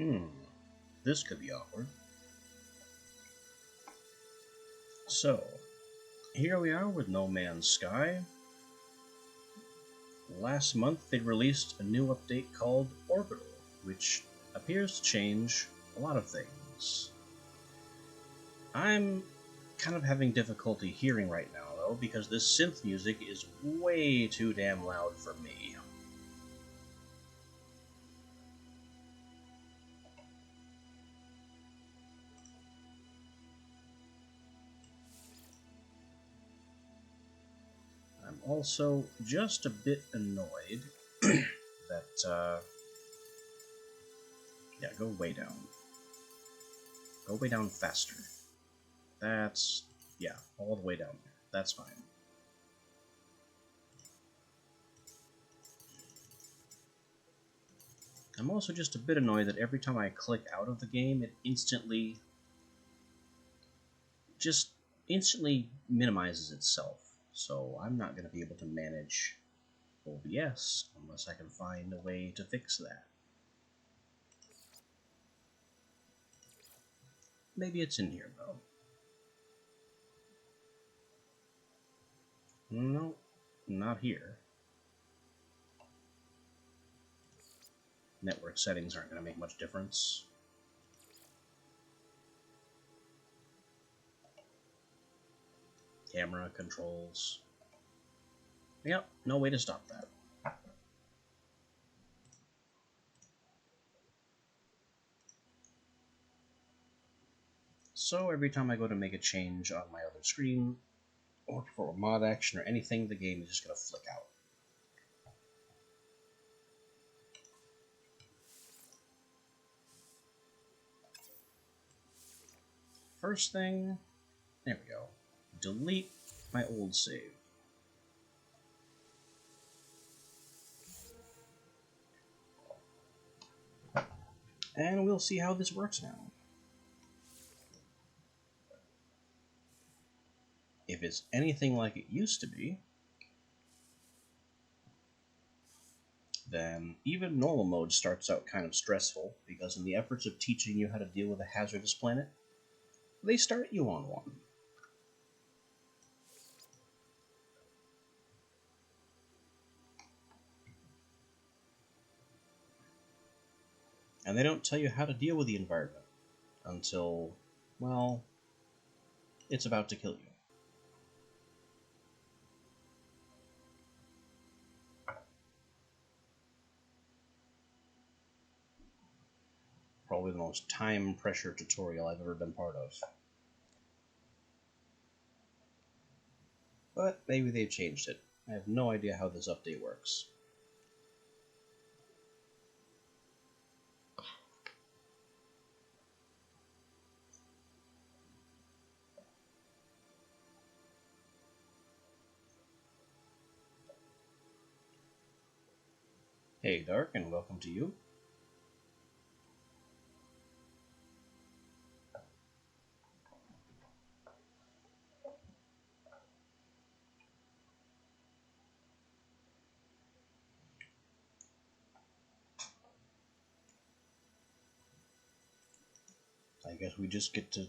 Hmm, this could be awkward. So, here we are with No Man's Sky. Last month they released a new update called Orbital, which appears to change a lot of things. I'm kind of having difficulty hearing right now, though, because this synth music is way too damn loud for me. I'm also just a bit annoyed that, yeah, go way down. Go way down faster. That's, yeah, all the way down there. That's fine. I'm also just a bit annoyed that every time I click out of the game, it instantly minimizes itself. So I'm not going to be able to manage OBS unless I can find a way to fix that. Maybe it's in here, though. No, not here. Network settings aren't going to make much difference. Camera controls. Yep, no way to stop that. So every time I go to make a change on my other screen, or for a mod action or anything, the game is just going to flick out. First thing, there we go. Delete my old save. And we'll see how this works now. If it's anything like it used to be, then even normal mode starts out kind of stressful, because in the efforts of teaching you how to deal with a hazardous planet, they start you on one. And they don't tell you how to deal with the environment until, well, it's about to kill you. Probably the most time pressure tutorial I've ever been part of. But maybe they've changed it. I have no idea how this update works. Hey Dark, and welcome to you. I guess we just get to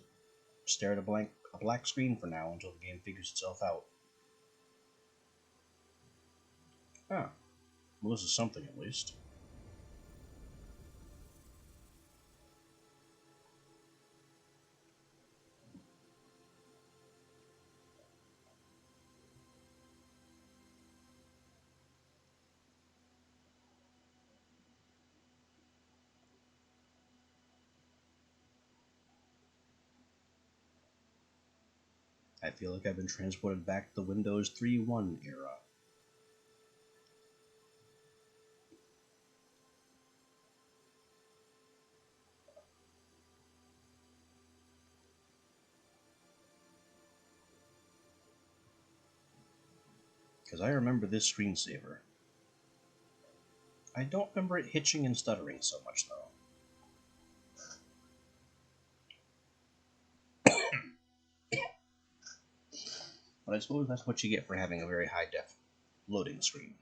stare at a black screen for now until the game figures itself out. Ah, well, this is something at least. I feel like I've been transported back to the Windows 3.1 era. Because I remember this screensaver. I don't remember it hitching and stuttering so much, though. But I suppose that's what you get for having a very high-def loading screen.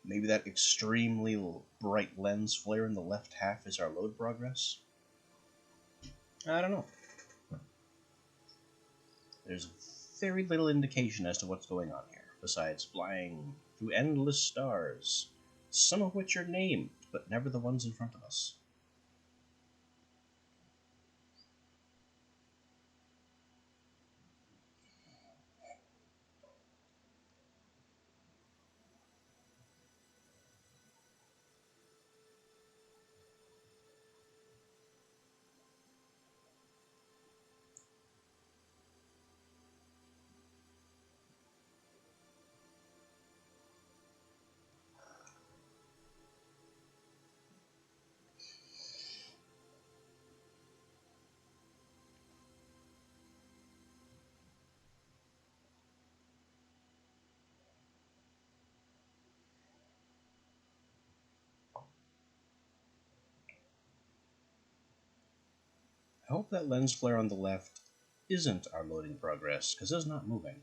Maybe that extremely bright lens flare in the left half is our load progress? I don't know. There's very little indication as to what's going on here, besides flying through endless stars, some of which are named, but never the ones in front of us. I hope that lens flare on the left isn't our loading progress, because it's not moving.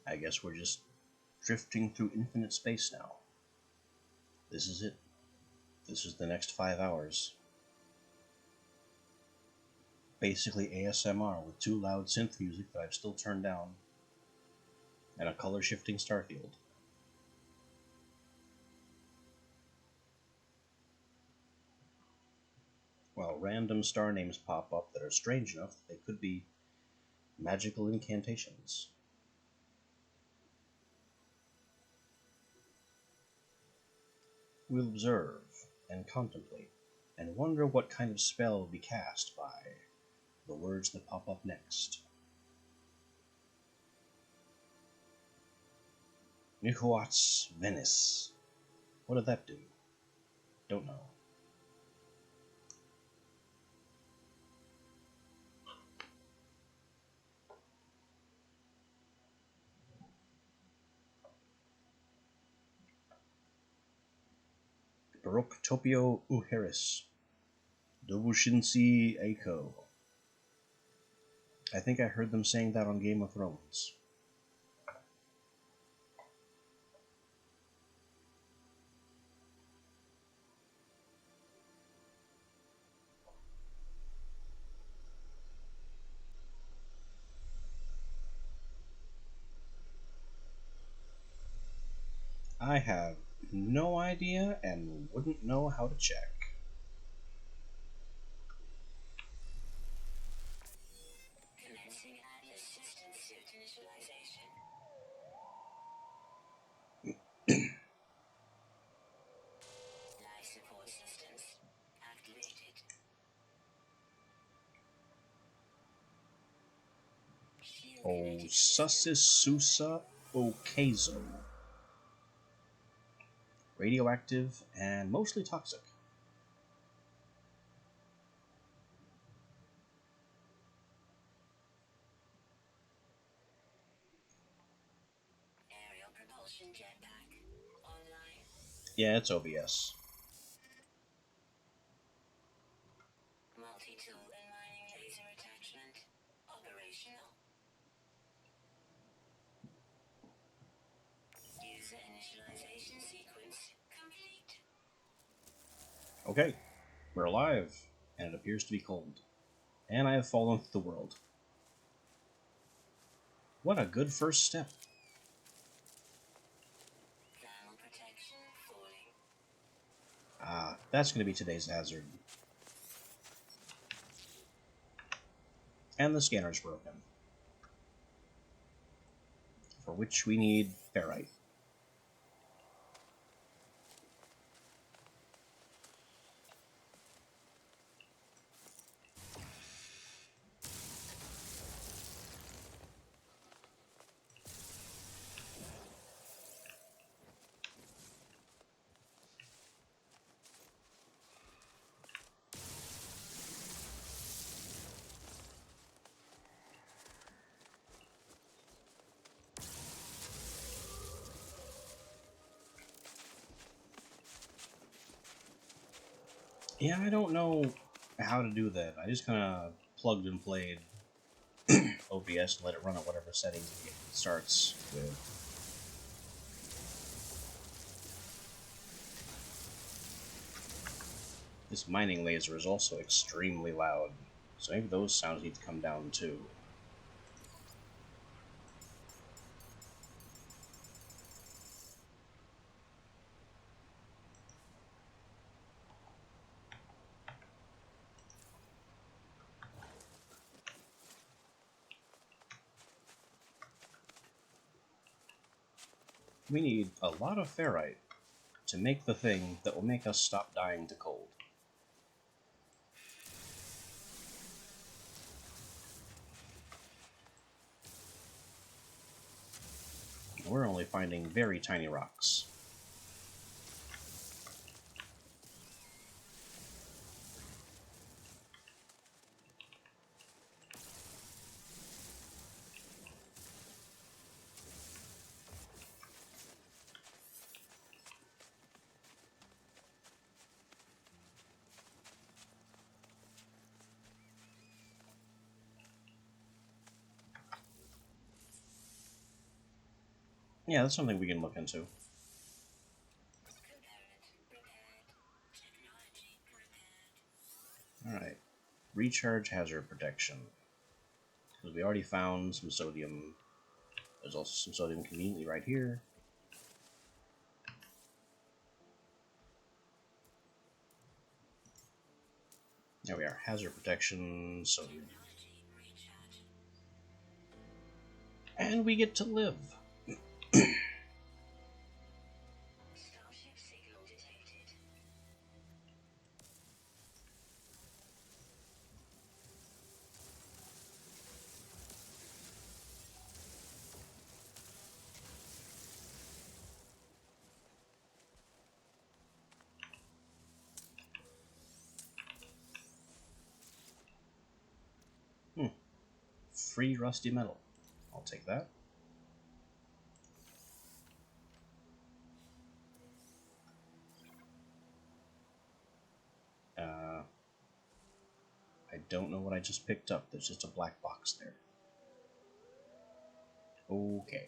I guess we're just drifting through infinite space now. This is it. This is the next 5 hours. Basically ASMR with too loud synth music that I've still turned down, and a color shifting starfield. While random star names pop up that are strange enough that they could be magical incantations. We'll observe and contemplate and wonder what kind of spell will be cast by the words that pop up next. Nihuat's Venice. What did that do? Don't know. Baroktopio Uheris. Dobushinsi Eiko. I think I heard them saying that on Game of Thrones. I have no idea and wouldn't know how to check. Commencing Atlas system suit initialization. Life support systems activated. Osusisusa Okezo. Radioactive and mostly toxic. Aerial propulsion jetpack online. Yeah, it's OBS. Multi-tool and mining laser attachment operational. User initialization sequence complete. Okay, we're alive, and it appears to be cold. And I have fallen through the world. What a good first step. Thermal protection falling. Ah, that's going to be today's hazard. And the scanner's broken. For which we need ferrite. Yeah, I don't know how to do that. I just kind of plugged and played OBS and let it run at whatever settings it starts with. This mining laser is also extremely loud, so maybe those sounds need to come down too. We need a lot of ferrite to make the thing that will make us stop dying to cold. We're only finding very tiny rocks. Yeah, that's something we can look into. Alright. Recharge hazard protection. Because we already found some sodium. There's also some sodium conveniently right here. There we are. Hazard protection, sodium. And we get to live. Starship signal detected. Free rusty metal. I'll take that. I don't know what I just picked up. There's just a black box there. Okay.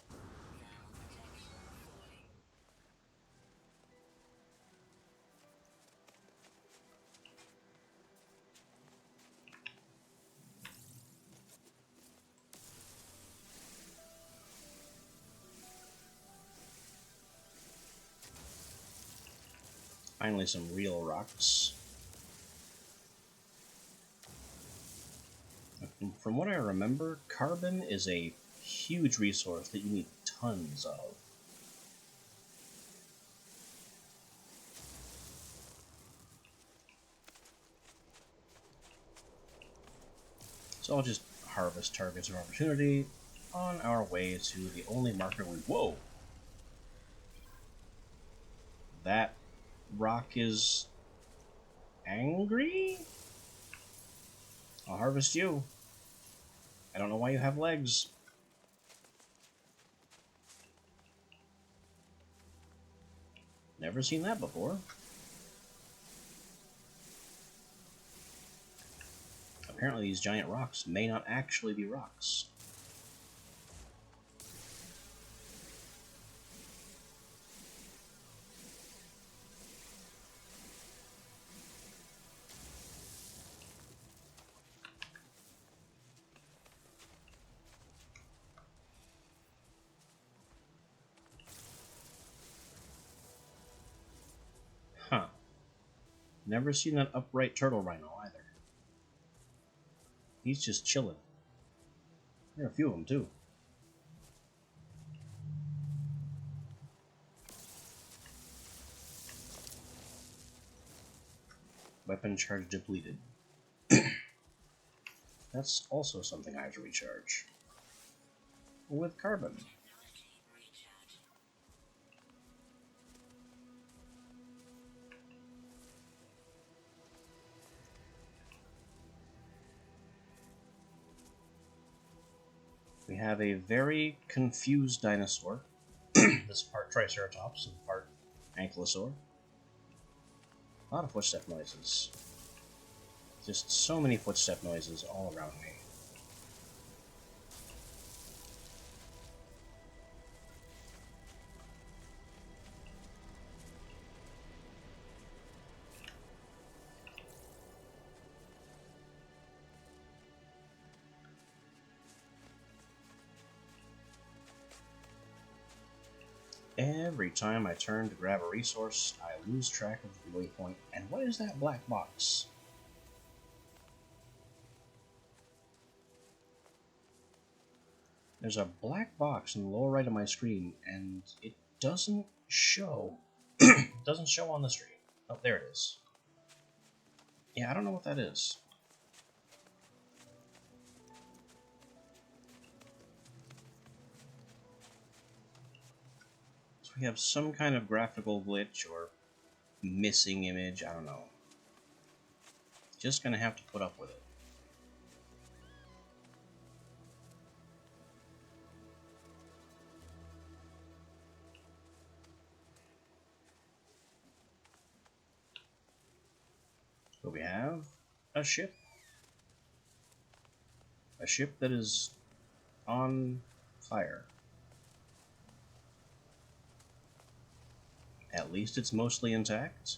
Thermal protection falling. Finally, some real rocks. From what I remember, carbon is a huge resource that you need tons of. So I'll just harvest targets of opportunity on our way to the only marker we... Whoa! That rock is... angry? I'll harvest you. I don't know why you have legs. Never seen that before. Apparently these giant rocks may not actually be rocks. Huh. Never seen that upright turtle rhino either. He's just chilling. There are a few of them too. Weapon charge depleted. That's also something I have to recharge. With carbon. Technology recharge. We have a very confused dinosaur. This part Triceratops and part Ankylosaur. A lot of footstep noises. Just so many footstep noises all around me. Every time I turn to grab a resource, I lose track of the waypoint. And what is that black box? There's a black box in the lower right of my screen, and it doesn't show. It doesn't show on the stream. Oh, there it is. Yeah, I don't know what that is. So we have some kind of graphical glitch or missing image, I don't know. Just gonna have to put up with it. So we have a ship. A ship that is on fire. At least it's mostly intact.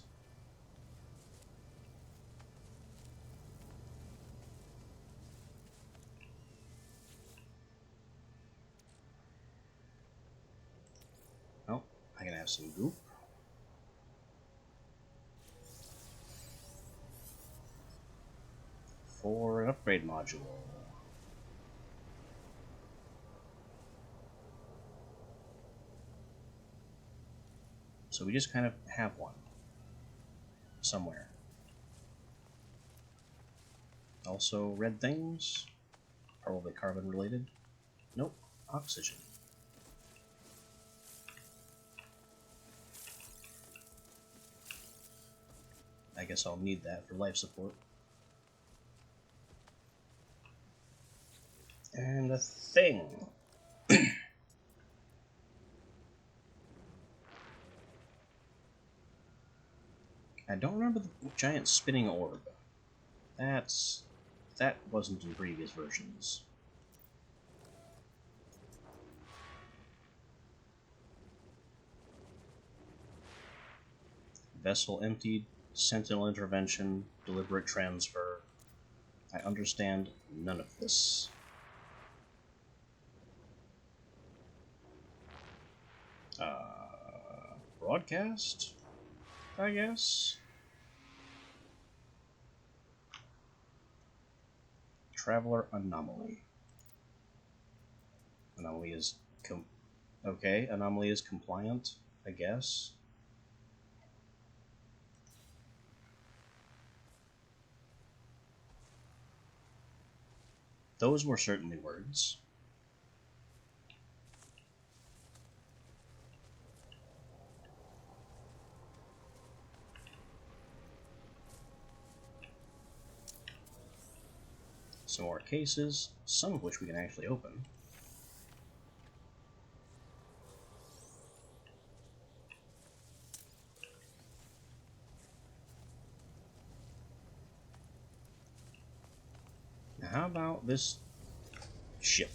Oh, I can have some goop. For an upgrade module. So we just kind of have one. Somewhere. Also red things. Probably carbon related. Nope. Oxygen. I guess I'll need that for life support. And a thing. I don't remember the giant spinning orb. That wasn't in previous versions. Vessel emptied, sentinel intervention, deliberate transfer. I understand none of this. Broadcast? I guess? Traveler anomaly. Anomaly is okay, anomaly is compliant, I guess. Those were certainly words. Some more cases, some of which we can actually open. Now, how about this ship?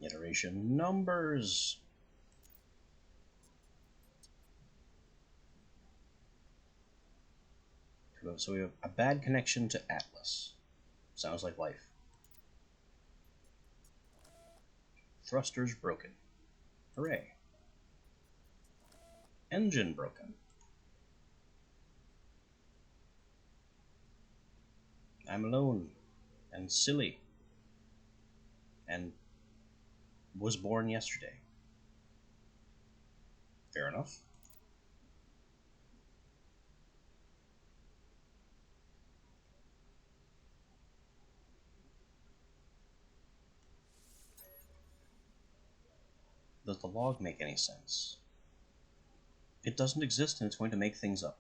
Iteration numbers. So we have a bad connection to Atlas. Sounds like life. Thrusters broken. Hooray. Engine broken. I'm alone. And silly. And was born yesterday. Fair enough. Does the log make any sense? It doesn't exist and it's going to make things up.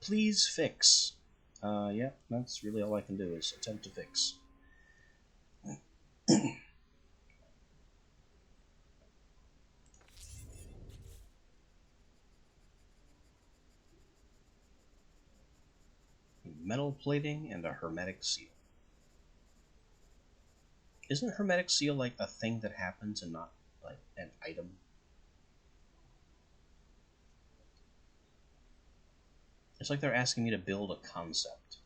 Please fix. Yeah, that's really all I can do is attempt to fix. Metal plating and a hermetic seal. Isn't hermetic seal like a thing that happens and not like an item? It's like they're asking me to build a concept.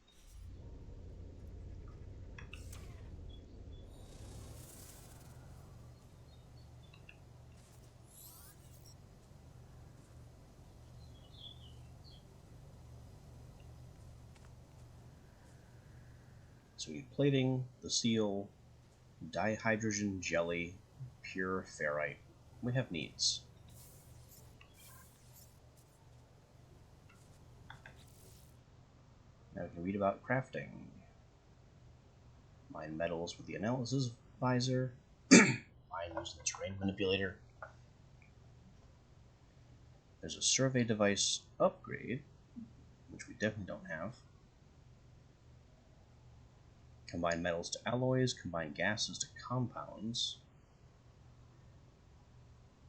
So we need plating, the seal, dihydrogen jelly, pure ferrite. We have needs. Now we can read about crafting. Mine metals with the analysis visor. Mine using the terrain manipulator. There's a survey device upgrade, which we definitely don't have. Combine metals to alloys, combine gases to compounds.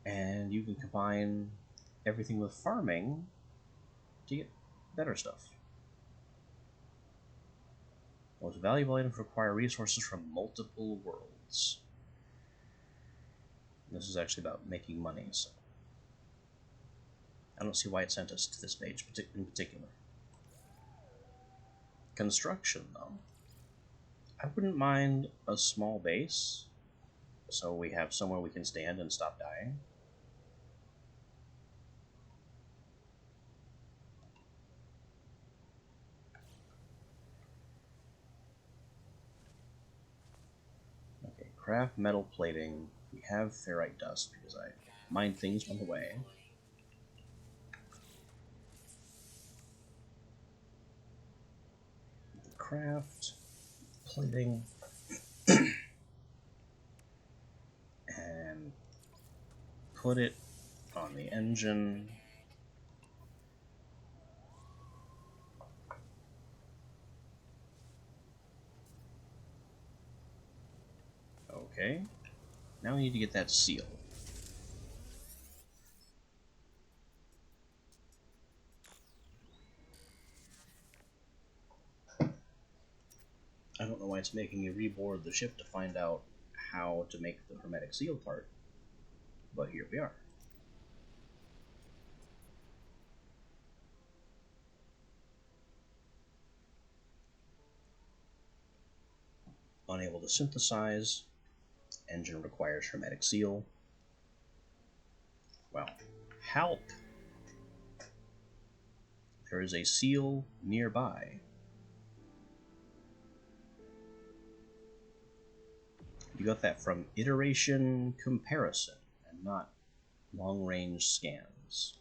And you can combine everything with farming to get better stuff. Most valuable items require resources from multiple worlds. This is actually about making money, so I don't see why it sent us to this page in particular. Construction, though. I wouldn't mind a small base, so we have somewhere we can stand and stop dying. Okay, craft metal plating. We have ferrite dust because I mined things on the way. Craft plating and put it on the engine. Okay, now we need to get that seal. I don't know why it's making me reboard the ship to find out how to make the hermetic seal part, but here we are. Unable to synthesize. Engine requires hermetic seal. Well, help! There is a seal nearby. You got that from iteration comparison and not long-range scans.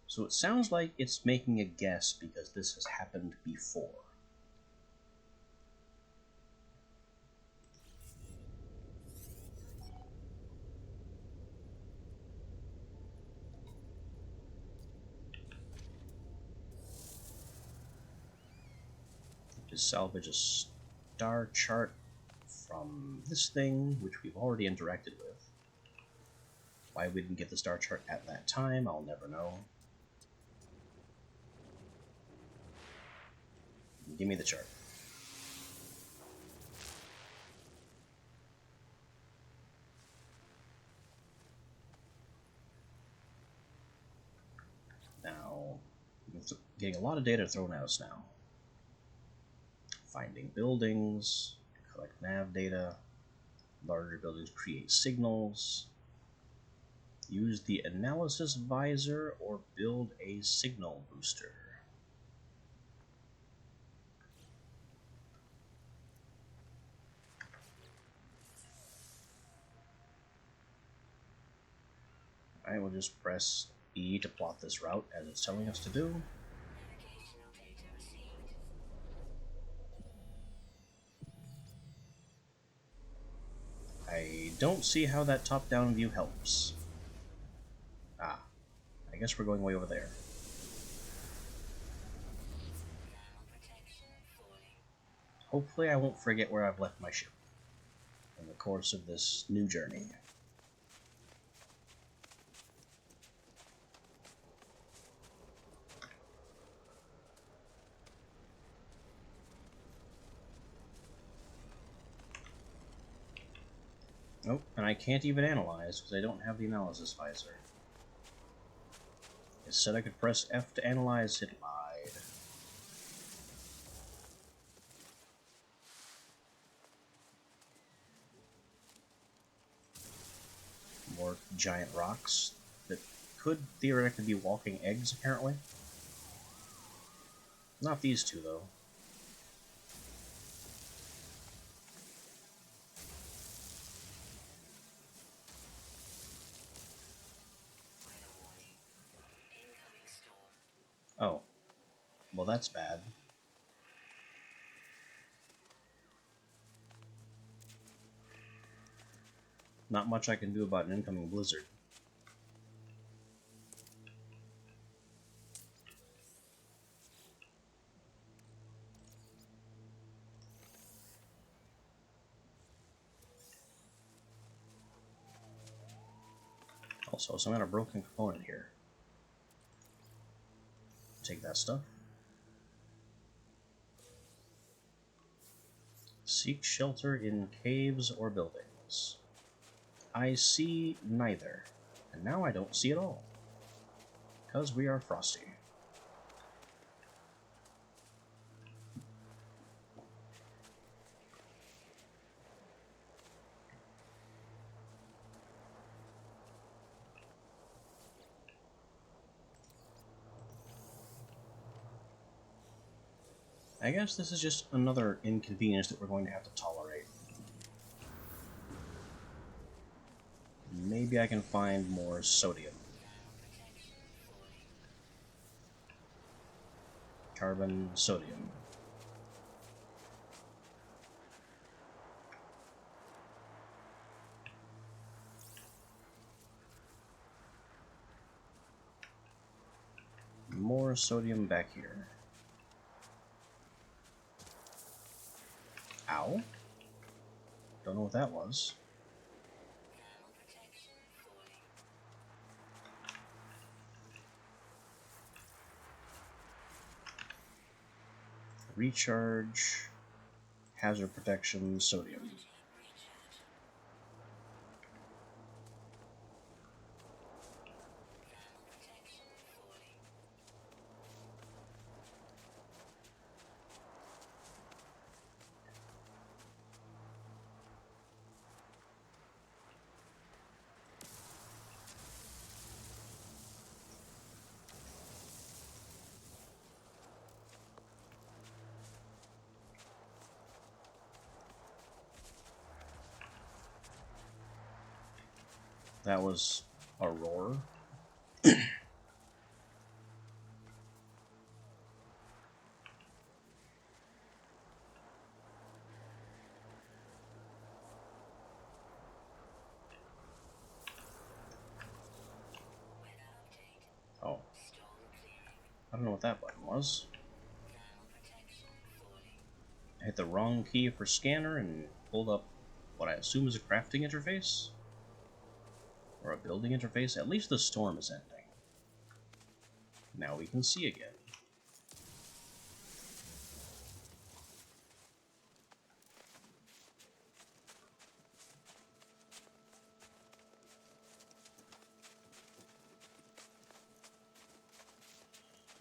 So it sounds like it's making a guess because this has happened before. Just salvage a star chart from this thing, which we've already interacted with. Why we didn't get the star chart at that time, I'll never know. Give me the chart. Now, getting a lot of data thrown at us now. Finding buildings, collect nav data, larger buildings create signals, use the analysis visor, or build a signal booster. I will just press E to plot this route as it's telling us to do. Navigational data received. I don't see how that top-down view helps. Ah, I guess we're going way over there. Thermal protection falling. Hopefully I won't forget where I've left my ship. in the course of this new journey. Nope, and I can't even analyze because I don't have the analysis visor. It said I could press F to analyze, it lied. More giant rocks that could theoretically be walking eggs, apparently. Not these two, though. Oh. Well, that's bad. Not much I can do about an incoming blizzard. Also, some kind of broken component here. Take that stuff. Seek shelter in caves or buildings. I see neither. And now I don't see it all. Because we are frosty. I guess this is just another inconvenience that we're going to have to tolerate. Maybe I can find more sodium. Carbon, sodium. More sodium back here. Ow. Don't know what that was. Recharge, hazard protection, sodium. That was a roar. Oh. I don't know what that button was. I hit the wrong key for scanner and pulled up what I assume is a crafting interface? Or a building interface? At least the storm is ending. Now we can see again.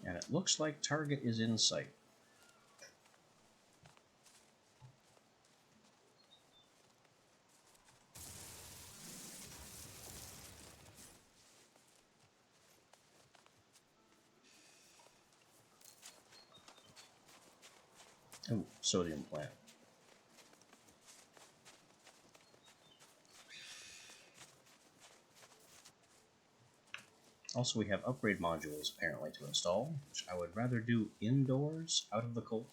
And it looks like target is in sight. Oh, sodium plant. Also, we have upgrade modules apparently to install, which I would rather do indoors, out of the cold,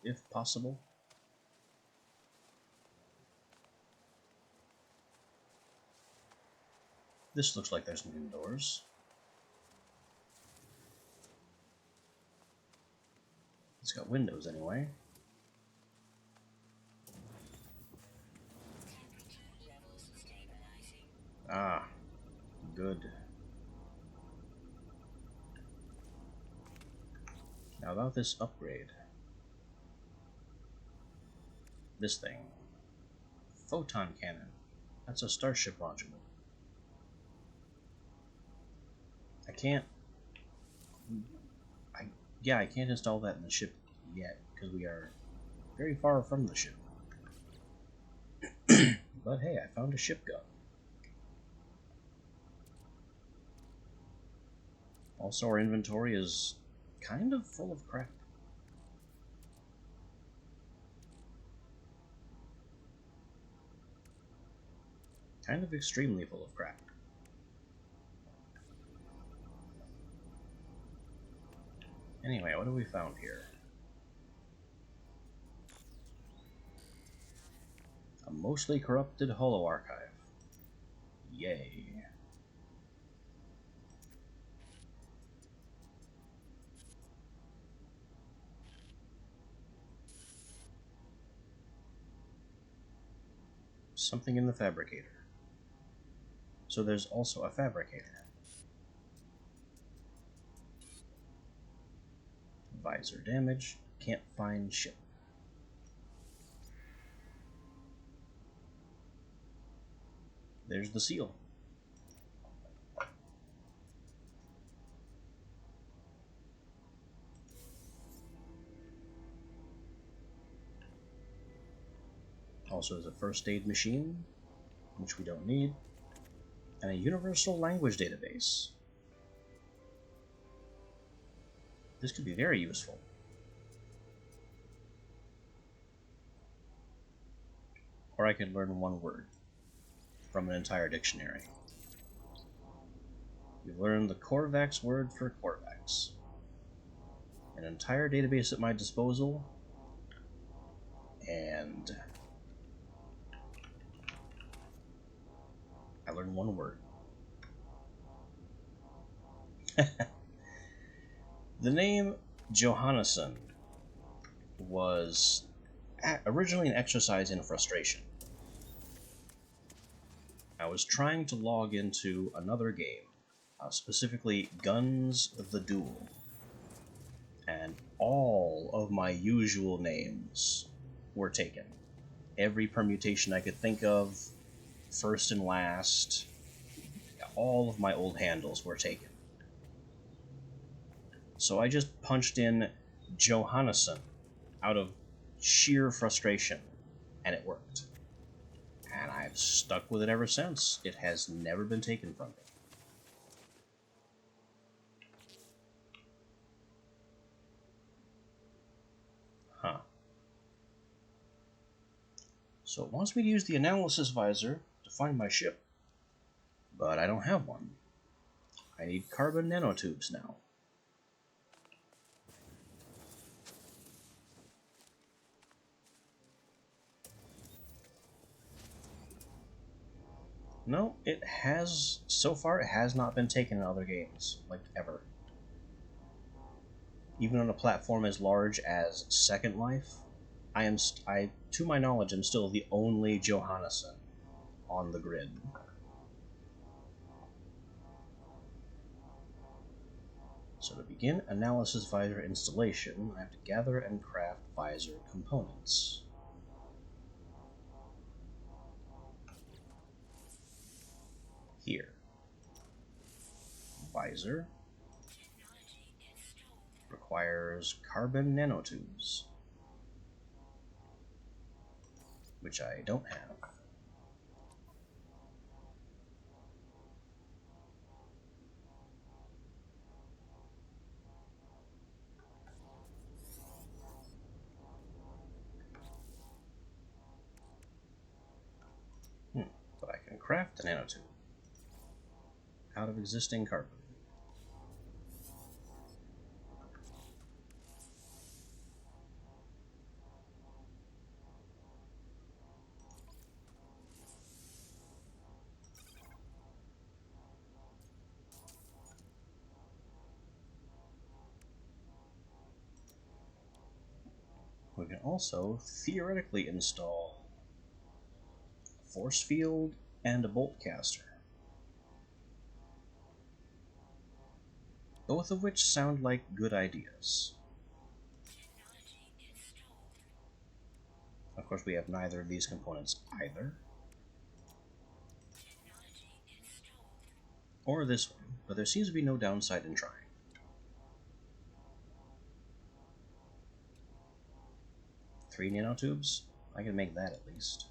if possible. This looks like there's an indoors. It's got windows anyway. Ah, good. Now about this upgrade. This thing. Photon cannon. That's a starship module. I can't... I can't install that in the ship yet, because we are very far from the ship. But hey, I found a ship gun. Also, our inventory is kind of full of crap. Kind of extremely full of crap. Anyway, what have we found here? A mostly corrupted holo archive. Yay. Something in the fabricator. So there's also a fabricator. Visor damage. Can't find ship. There's the seal. Also there's a first aid machine, which we don't need, and a universal language database. This could be very useful. Or I could learn one word from an entire dictionary. We've learned the Korvax word for Korvax. An entire database at my disposal, and I learned one word. The name Johannesson was originally an exercise in frustration. I was trying to log into another game, specifically Guns the Duel, and all of my usual names were taken. Every permutation I could think of, first and last, all of my old handles were taken. So I just punched in Johannesson out of sheer frustration, and it worked. And I've stuck with it ever since. It has never been taken from me. Huh. So it wants me to use the analysis visor to find my ship, but I don't have one. I need carbon nanotubes now. No, it has, so far it has not been taken in other games, like ever. Even on a platform as large as Second Life, I, to my knowledge, am still the only Johannesson on the grid. So to begin analysis visor installation, I have to gather and craft visor components. Here. Visor requires carbon nanotubes, which I don't have. But I can craft a nanotube out of existing carbon. We can also theoretically install a force field and a bolt caster. Both of which sound like good ideas. Technology installed. Of course, we have neither of these components either. Technology installed. Or this one, but there seems to be no downside in trying. Three nanotubes? I can make that at least.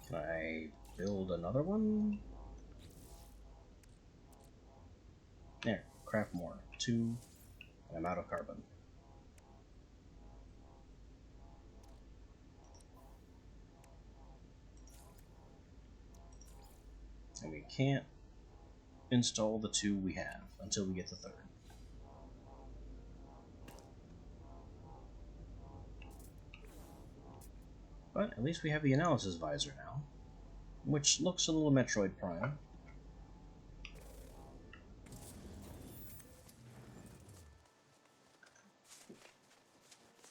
Can I build another one? There, craft more. 2, and I'm out of carbon. And we can't install the 2 we have until we get the 3rd. But at least we have the analysis visor now, which looks a little Metroid Prime.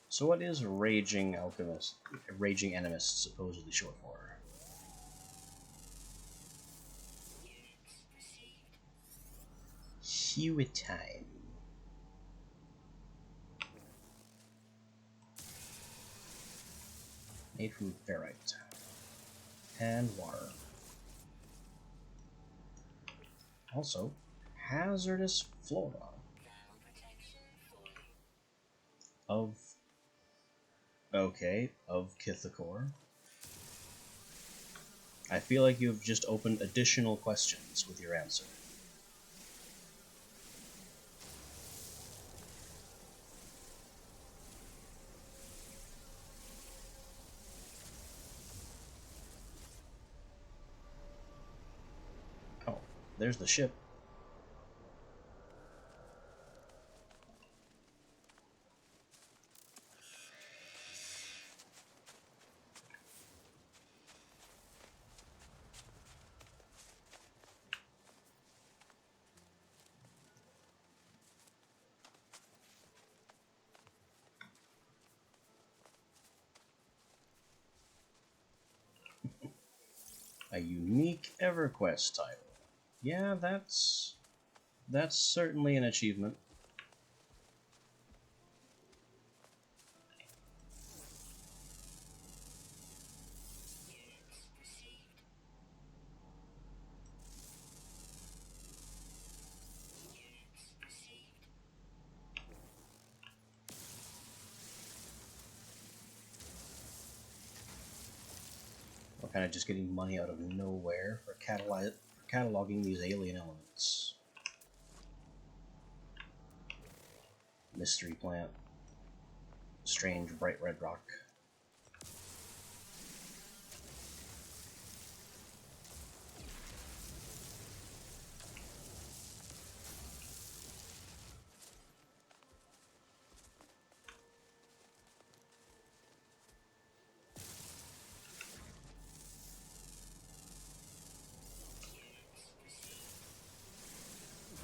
So what is Raging Alchemist, Raging Animist supposedly short for? Units received. Huitime. Made from ferrite and water. Also, hazardous flora Thermal protection fully. of Kithakor. I feel like you've just opened additional questions with your answer. Oh, there's the ship. A unique EverQuest title. Yeah, that's certainly an achievement. Units received. Units received. We're kind of just getting money out of nowhere for cataloging these alien elements. Mystery plant. Strange bright red rock.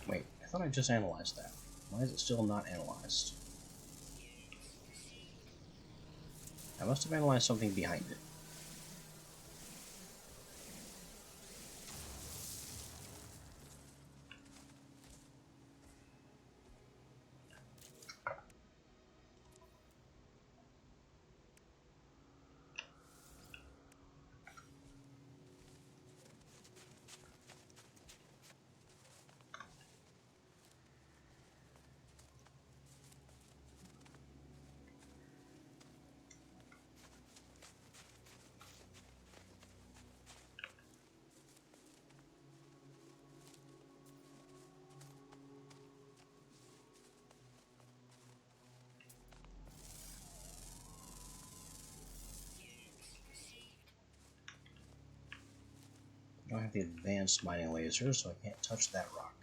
Wait, I thought I just analyzed that. Why is it still not analyzed? I must have analyzed something behind it. I don't have the advanced mining laser, so I can't touch that rock.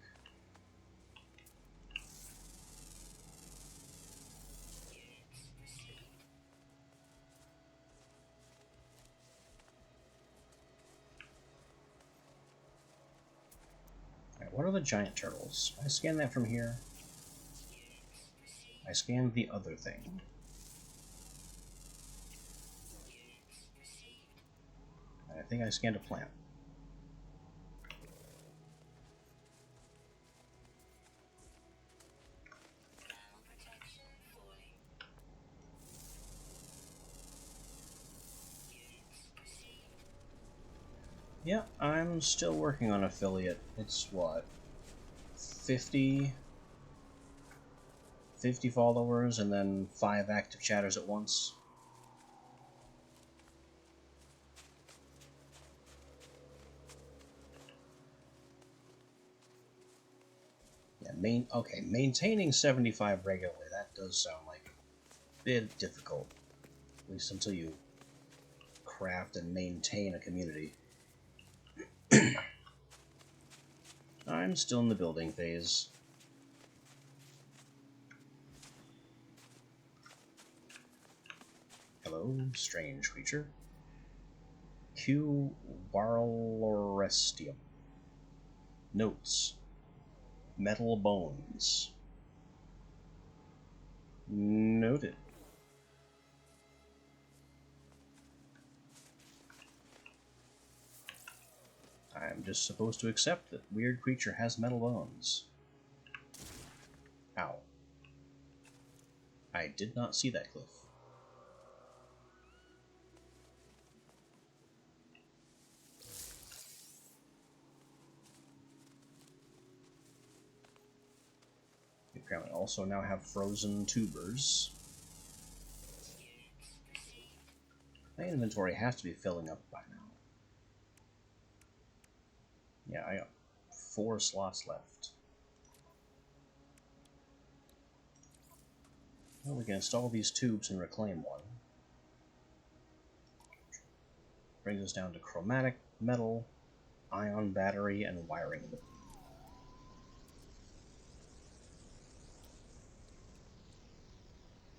Alright, what are the giant turtles? Can I scan that from here? I scanned the other thing. I think I scanned a plant. Yeah, I'm still working on affiliate. It's what? 50 followers and then 5 active chatters at once. Yeah, maintaining 75 regularly, that does sound like a bit difficult. At least until you craft and maintain a community. I'm still in the building phase. Hello, strange creature. Q. Warlorestium. Notes. Metal bones. Noted. I'm just supposed to accept that weird creature has metal bones. Ow. I did not see that cliff. We apparently also now have frozen tubers. My inventory has to be filling up by now. Yeah, I got 4 slots left. Well, we can install these tubes and reclaim one. Brings us down to chromatic, metal, ion battery, and wiring.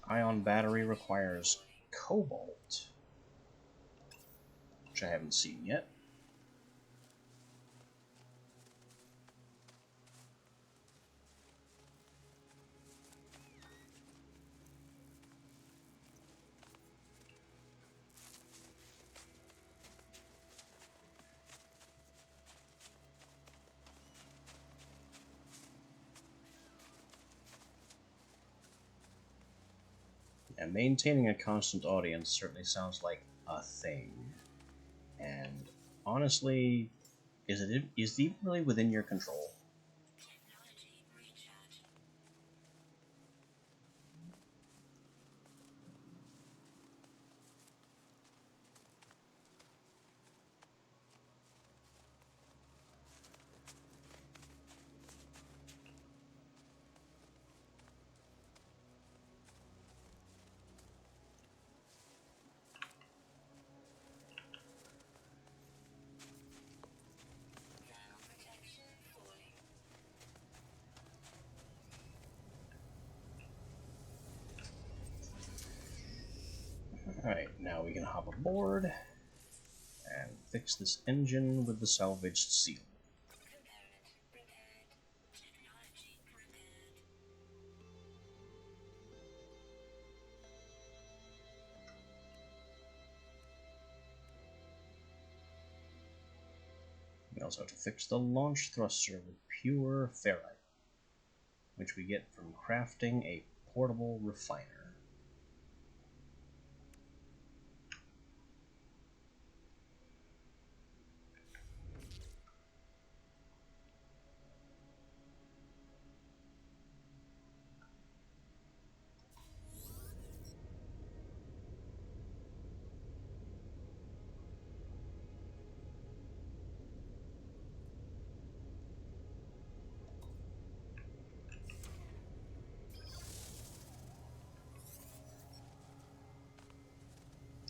Ion battery requires cobalt, which I haven't seen yet. And maintaining a constant audience certainly sounds like a thing. And honestly, is it even really within your control? Technology recharge. Thermal protection falling. Alright, now we can hop aboard and fix this engine with the salvaged seal. Component repaired. Technology repaired. We also have to fix the launch thruster with pure ferrite, which we get from crafting a portable refiner.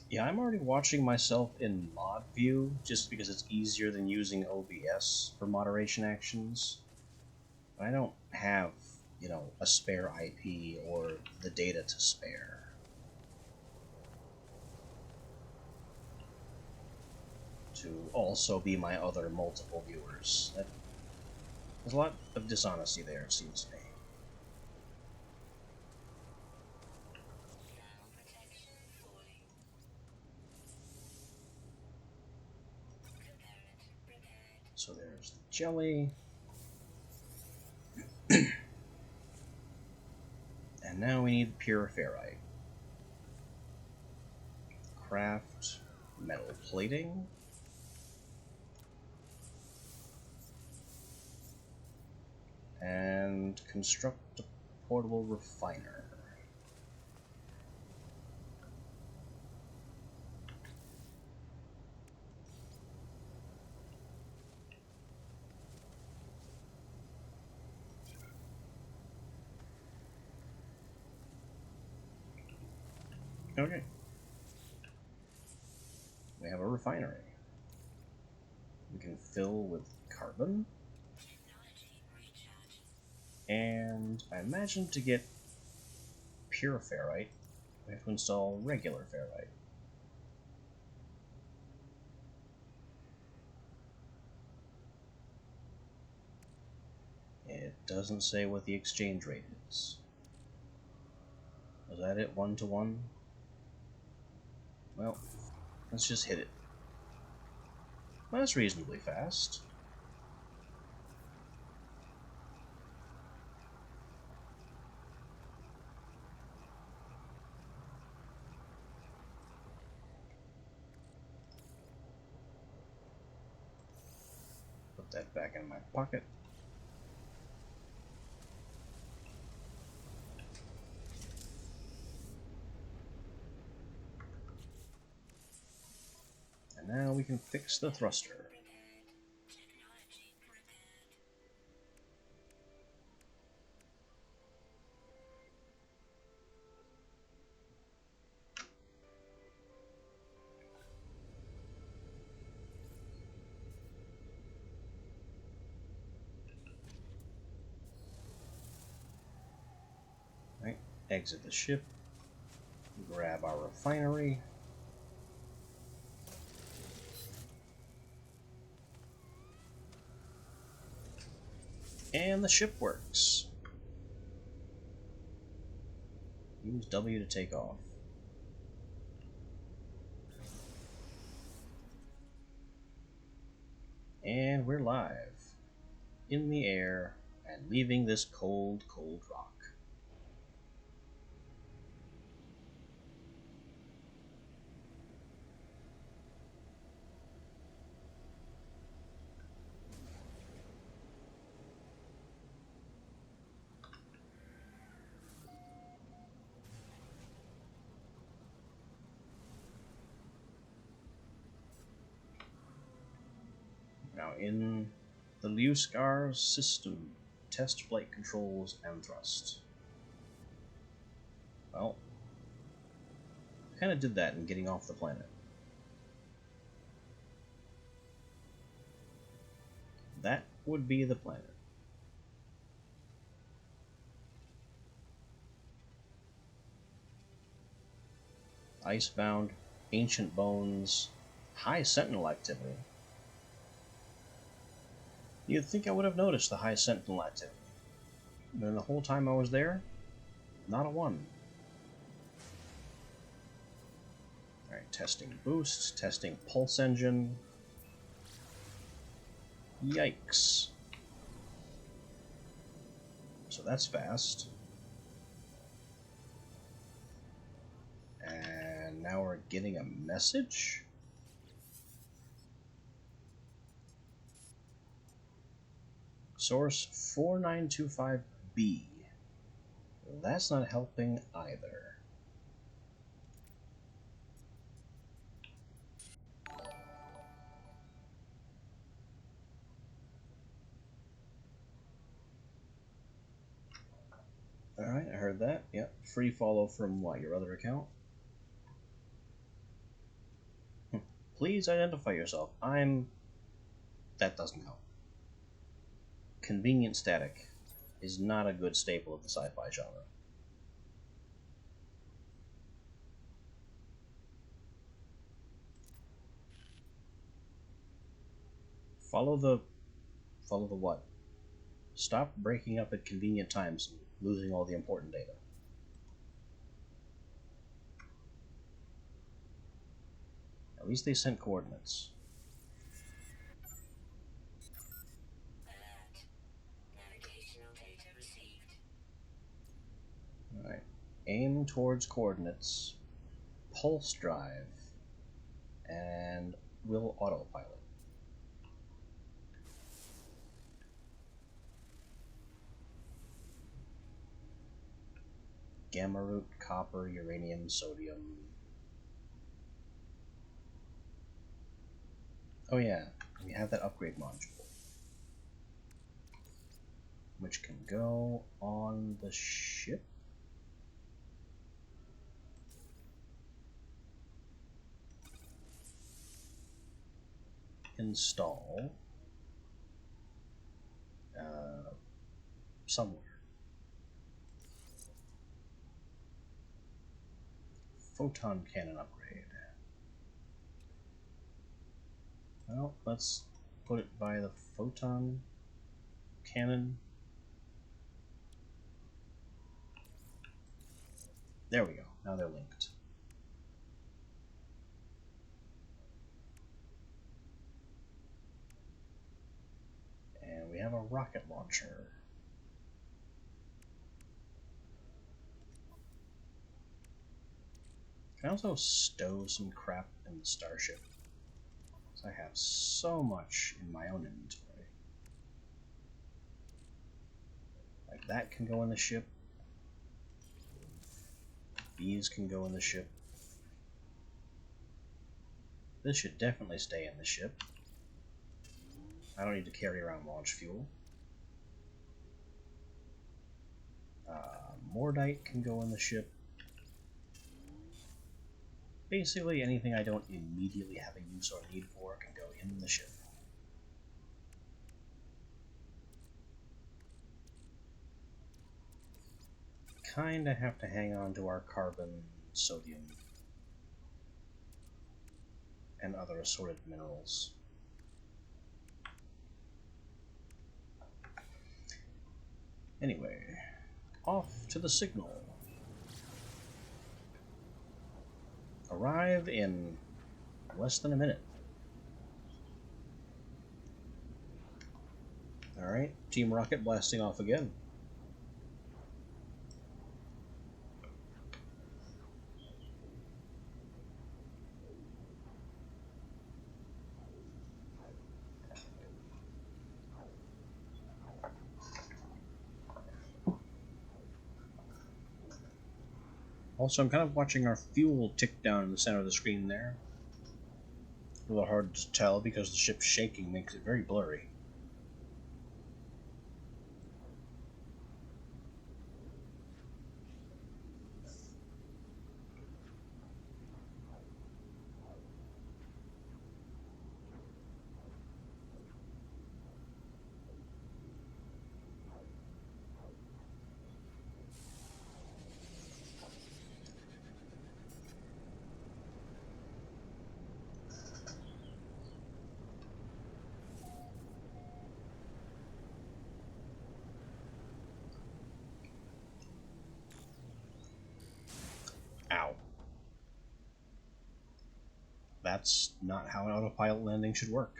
Yeah, I'm already watching myself in mod view just because it's easier than using OBS for moderation actions. I don't have, a spare IP or the data to spare. To also be my other multiple viewers. There's a lot of dishonesty there, it seems to me. So there's the jelly. And now we need pure ferrite. Craft metal plating. And construct a portable refiner. Okay. We have a refinery. We can fill with carbon. And I imagine to get pure ferrite, we have to install regular ferrite. It doesn't say what the exchange rate is. Is that it? 1-to-1? Well, let's just hit it. Well, that's reasonably fast. Put that back in my pocket. And now we can fix the thruster. Right, exit the ship. Grab our refinery. And the ship works. Use W to take off. And we're live. In the air and leaving this cold, cold rock. Now in the Liusgar system, test flight controls and thrust. Well, I kind of did that in getting off the planet. That would be the planet. Icebound, ancient bones, high sentinel activity. You'd think I would have noticed the high sentinel activity. But the whole time I was there, not a one. Alright, testing boost, testing pulse engine. Yikes. So that's fast. And now we're getting a message? Source 4925B. That's not helping either. Alright, I heard that. Yep. Free follow from what? Your other account? Please identify yourself. That doesn't help. Convenient static is not a good staple of the sci-fi genre. Follow the what? Stop breaking up at convenient times and losing all the important data. At least they sent coordinates. aim towards coordinates, pulse drive, and will autopilot. Gamma root, copper, uranium, sodium. Oh yeah, we have that upgrade module, which can go on the ship. Install somewhere. Photon cannon upgrade. Well, let's put it by the photon cannon. There we go. Now they're linked. And we have a rocket launcher. Can I also stow some crap in the starship? Because I have so much in my own inventory. Like that can go in the ship. These can go in the ship. This should definitely stay in the ship. I don't need to carry around launch fuel. Mordite can go in the ship. Basically anything I don't immediately have a use or need for can go in the ship. Kinda have to hang on to our carbon, sodium, and other assorted minerals. Anyway, off to the signal. Arrive in less than a minute. Alright, Team Rocket blasting off again. Also, I'm kind of watching our fuel tick down in the center of the screen there. A little hard to tell because the ship's shaking makes it very blurry. Ow. That's not how an autopilot landing should work.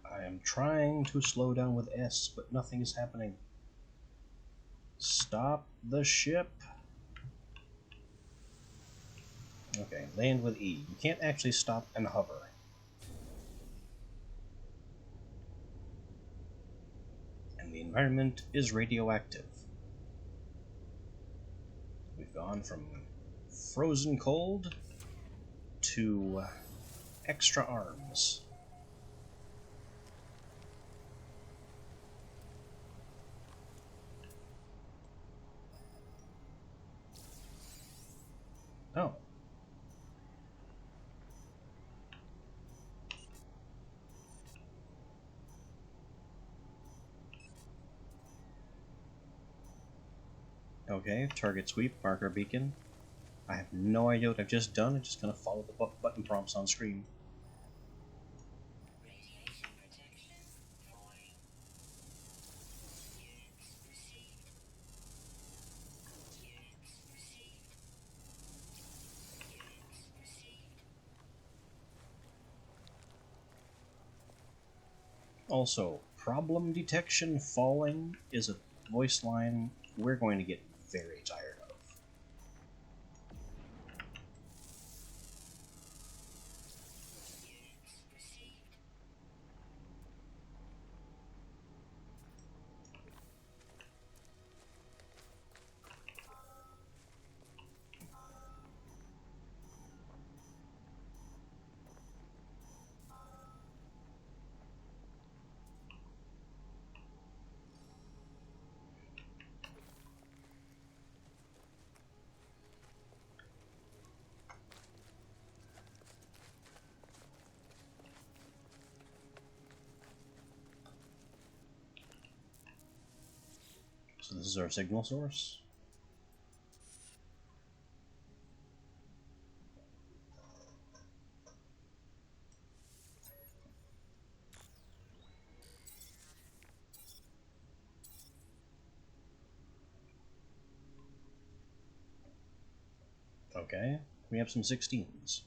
I am trying to slow down with S, but nothing is happening. Stop the ship. Okay, land with E. You can't actually stop and hover. And the environment is radioactive. We've gone from frozen cold to extra arms. Oh. Okay, target sweep, marker beacon. I have no idea what I've just done. I'm just gonna follow the button prompts on screen. Radiation protection falling. Units received. Units received. Also, problem detection falling is a voice line we're going to get very tired of. Units received. So this is our signal source. Okay, we have some 16s.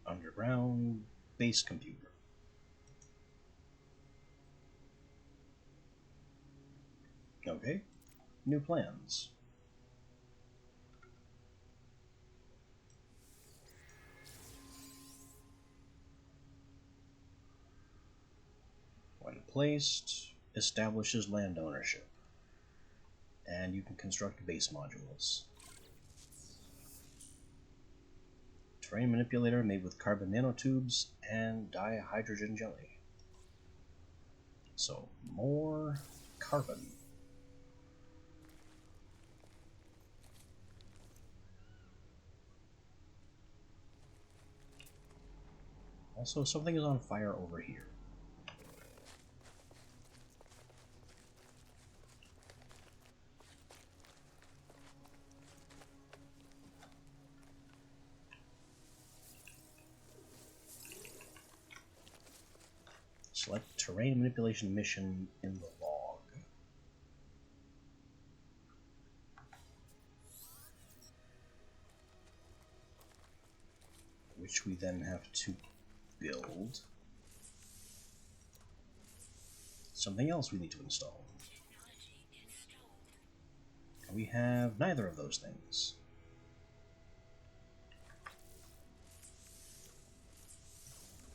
Underground base computer. Okay, new plans. When placed, establishes land ownership. And you can construct base modules. Terrain manipulator made with carbon nanotubes and dihydrogen jelly. So, more carbon. Also, something is on fire over here. Select terrain manipulation mission in the log. Which we then have to build. Something else we need to install. Technology installed. We have neither of those things.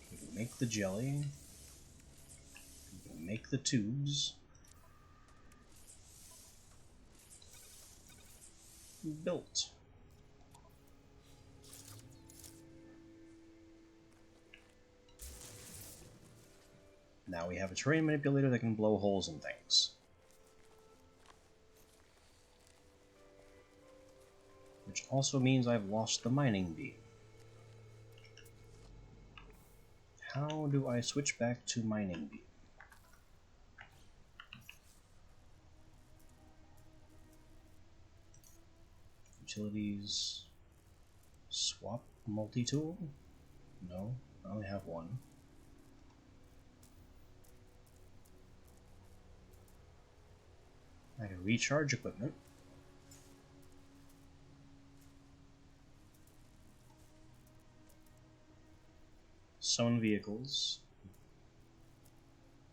We can make the jelly. We can make the tubes. Built. Now we have a terrain manipulator that can blow holes in things. Which also means I've lost the mining beam. How do I switch back to mining beam? Utilities. Swap multi-tool? No, I only have one. I can recharge equipment. Summon vehicles.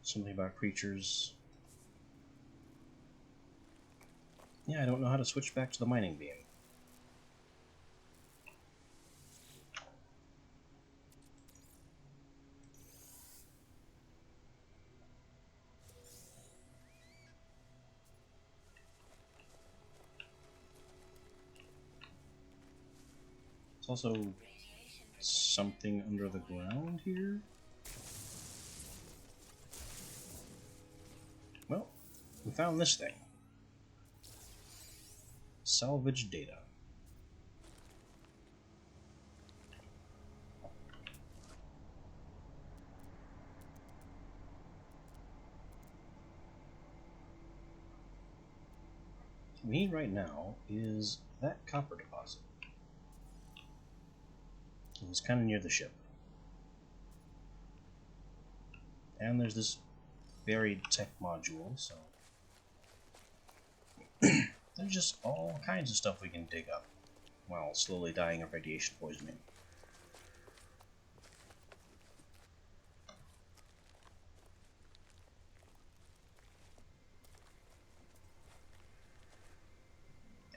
Something about creatures. Yeah, I don't know how to switch back to the mining beam. There's also Radiation something under the ground here. Well, we found this thing. Salvage data. What we need right now is that copper deposit. It's kind of near the ship. And there's this buried tech module, so There's just all kinds of stuff we can dig up while slowly dying of radiation poisoning.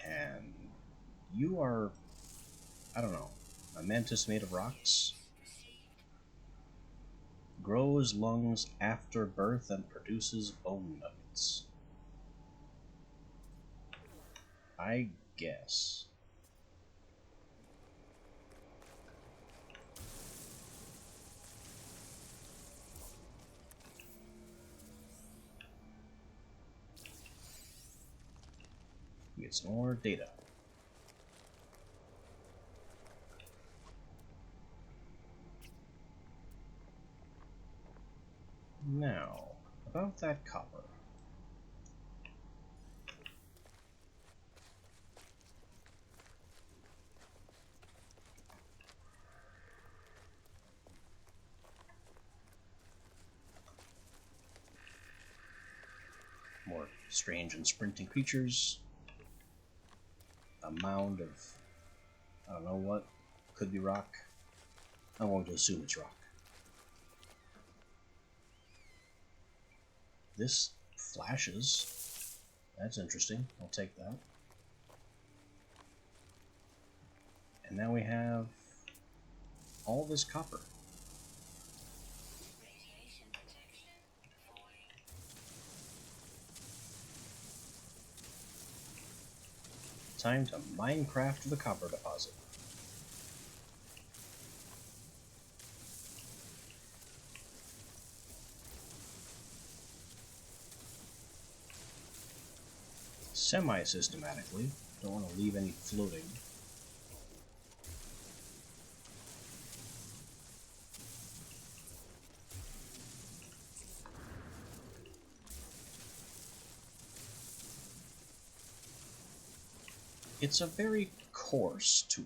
And you are, I don't know, a mantis made of rocks? Grows lungs after birth and produces bone nuggets. I guess. We get some more data. Now, about that copper. More strange and sprinting creatures. A mound of, I don't know what, could be rock. I'm going to assume it's rock. This flashes. That's interesting. I'll take that. And now we have all this copper. Radiation protection falling. Time to Minecraft the copper deposit. Semi-systematically. Don't want to leave any floating. It's a very coarse tool.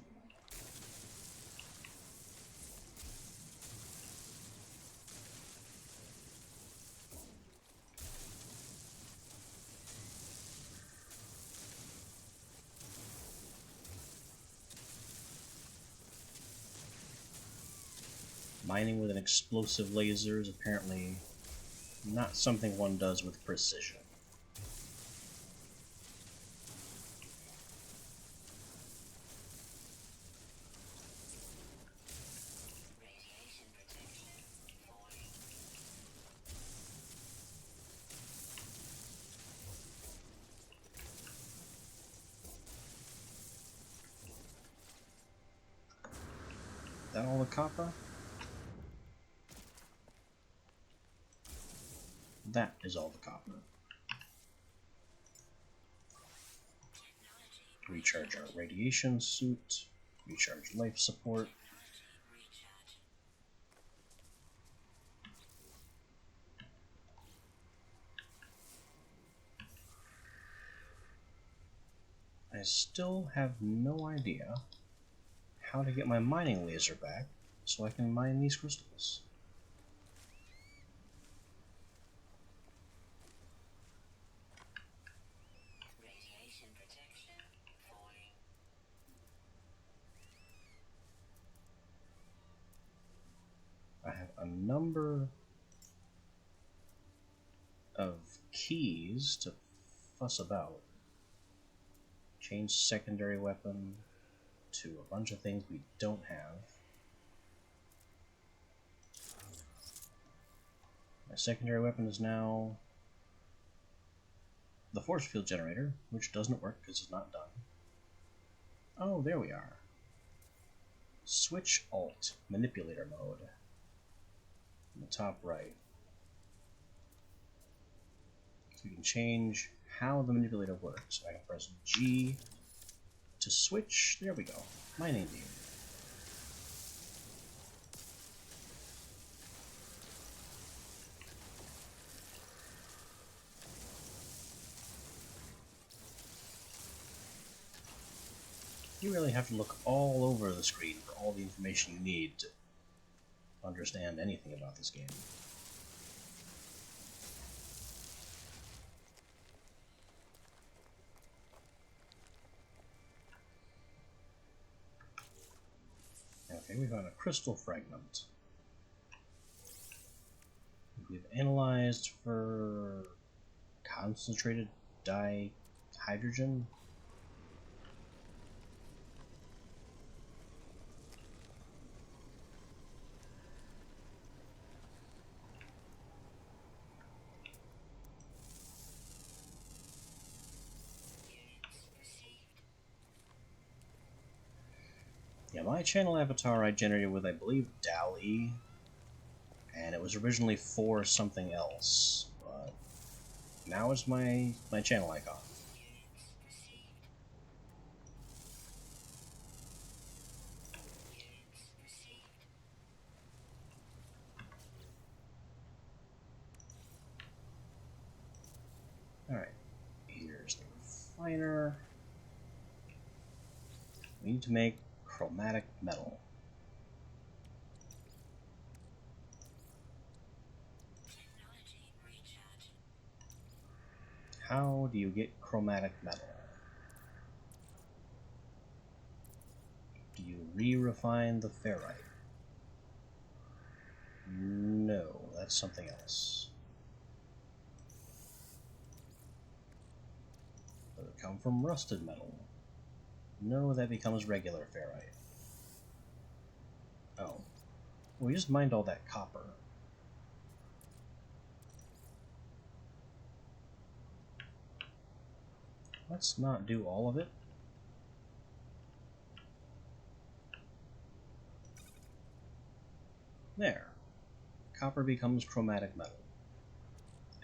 Mining with an explosive laser is apparently not something one does with precision. Radiation protection falling. That all the copper? That is all the copper. Technology Recharge our radiation suit. Recharge life support. recharge. I still have no idea how to get my mining laser back so I can mine these crystals. Radiation protection falling. I have a number of keys to fuss about. Change secondary weapon to a bunch of things we don't have. My secondary weapon is now the force field generator, which doesn't work because it's not done. Oh, there we are. Switch Alt, manipulator mode. In the top right. So we can change how the manipulator works. So I can press G to switch. There we go. Mining beam. You really have to look all over the screen for all the information you need to understand anything about this game. Okay, we found a crystal fragment. We've analyzed for concentrated dihydrogen. Yeah, my channel avatar I generated with, I believe, DALL-E, and it was originally for something else, but now it's my channel icon. Alright, here's the refiner. We need to make chromatic metal. How do you get chromatic metal? Do you re-refine the ferrite? No, that's something else. Does it come from rusted metal? No, that becomes regular ferrite. Oh. We just mined all that copper. Let's not do all of it. There. Copper becomes chromatic metal.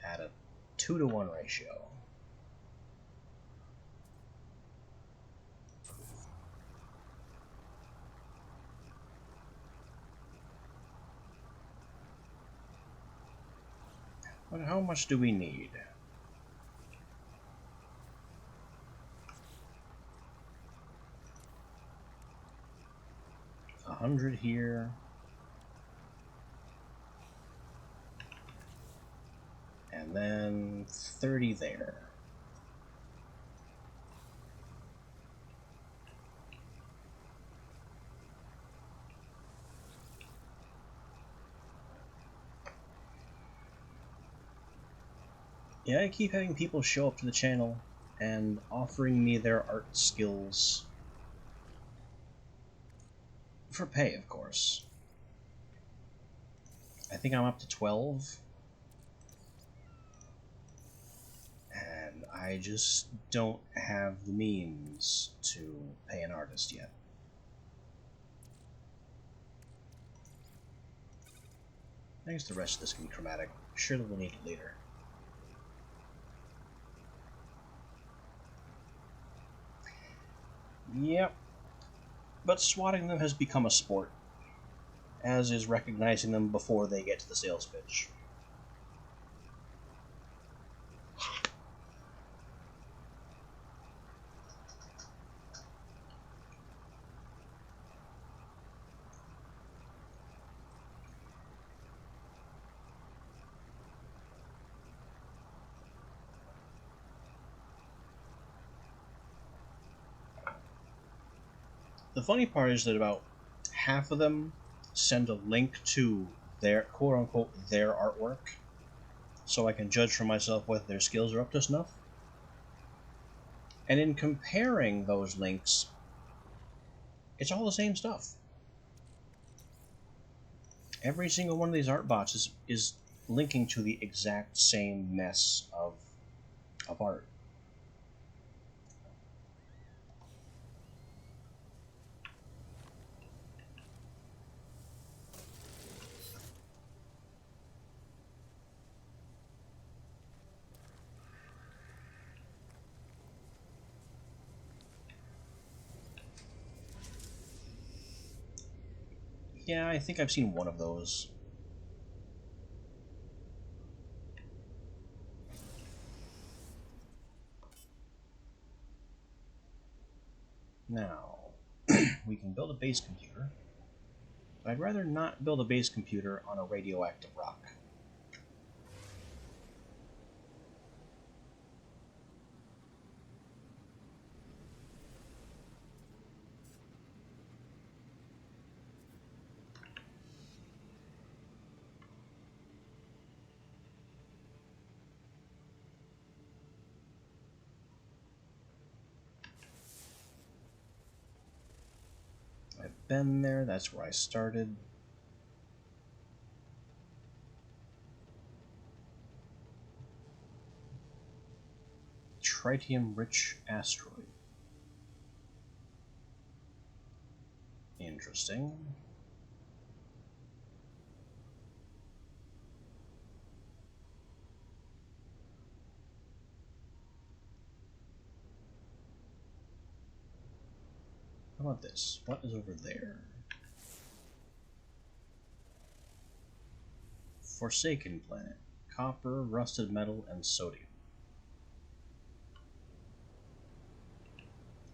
At a 2-to-1 ratio. But how much do we need? A 100 here. And then 30 there. Yeah, I keep having people show up to the channel and offering me their art skills. For pay, of course. I think I'm up to 12. And I just don't have the means to pay an artist yet. I guess the rest of this can be chromatic. Surely we'll need it later. Yep. But swatting them has become a sport, as is recognizing them before they get to the sales pitch. The funny part is that about half of them send a link to their quote-unquote their artwork, so I can judge for myself whether their skills are up to snuff. And in comparing those links, it's all the same stuff. Every single one of these art bots is linking to the exact same mess of art. Yeah, I think I've seen one of those. Now, we can build a base computer, but I'd rather not build a base computer on a radioactive rock. been there. That's where I started. Tritium-rich asteroid. Interesting. How about this? What is over there? Forsaken planet. Copper, rusted metal, and sodium.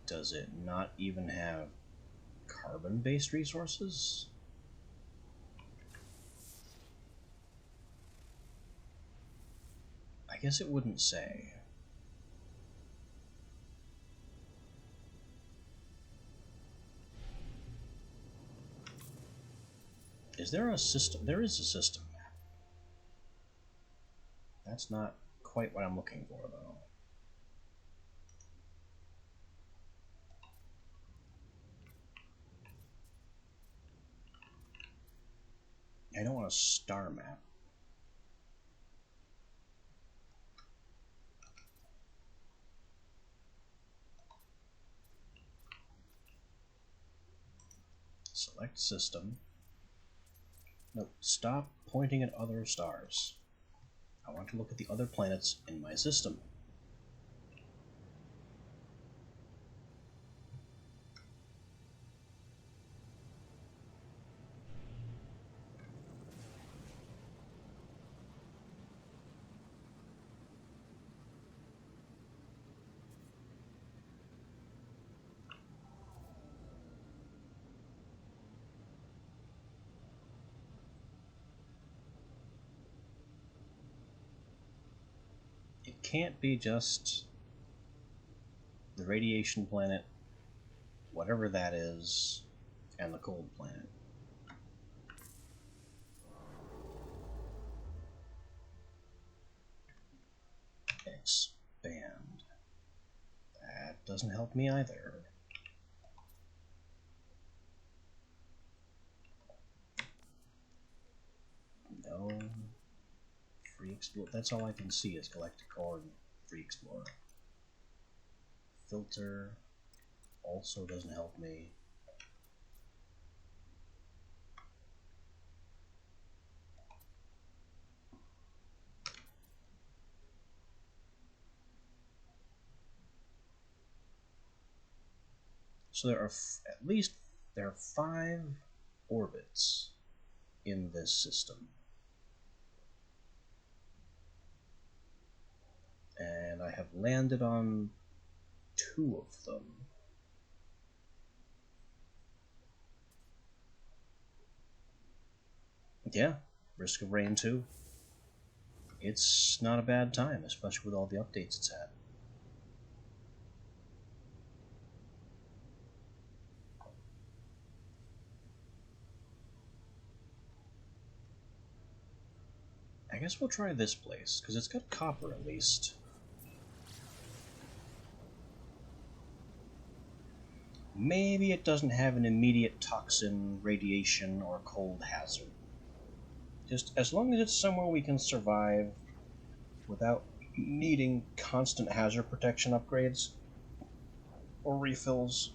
Does it not even have carbon-based resources? I guess it wouldn't say. Is there a system? There is a system map. That's not quite what I'm looking for, though. I don't want a star map. Select system. No, stop pointing at other stars. I want to look at the other planets in my system. It can't be just the radiation planet, whatever that is, and the cold planet. Expand. That doesn't help me either. No. Free explore. That's all I can see is galactic core and free explorer. Filter also doesn't help me. So there are at least 5 orbits in this system. And I have landed on 2 of them. Yeah, Risk of Rain 2. It's not a bad time, especially with all the updates it's had. I guess we'll try this place, because it's got copper at least. Maybe it doesn't have an immediate toxin, radiation, or cold hazard. Just as long as it's somewhere we can survive without needing constant hazard protection upgrades or refills.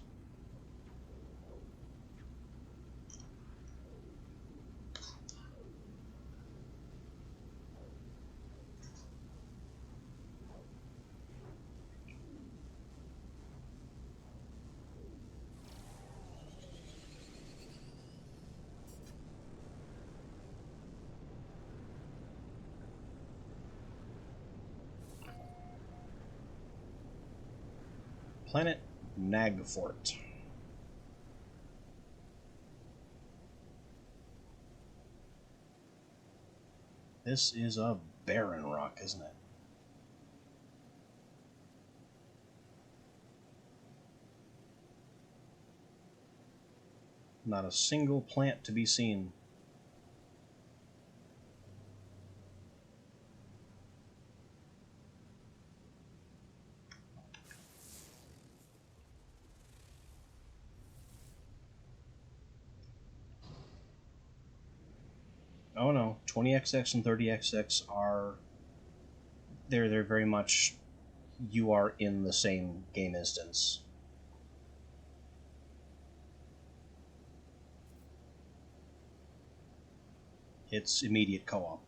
Planet Nagfort. This is a barren rock, isn't it? Not a single plant to be seen. Oh no, 20XX and 30XX are they're very much you are in the same game instance. It's immediate co-op.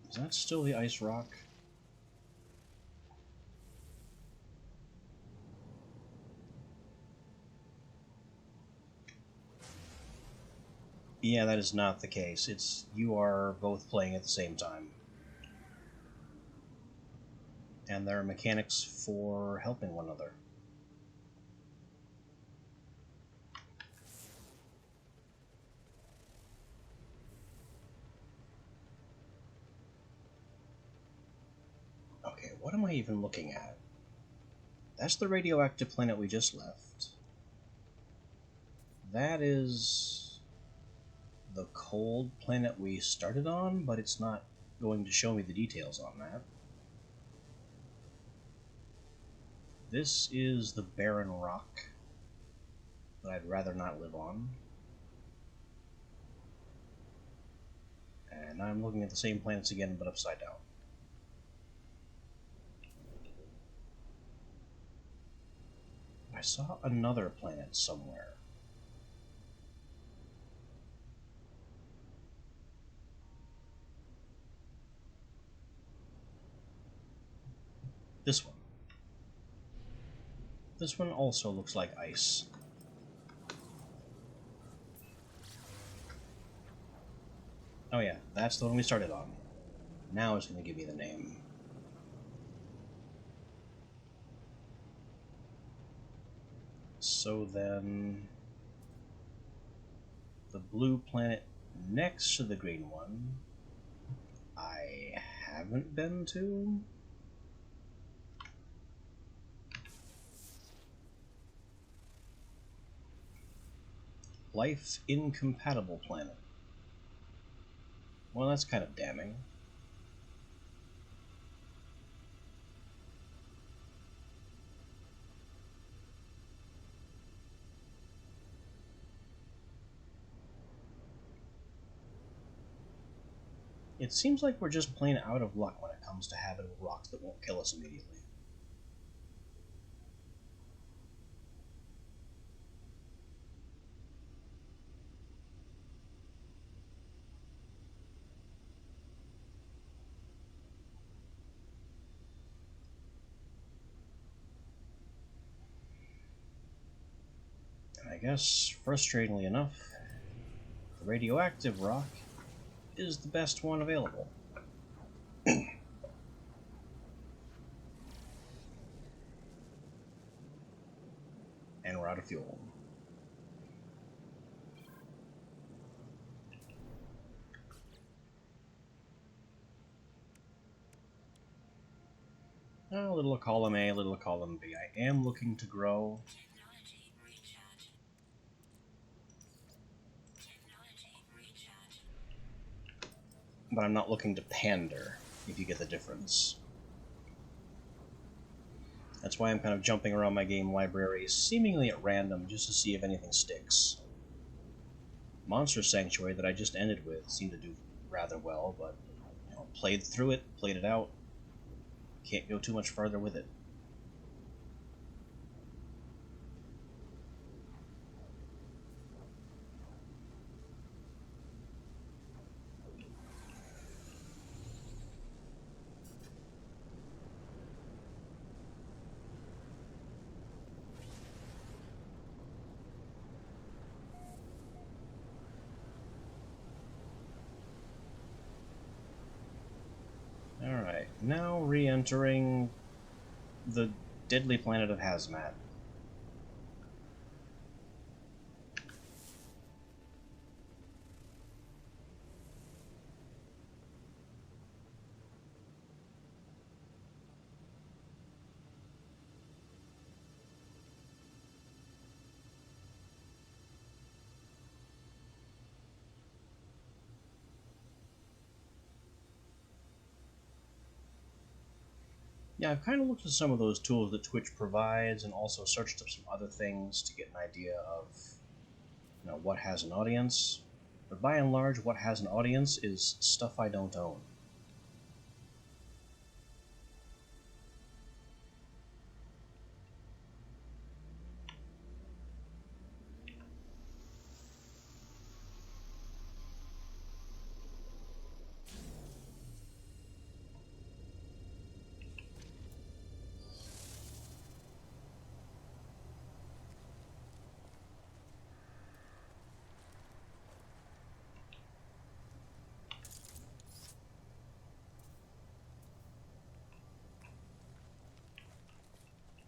Is that still the ice rock? Yeah, that is not the case. It's you are both playing at the same time. And there are mechanics for helping one another. Okay, what am I even looking at? That's the radioactive planet we just left. That is the cold planet we started on, but it's not going to show me the details on that. This is the barren rock that I'd rather not live on. And I'm looking at the same planets again, but upside down. I saw another planet somewhere. This one. This one also looks like ice. Oh yeah, that's the one we started on. Now it's going to give me the name. So then... the blue planet next to the green one, I haven't been to? Life incompatible planet. Well, that's kind of damning. It seems like we're just plain out of luck when it comes to habitable rocks that won't kill us immediately. And I guess, frustratingly enough, the radioactive rock is the best one available. And we're out of fuel. A little column A, a little column B. I am looking to grow. Technology recharge. Technology recharge. But I'm not looking to pander, if you get the difference. That's why I'm kind of jumping around my game library, seemingly at random, just to see if anything sticks. Monster Sanctuary that I just ended with seemed to do rather well, but played through it, played it out. Can't go too much farther with it. Alright, now re-entering the deadly planet of Hazmat. Yeah, I've kind of looked at some of those tools that Twitch provides, and also searched up some other things to get an idea of, what has an audience. But by and large, what has an audience is stuff I don't own.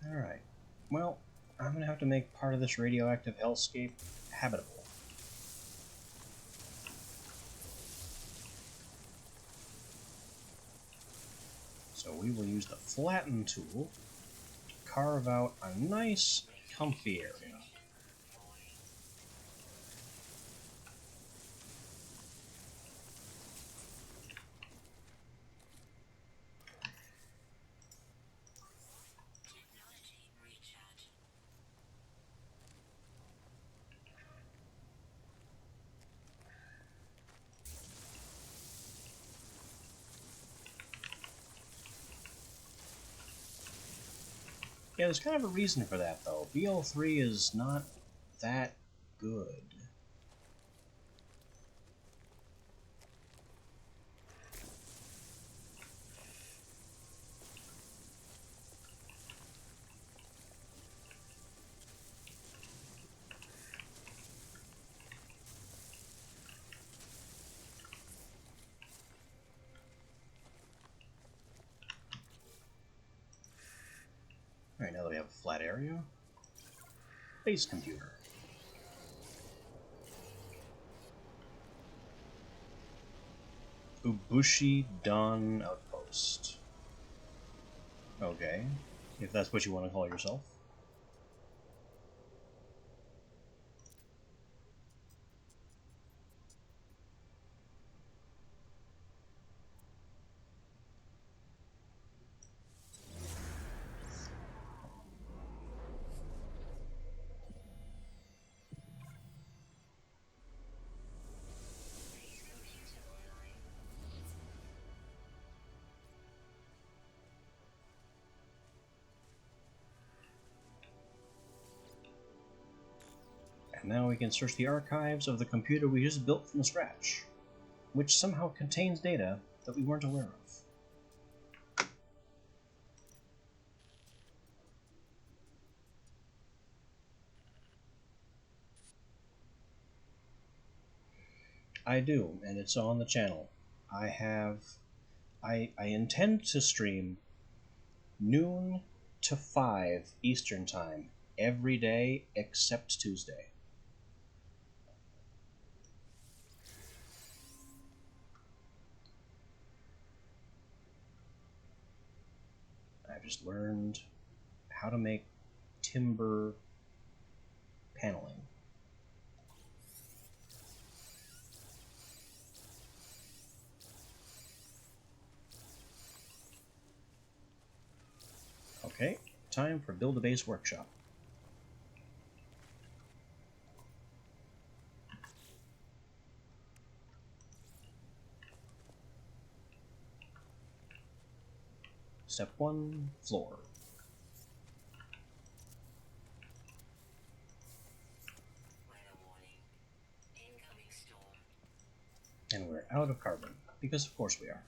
Alright. Well, I'm going to have to make part of this radioactive hellscape habitable. So we will use the flatten tool to carve out a nice, comfy area. Technology recharge. Yeah, there's kind of a reason for that, though. BL3 is not that good. Alright, now that we have a flat area, base computer. Ubushi Dawn Outpost. Okay, if that's what you want to call yourself. And now we can search the archives of the computer we just built from scratch, which somehow contains data that we weren't aware of. I do, and it's on the channel. I intend to stream noon to 5 Eastern Time every day except Tuesday. I've just learned how to make timber paneling. Okay, time for Build-A-Base Workshop. Step 1, floor. Weather warning. Incoming storm. And we're out of carbon, because of course we are.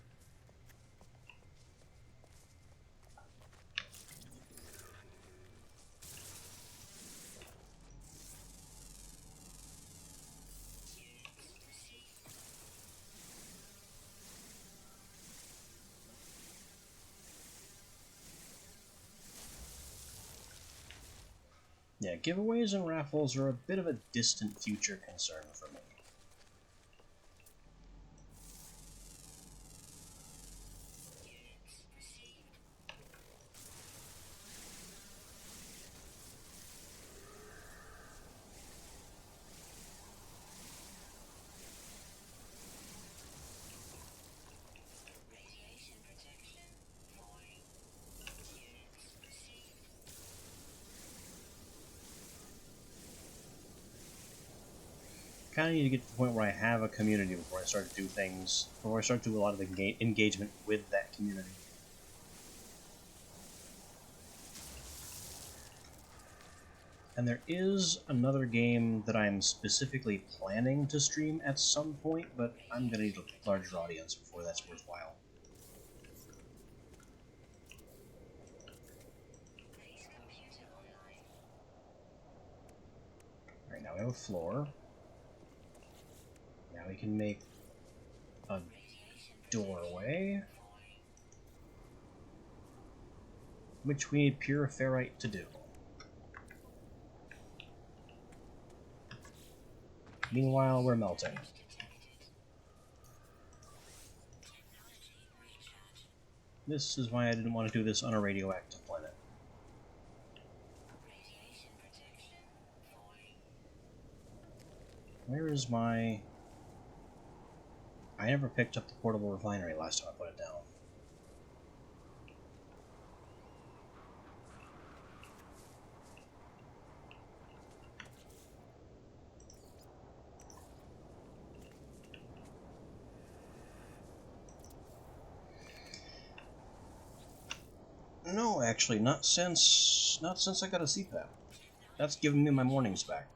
Yeah, giveaways and raffles are a bit of a distant future concern for me. Units received. Radiation protection falling. kind of need to get to the point where I have a community before I start to do things, before I start to do a lot of engagement with that community. And there is another game that I'm specifically planning to stream at some point, but I'm going to need a larger audience before that's worthwhile. Alright, now we have a floor. Now we can make a doorway, which we need pure ferrite to do. Meanwhile, we're melting. This is why I didn't want to do this on a radioactive planet. Where is my... I never picked up the portable refinery last time I put it down. No, actually, not since I got a CPAP. That's giving me my mornings back.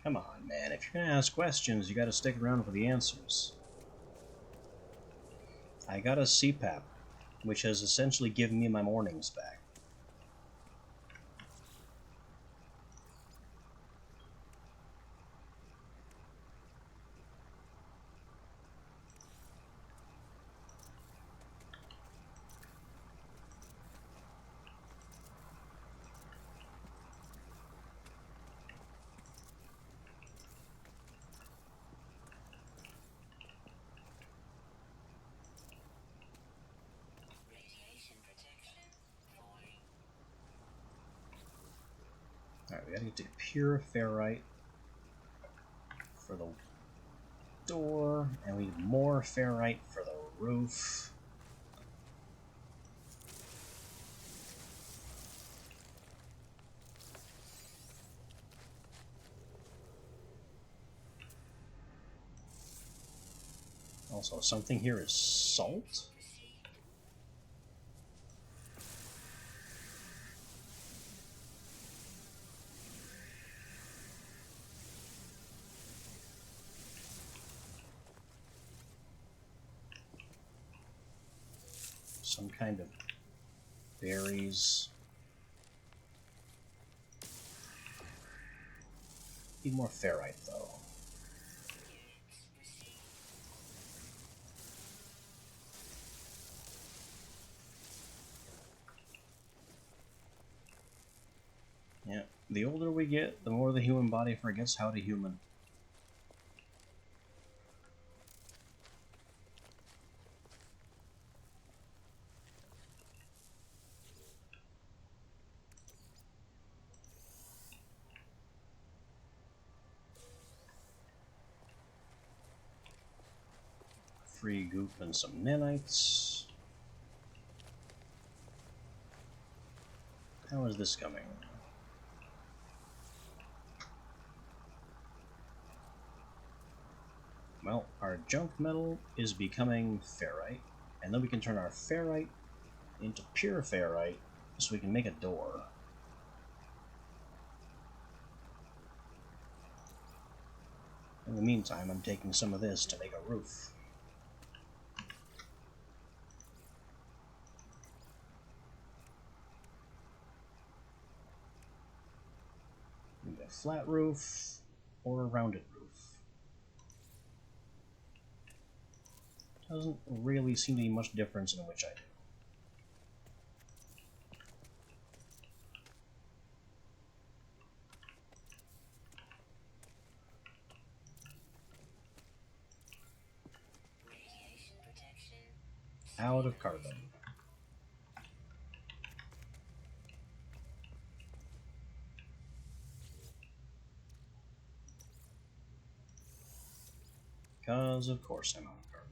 Come on, man. If you're gonna ask questions, you gotta stick around for the answers. I got a CPAP, which has essentially given me my mornings back. Alright, we gotta get to pure ferrite for the door, and we need more ferrite for the roof. Also, something here is salt. Some kind of berries. Need more ferrite, though. Yeah, the older we get, the more the human body forgets how to human. Free goop and some nanites. How is this coming? Well, our junk metal is becoming ferrite, and then we can turn our ferrite into pure ferrite so we can make a door. In the meantime, I'm taking some of this to make a roof. Need a flat roof or a rounded roof. Doesn't really seem to be much difference in which I do. out of carbon. Because, of course, I'm out of carbon.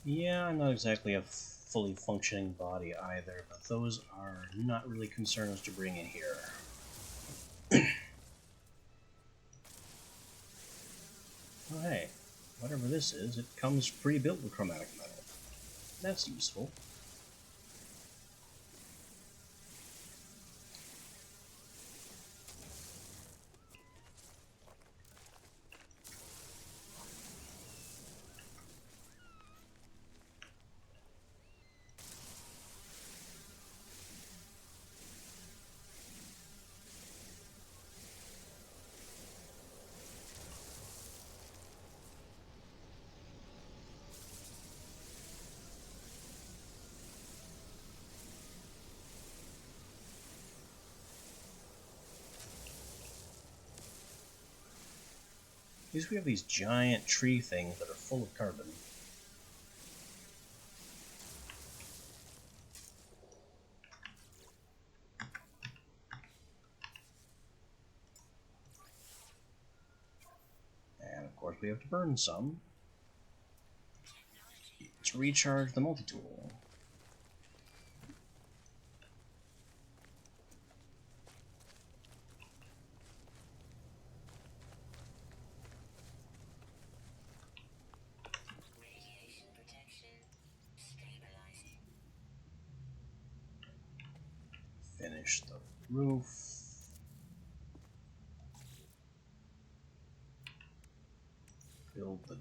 Yeah, I'm not exactly a fully functioning body either, but those are not really concerns to bring in here. Oh, hey, whatever this is, it comes pre-built with chromatic metal. That's useful. At least we have these giant tree things that are full of carbon. And of course we have to burn some to recharge the multi-tool. Radiation protection. Stabilizing. Finish the roof. Build the...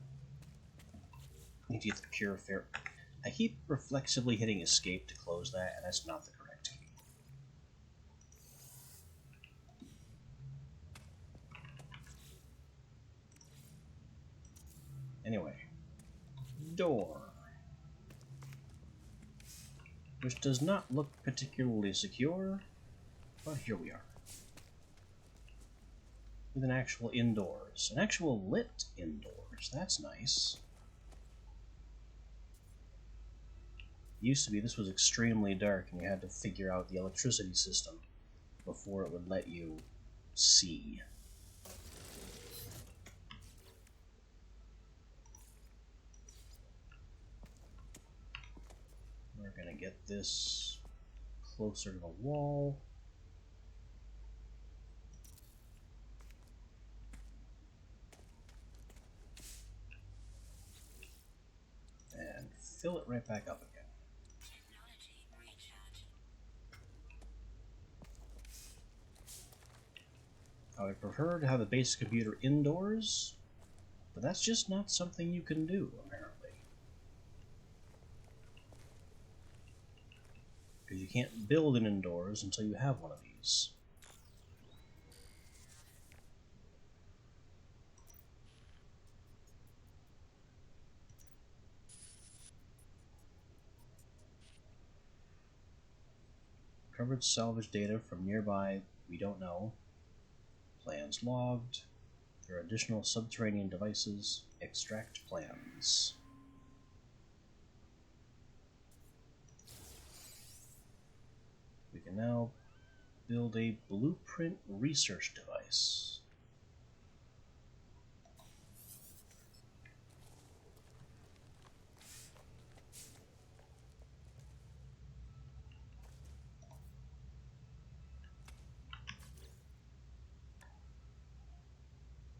Need to get the purifier. I keep reflexively hitting escape to close that, and that's not the correct key. Anyway. Door. Which does not look particularly secure, but here we are. With an actual indoors. An actual lit indoors. That's nice. Used to be this was extremely dark and you had to figure out the electricity system before it would let you see. We're gonna get this closer to the wall. And fill it right back up again. Technology recharge. I would prefer to have a basic computer indoors, but that's just not something you can do, apparently. Because you can't build an indoors until you have one of these. Covered salvage data from nearby, we don't know. Plans logged. There are additional subterranean devices. Extract plans. We can now build a blueprint research device.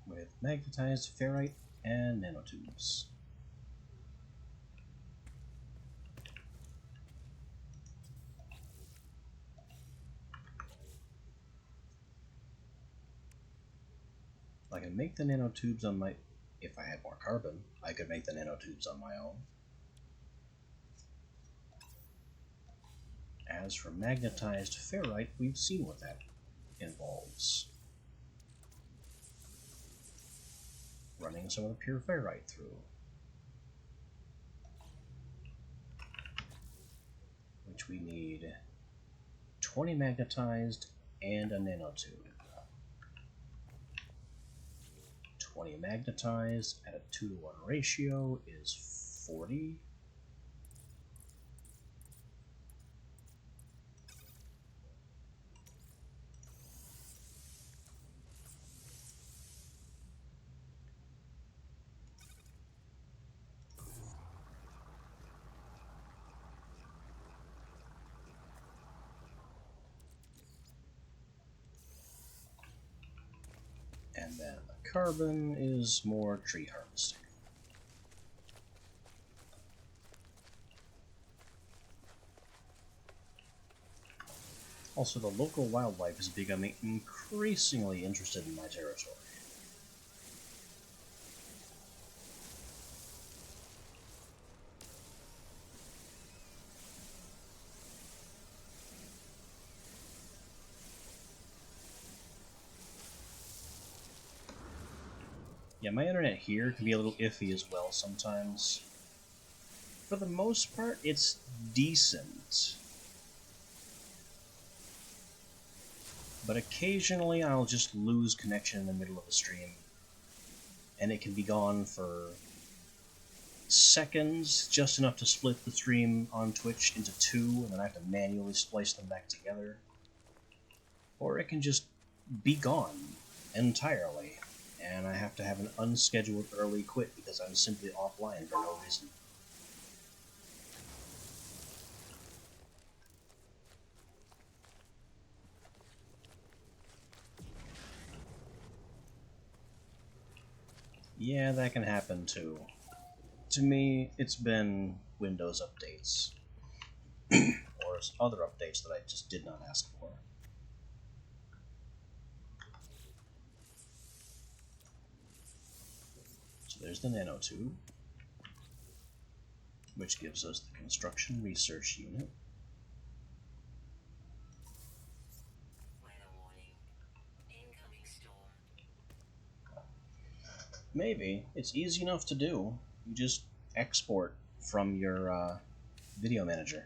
With magnetized ferrite and nanotubes. I can make the nanotubes on my... If I had more carbon, I could make the nanotubes on my own. As for magnetized ferrite, we've seen what that involves. Running some of the pure ferrite through. Which we need 20 magnetized and a nanotube. 20 magnetized at a 2-to-1 ratio is 40. And then the carbon is more tree harvesting. Also, the local wildlife is becoming increasingly interested in my territory. Yeah, my internet here can be a little iffy as well sometimes. For the most part, it's decent. But occasionally I'll just lose connection in the middle of a stream. And it can be gone for seconds, just enough to split the stream on Twitch into two, and then I have to manually splice them back together. Or it can just be gone entirely, and I have to have an unscheduled early quit because I'm simply offline for no reason. Yeah, that can happen too. To me, it's been Windows updates. Or other updates that I just did not ask for. So there's the nanotube, which gives us the construction research unit. Weather warning. Incoming storm. Maybe. It's easy enough to do. You just export from your video manager.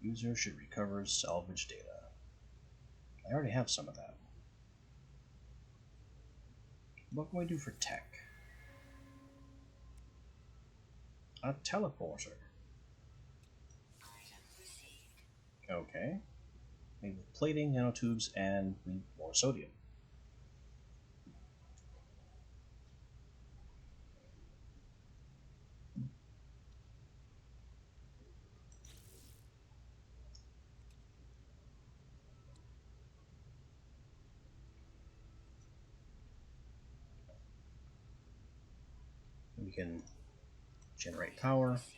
User should recover salvage data. I already have some of that. What can we do for tech? A teleporter. Item received. Okay. Maybe with plating, nanotubes, and more sodium. We can generate power. Received.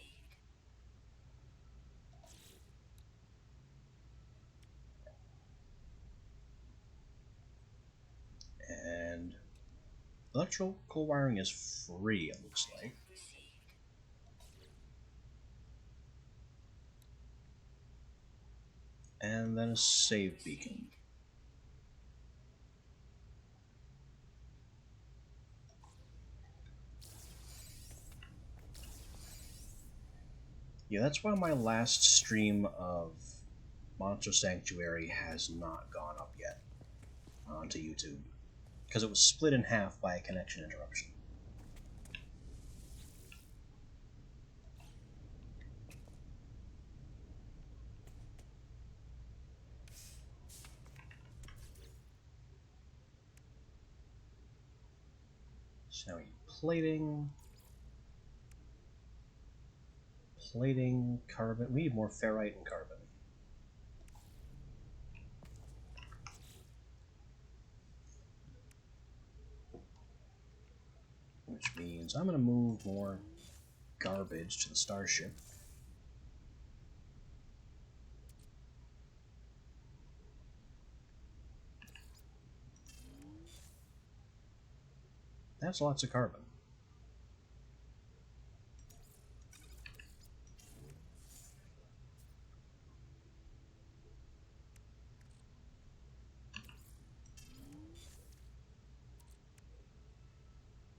And electrical wiring is free, it looks like. Received. And then a save beacon. Yeah, that's why my last stream of Monster Sanctuary has not gone up yet onto YouTube. Because it was split in half by a connection interruption. So now we need plating. Plating, carbon. We need more ferrite and carbon. Which means I'm going to move more garbage to the starship. That's lots of carbon.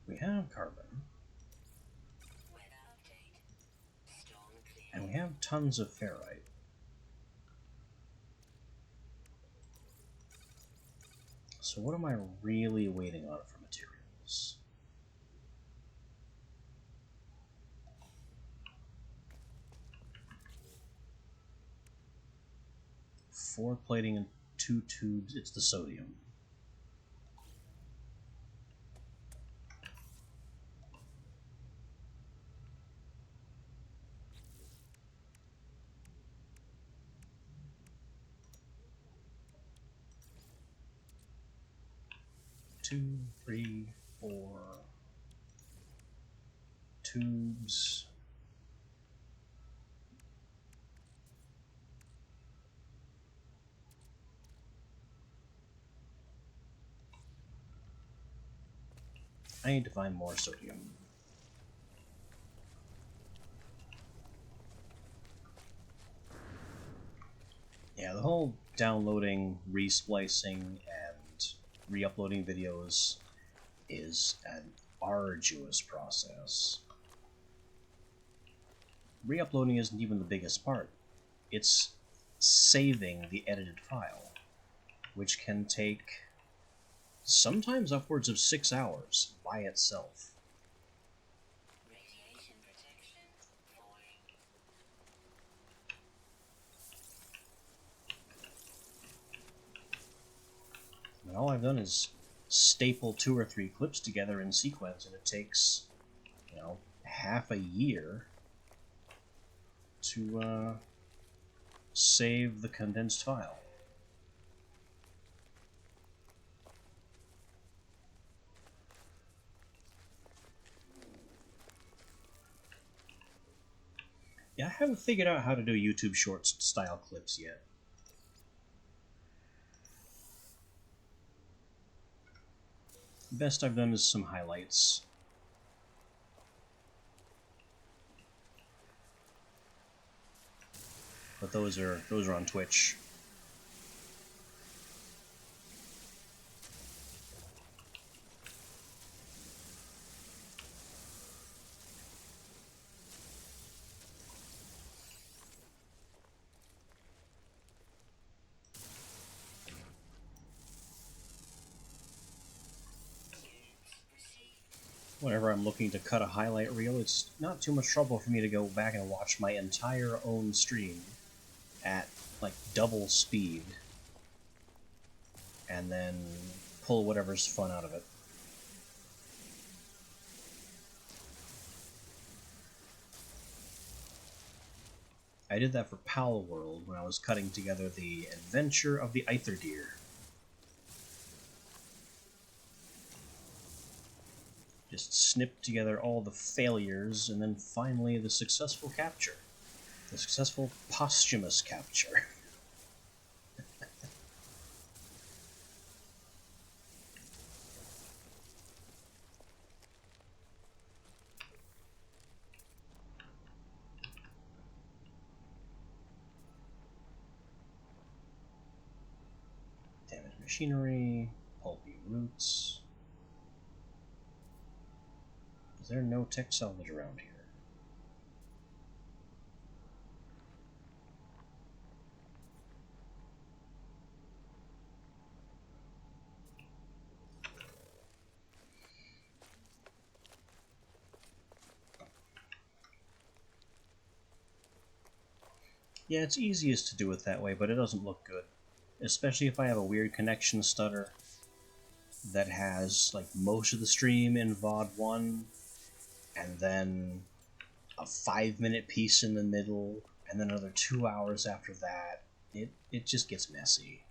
We have carbon. And we have tons of ferrite. So what am I really waiting on for materials? 4 plating and 2 tubes. It's the sodium. Two, 3, 4 tubes. I need to find more sodium. Yeah, the whole downloading, resplicing, and re-uploading videos is an arduous process. Re-uploading isn't even the biggest part. It's saving the edited file, which can take sometimes upwards of 6 hours by itself. Radiation protection falling. And all I've done is staple 2 or 3 clips together in sequence, and it takes, half a year to save the condensed file. Yeah, I haven't figured out how to do YouTube Shorts style clips yet. Best I've done is some highlights. But those are on Twitch. Whenever I'm looking to cut a highlight reel, it's not too much trouble for me to go back and watch my entire own stream at like double speed and then pull whatever's fun out of it. I did that for Pal World when I was cutting together the Adventure of the Aether Deer. Just snipped together all the failures and then finally the successful capture. The successful posthumous capture. Damaged machinery, pulpy roots. Is there no tech salvage around here? Yeah, it's easiest to do it that way, but it doesn't look good. Especially if I have a weird connection stutter that has like most of the stream in VOD 1, and then a 5-minute piece in the middle, and then another 2 hours after that. It just gets messy.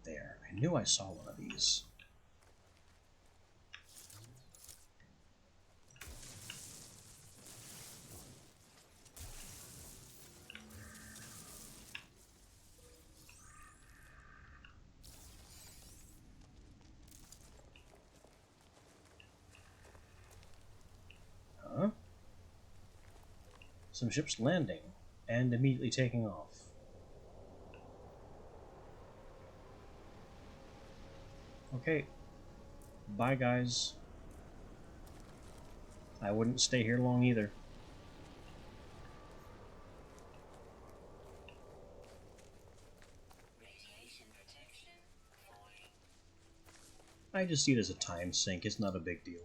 There, I knew I saw one of these. some ships landing and immediately taking off. Okay. Bye, guys. I wouldn't stay here long either. Radiation protection falling. I just see it as a time sink. It's not a big deal.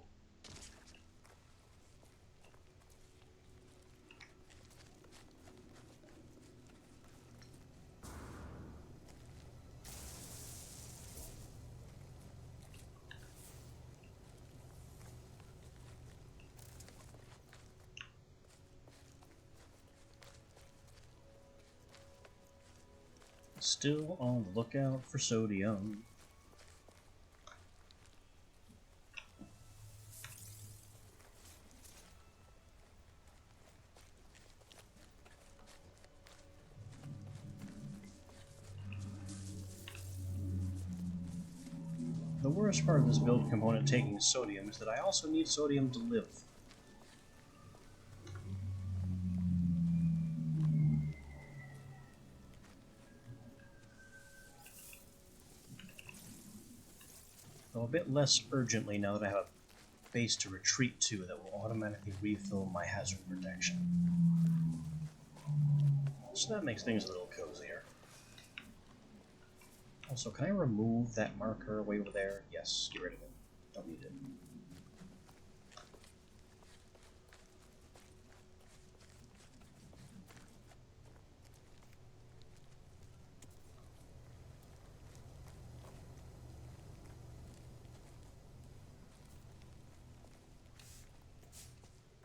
Still on the lookout for sodium. The worst part of this build component taking sodium is that I also need sodium to live. Though a bit less urgently now that I have a base to retreat to that will automatically refill my hazard protection. So that makes things a little cozier. Also, can I remove that marker way over there? Yes, get rid of it. Don't need it.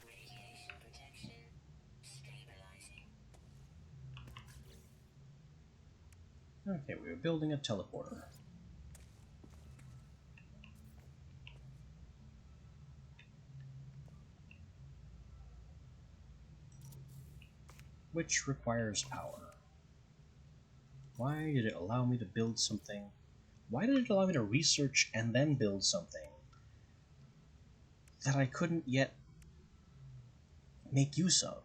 Radiation protection stabilizing. Okay, we are building a teleporter. Which requires power. Why did it allow me to build something? Why did it allow me to research and then build something that I couldn't yet make use of?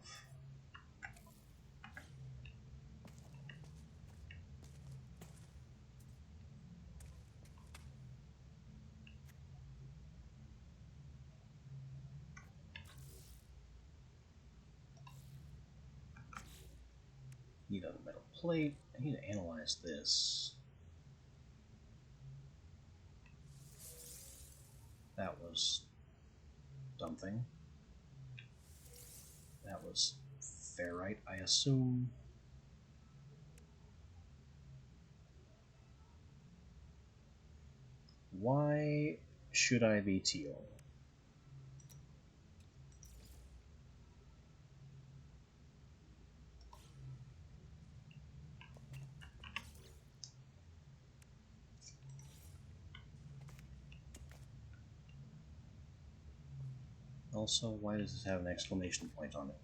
Need a metal plate. I need to analyze this. That was something. That was ferrite, I assume. Why should I be teal? Also, why does this have an exclamation point on it?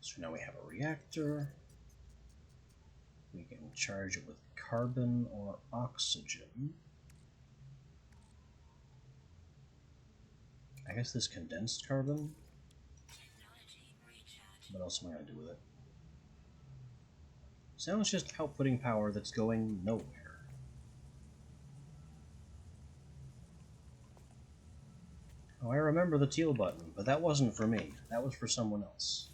So now we have a reactor. We can charge it with carbon or oxygen. I guess this condensed carbon. Technology recharge. What else am I going to do with it? So now it's just outputting power that's going nowhere. Oh, I remember the teal button, but that wasn't for me. That was for someone else.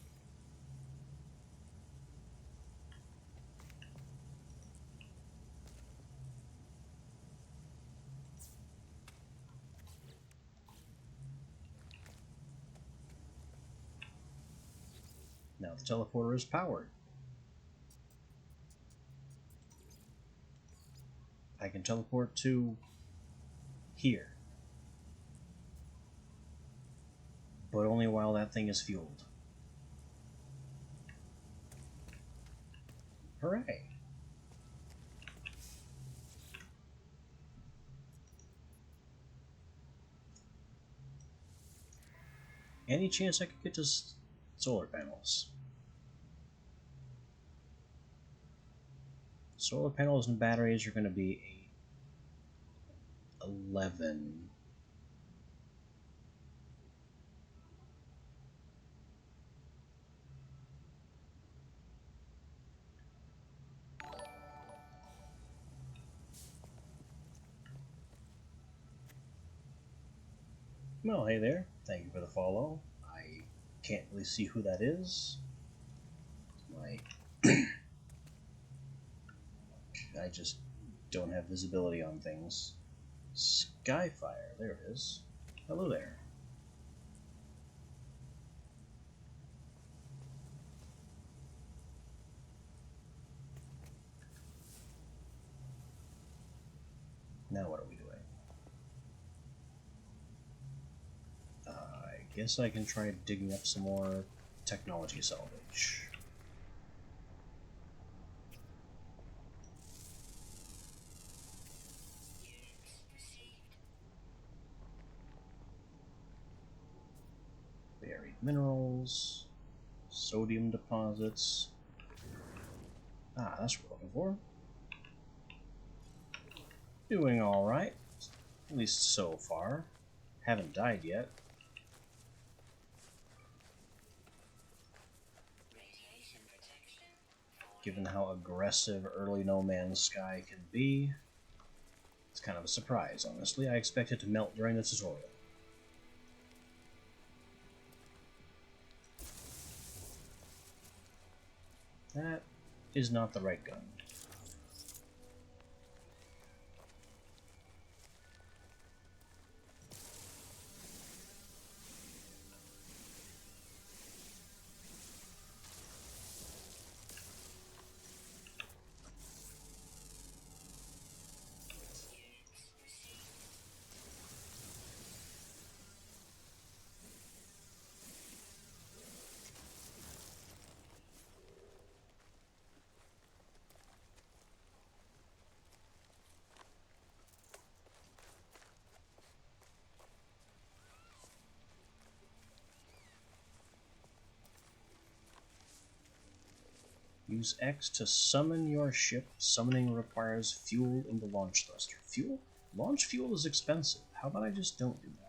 Now the teleporter is powered. I can teleport to here. But only while that thing is fueled. Hooray! Any chance I could get to solar panels? solar panels and batteries are going to be 11. Well, hey there. Thank you for the follow. I can't really see who that is. I just don't have visibility on things. Skyfire, there it is. Hello there. Now what are we doing? I guess I can try digging up some more technology salvage. Buried minerals, sodium deposits. Ah, that's what we're looking for. Doing alright, at least so far. Haven't died yet. Given how aggressive early No Man's Sky can be, it's kind of a surprise, honestly. I expected to melt during the tutorial. That is not the right gun. Use X to summon your ship. Summoning requires fuel in the launch thruster. Fuel? Launch fuel is expensive. How about I just don't do that?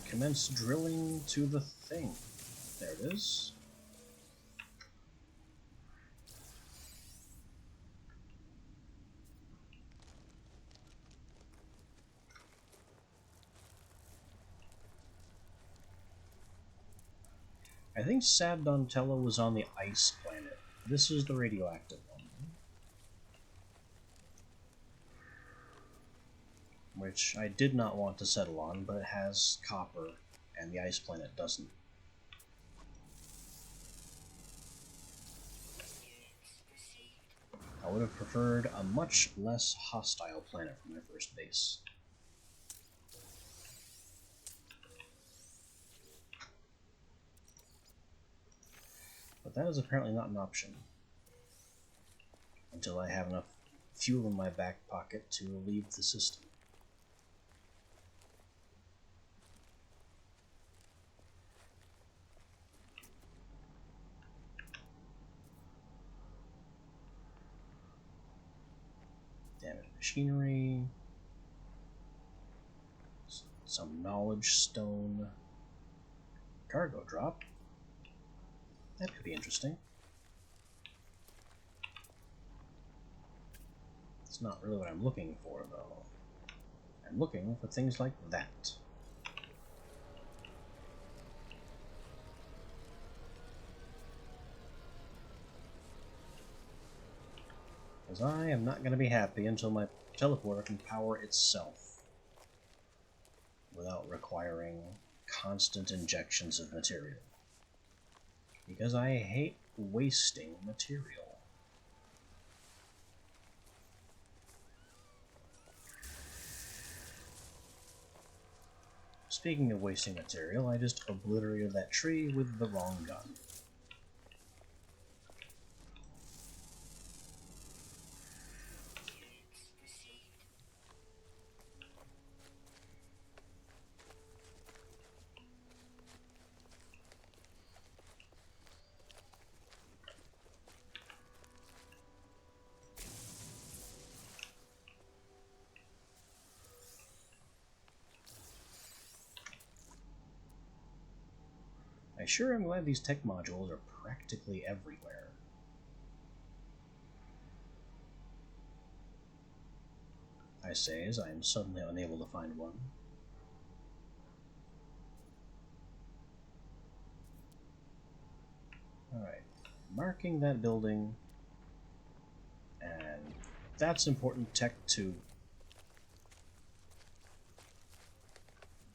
Commence drilling to the thing. There it is. I think Sabdontella was on the ice planet. This is the radioactive one. Which I did not want to settle on, but it has copper, and the ice planet doesn't. I would have preferred a much less hostile planet for my first base. But that is apparently not an option. Until I have enough fuel in my back pocket to leave the system. Damaged machinery. Some knowledge stone. Cargo drop. That could be interesting. It's not really what I'm looking for, though. I'm looking for things like that. Because I am not going to be happy until my teleporter can power itself without requiring constant injections of material. Because I hate wasting material. Speaking of wasting material, I just obliterated that tree with the wrong gun. I sure am glad these tech modules are practically everywhere. I say as I am suddenly unable to find one. Alright, marking that building, and that's important tech too.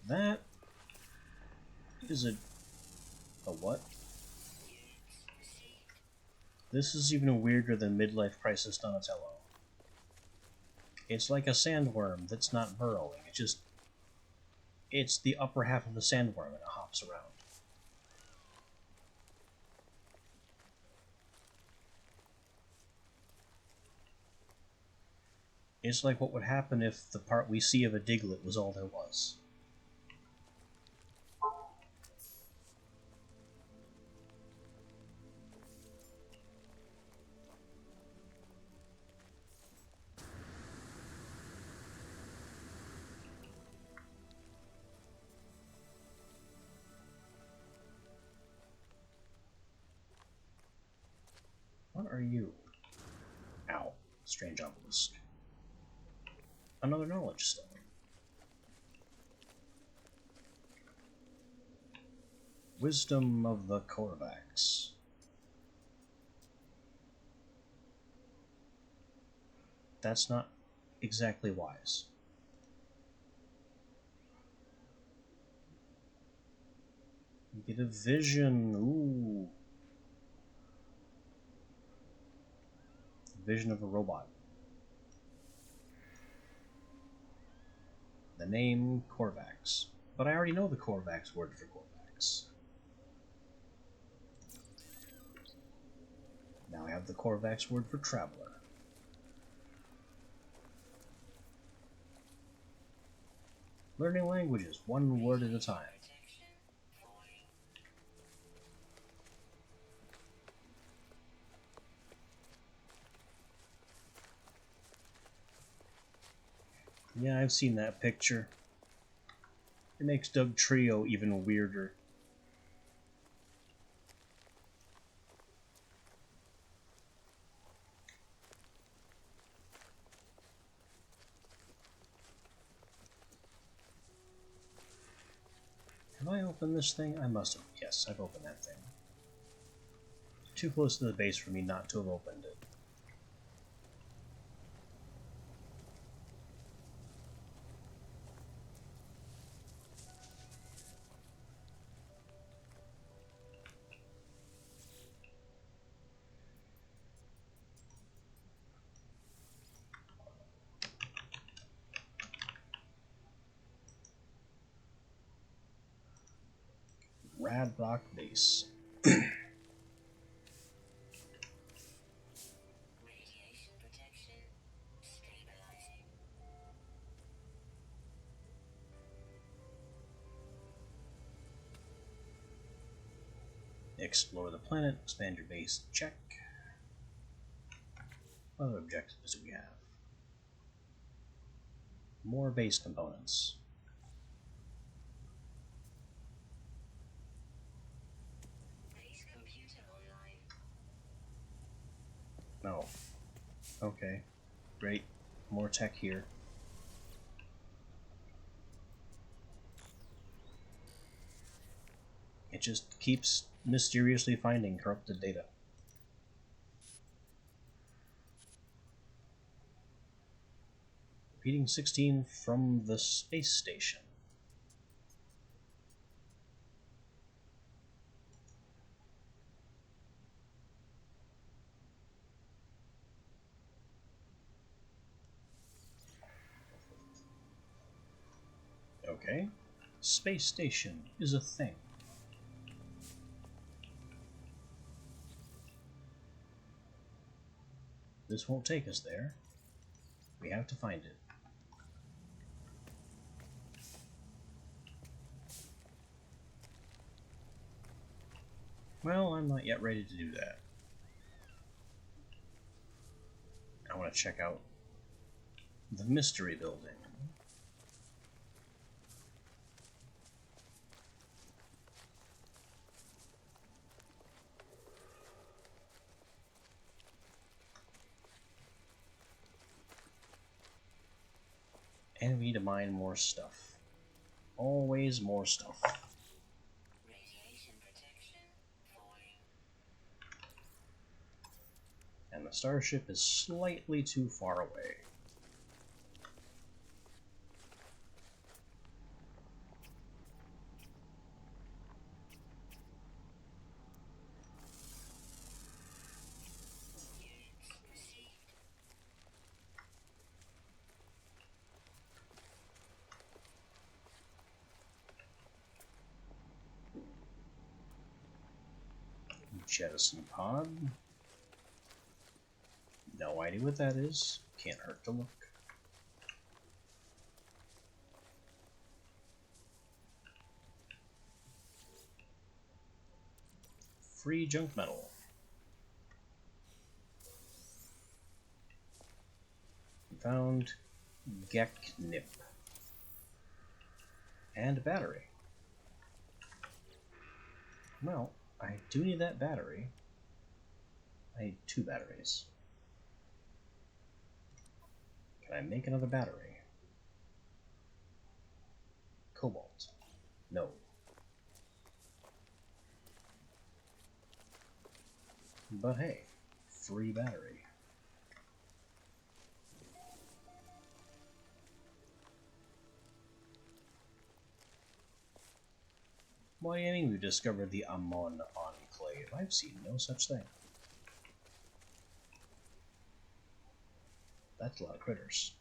That is a what? This is even weirder than Midlife Crisis Donatello. It's like a sandworm that's not burrowing. It's the upper half of the sandworm and it hops around. It's like what would happen if the part we see of a Diglett was all there was. What are you? Ow. Strange obelisk. Another knowledge stone. Wisdom of the Korvax. That's not exactly wise. You get a vision. Ooh. Vision of a robot. The name Korvax. But I already know the Korvax word for Korvax. Now I have the Korvax word for traveler. Learning languages, one word at a time. Yeah, I've seen that picture. It makes Dugtrio even weirder. Have I opened this thing? I must have. Yes, I've opened that thing. Too close to the base for me not to have opened it. Radblock base. Radiation protection stabilizing. Explore the planet, expand your base, check. What other objectives do we have? More base components. Base computer online. No. Okay. Great. More tech here. It just keeps mysteriously finding corrupted data. Repeating 16 from the space station. Okay. Space station is a thing. This won't take us there. We have to find it. Well, I'm not yet ready to do that. I want to check out the mystery building. And we need to mine more stuff. Always more stuff. Radiation protection falling. And the starship is slightly too far away. Units received. Jettison pod. No idea what that is. Can't hurt to look. Free junk metal. Found Geknip. And battery. Well, I do need that battery. I need 2 batteries. Can I make another battery? Cobalt. No. But hey, free battery. What do you mean we discovered the Amon Enclave? I've seen no such thing. That's a lot of critters.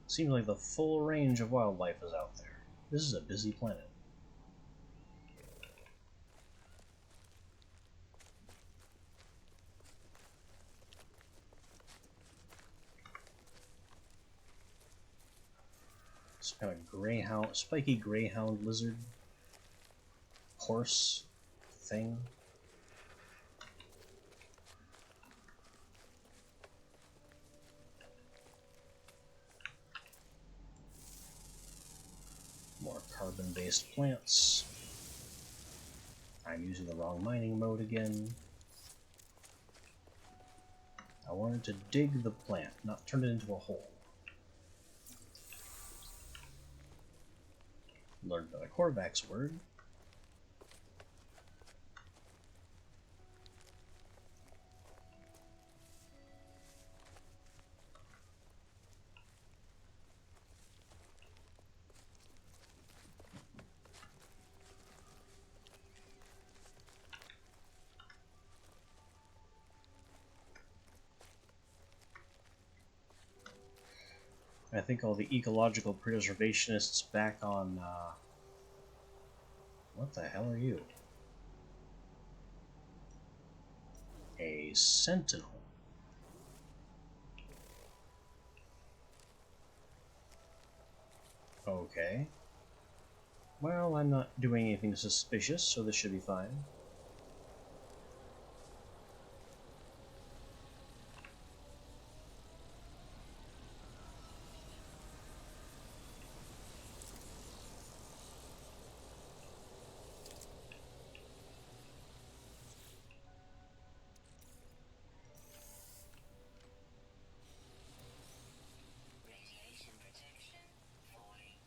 Seems like the full range of wildlife is out there. This is a busy planet. Some kind of greyhound, spiky greyhound lizard horse thing. More carbon-based plants. I'm using the wrong mining mode again. I wanted to dig the plant, not turn it into a hole. Learned another Korvax word. I think all the ecological preservationists back on, what the hell are you? A sentinel. Okay. Well, I'm not doing anything suspicious, so this should be fine. Radiation protection falling.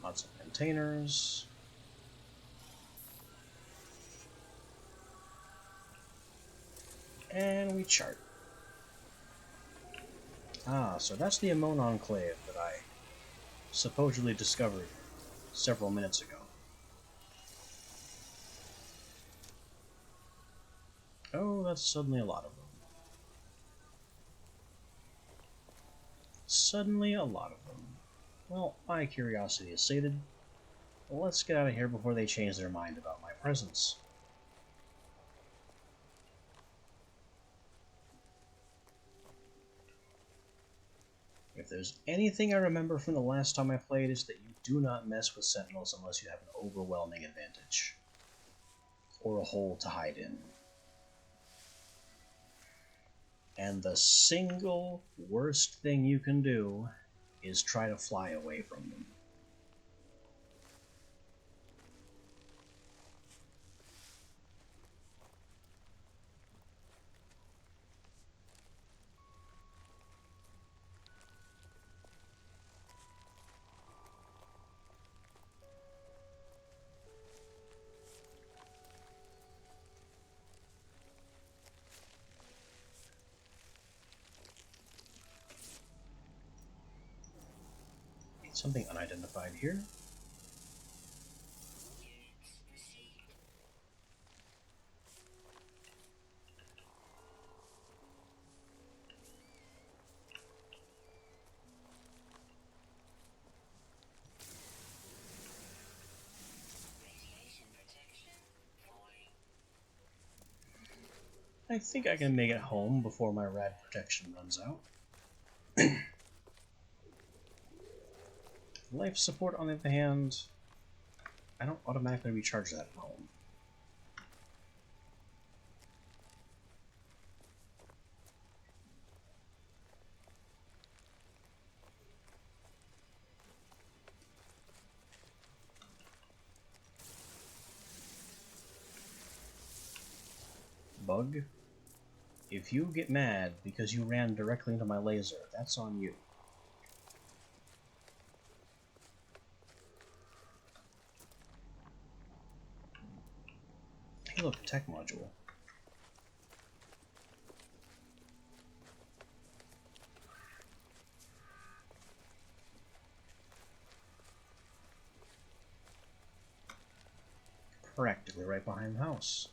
Lots of containers. And we chart. Ah, so that's the Amon Enclave that I supposedly discovered several minutes ago. Oh, that's suddenly a lot of them. Suddenly a lot of them. Well, my curiosity is sated. Let's get out of here before they change their mind about my presence. If there's anything I remember from the last time I played, is that you do not mess with sentinels unless you have an overwhelming advantage. Or a hole to hide in. And the single worst thing you can do is try to fly away from them. Something unidentified here. Units received. Radiation protection falling. I think I can make it home before my rad protection runs out. Life support, on the other hand, I don't automatically recharge that at home. Bug, if you get mad because you ran directly into my laser, that's on you. Hey look, tech module. Practically right behind the house.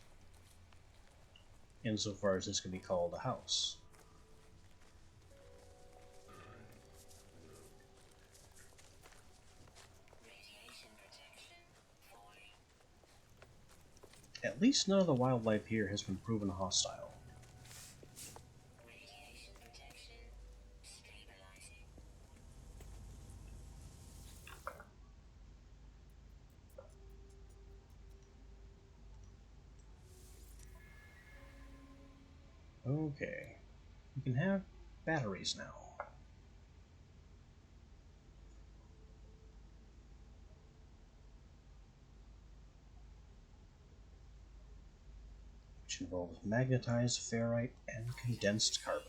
Insofar as this can be called a house. Radiation protection falling. At least none of the wildlife here has been proven hostile. Radiation protection stabilizing. Okay. We can have batteries now. Which involves magnetized ferrite and condensed carbon.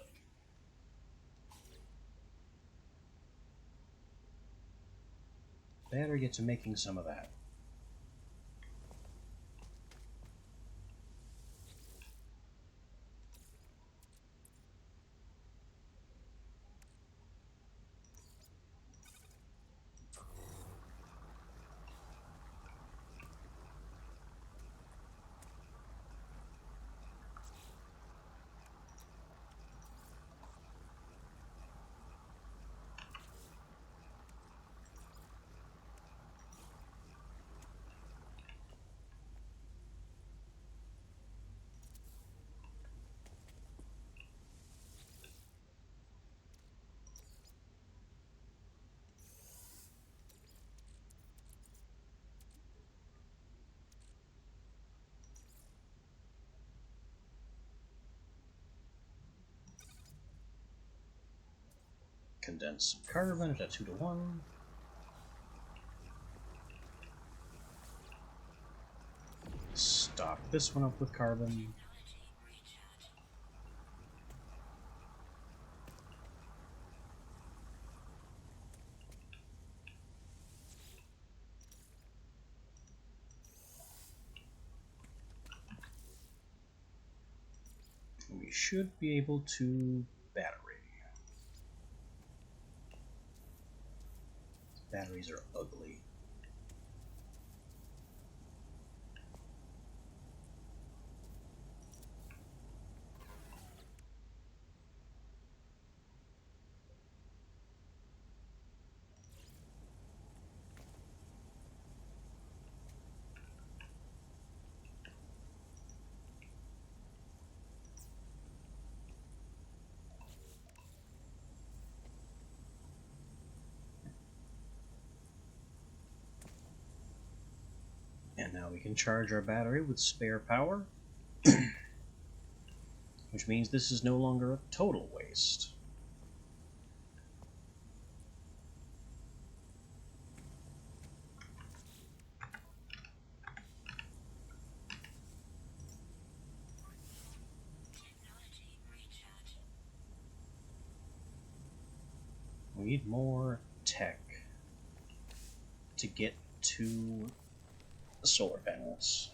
Better get to making some of that. Condense some carbon at a 2-to-1. Stock this one up with carbon. Technology recharging. We should be able to battery. Batteries are ugly. And now we can charge our battery with spare power, which means this is no longer a total waste. Technology recharge. We need more tech to get to the solar panels.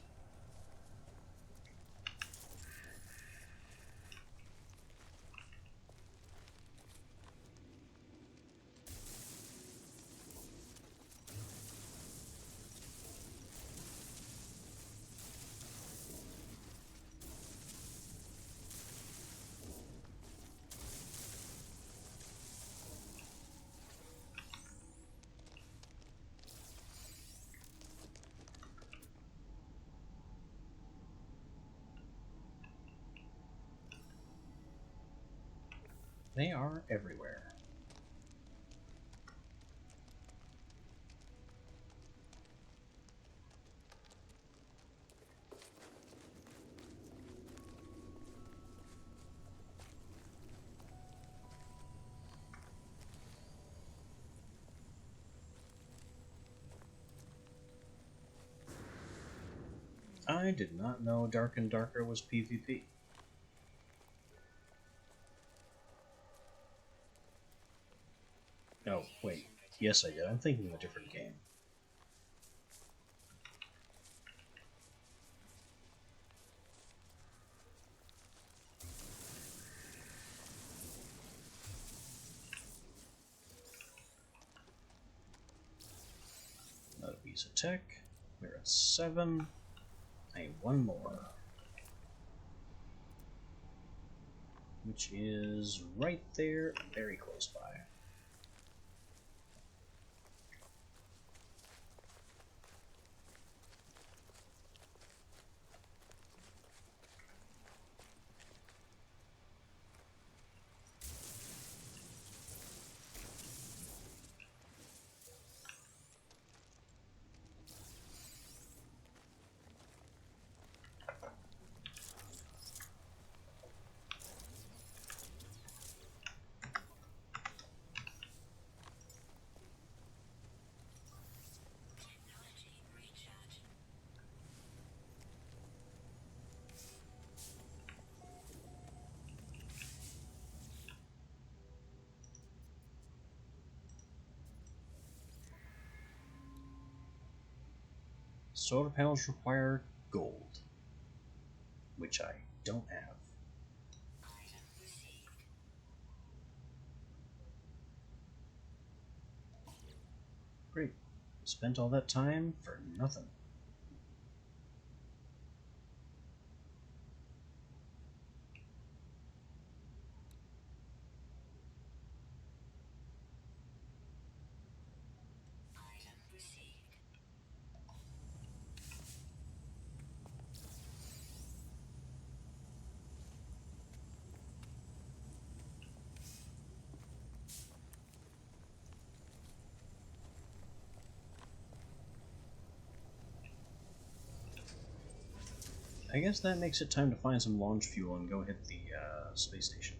They are everywhere. I did not know Dark and Darker was PvP. Oh, wait. Yes, I did. I'm thinking of a different game. Another piece of tech. We're at 7. I need one more. Which is right there, very close by. Technology recharge. Solar panels require gold, which I don't have. Item received. Great. Spent all that time for nothing. Item received. I guess that makes it time to find some launch fuel and go hit the space station.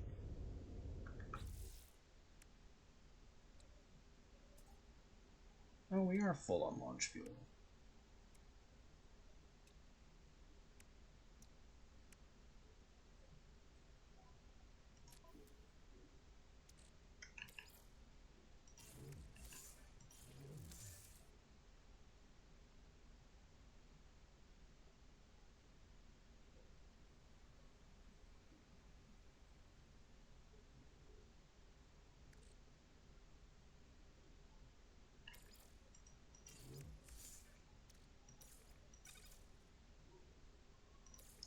Oh, we are full on launch fuel.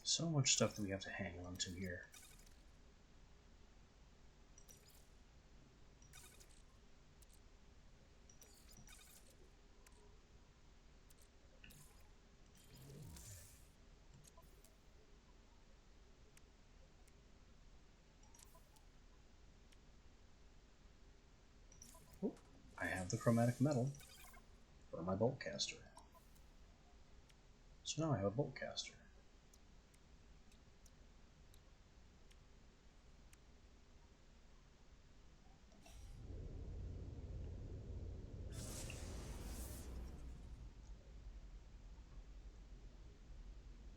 So much stuff that we have to hang on to here. Oh, I have the chromatic metal for my bolt caster. So now I have a bolt caster.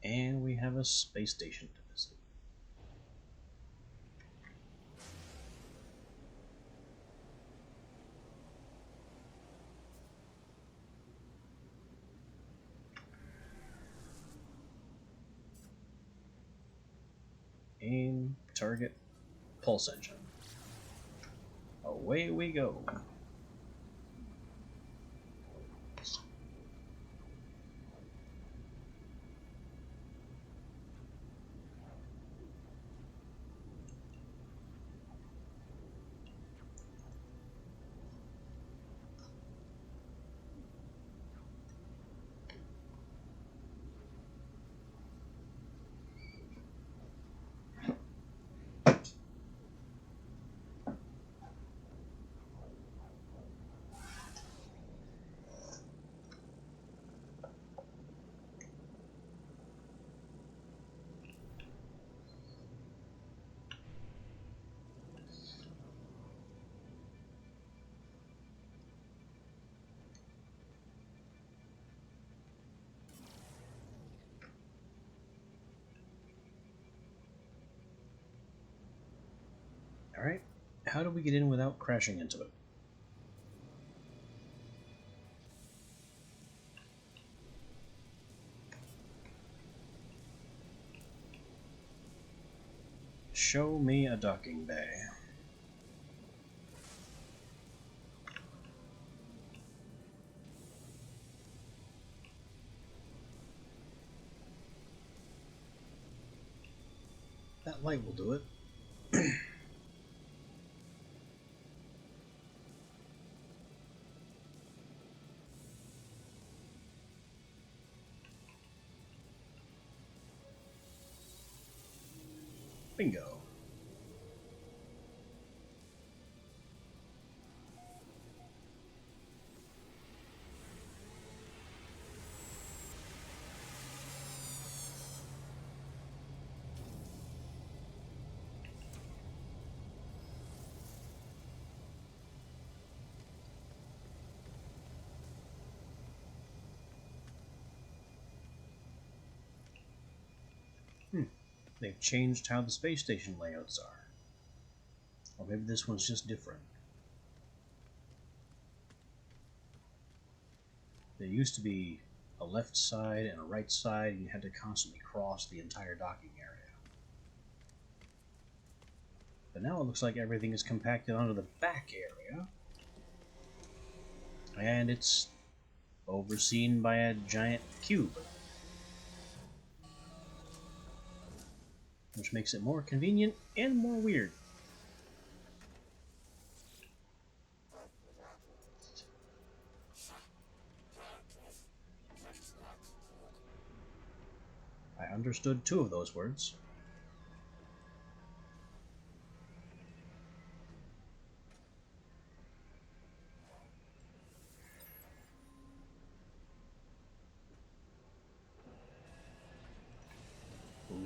And we have a space station to visit. Aim, target, pulse engine. Away we go. Alright, how do we get in without crashing into it? Show me a docking bay. That light will do it. Bingo. They've changed how the space station layouts are. Or maybe this one's just different. There used to be a left side and a right side, and you had to constantly cross the entire docking area. But now it looks like everything is compacted onto the back area, and it's overseen by a giant cube, which makes it more convenient and more weird. I understood 2 of those words.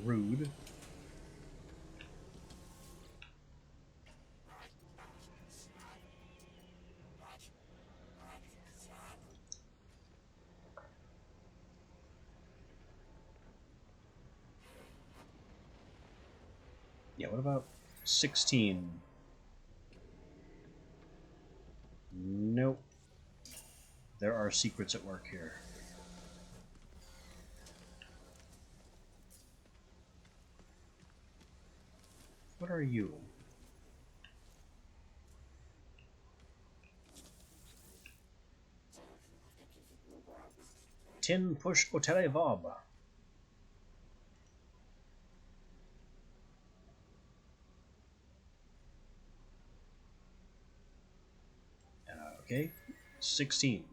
Rude. Yeah, what about 16? Nope. There are secrets at work here. What are you? Tin push hotele vob. Okay, 16.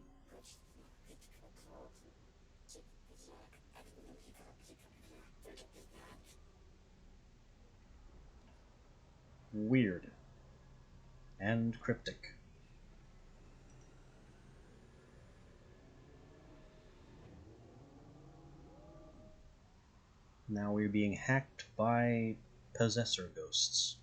Weird. And cryptic. Now we're being hacked by possessor ghosts.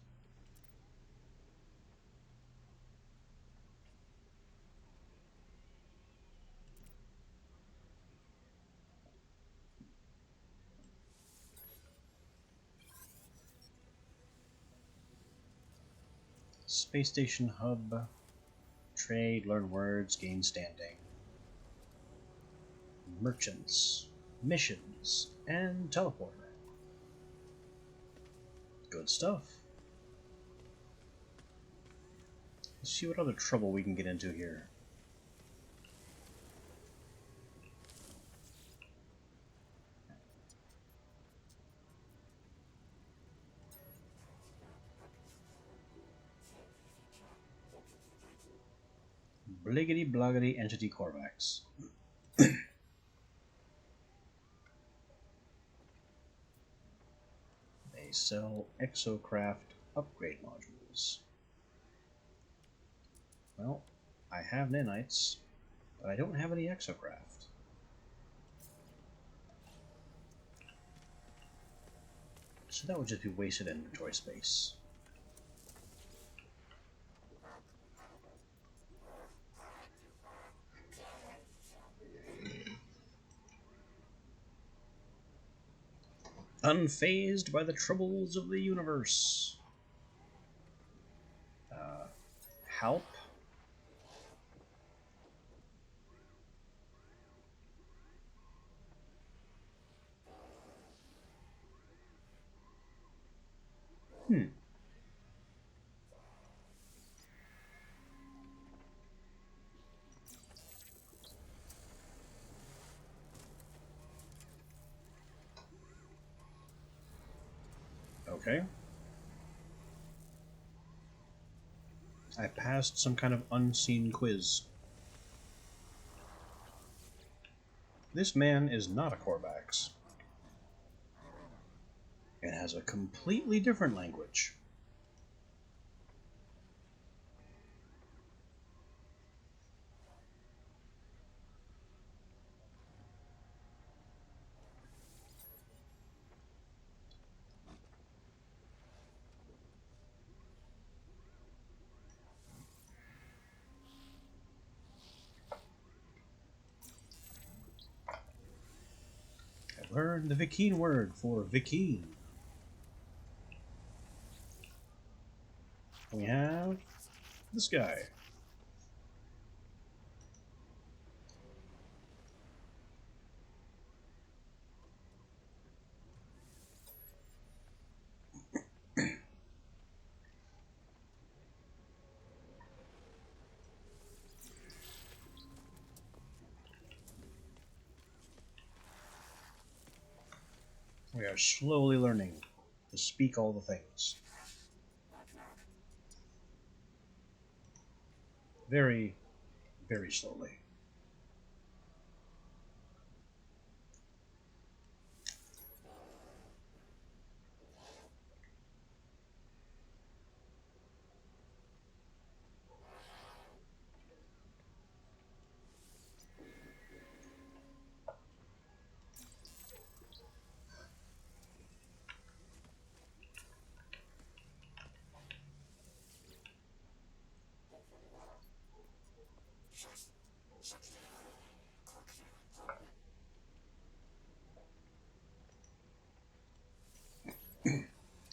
Space Station Hub. Trade, learn words, gain standing. Merchants, missions, and teleporter. Good stuff. Let's see what other trouble we can get into here. Bliggity bloggity entity Korvax. They sell exocraft upgrade modules. Well, I have nanites, but I don't have any exocraft. So that would just be wasted inventory space. Unfazed by the troubles of the universe. Help? Okay. I passed some kind of unseen quiz. This man is not a Korvax. It has a completely different language. I learned the Vy'keen word for Vy'keen. We have this guy. We are slowly learning to speak all the things. Very, very slowly.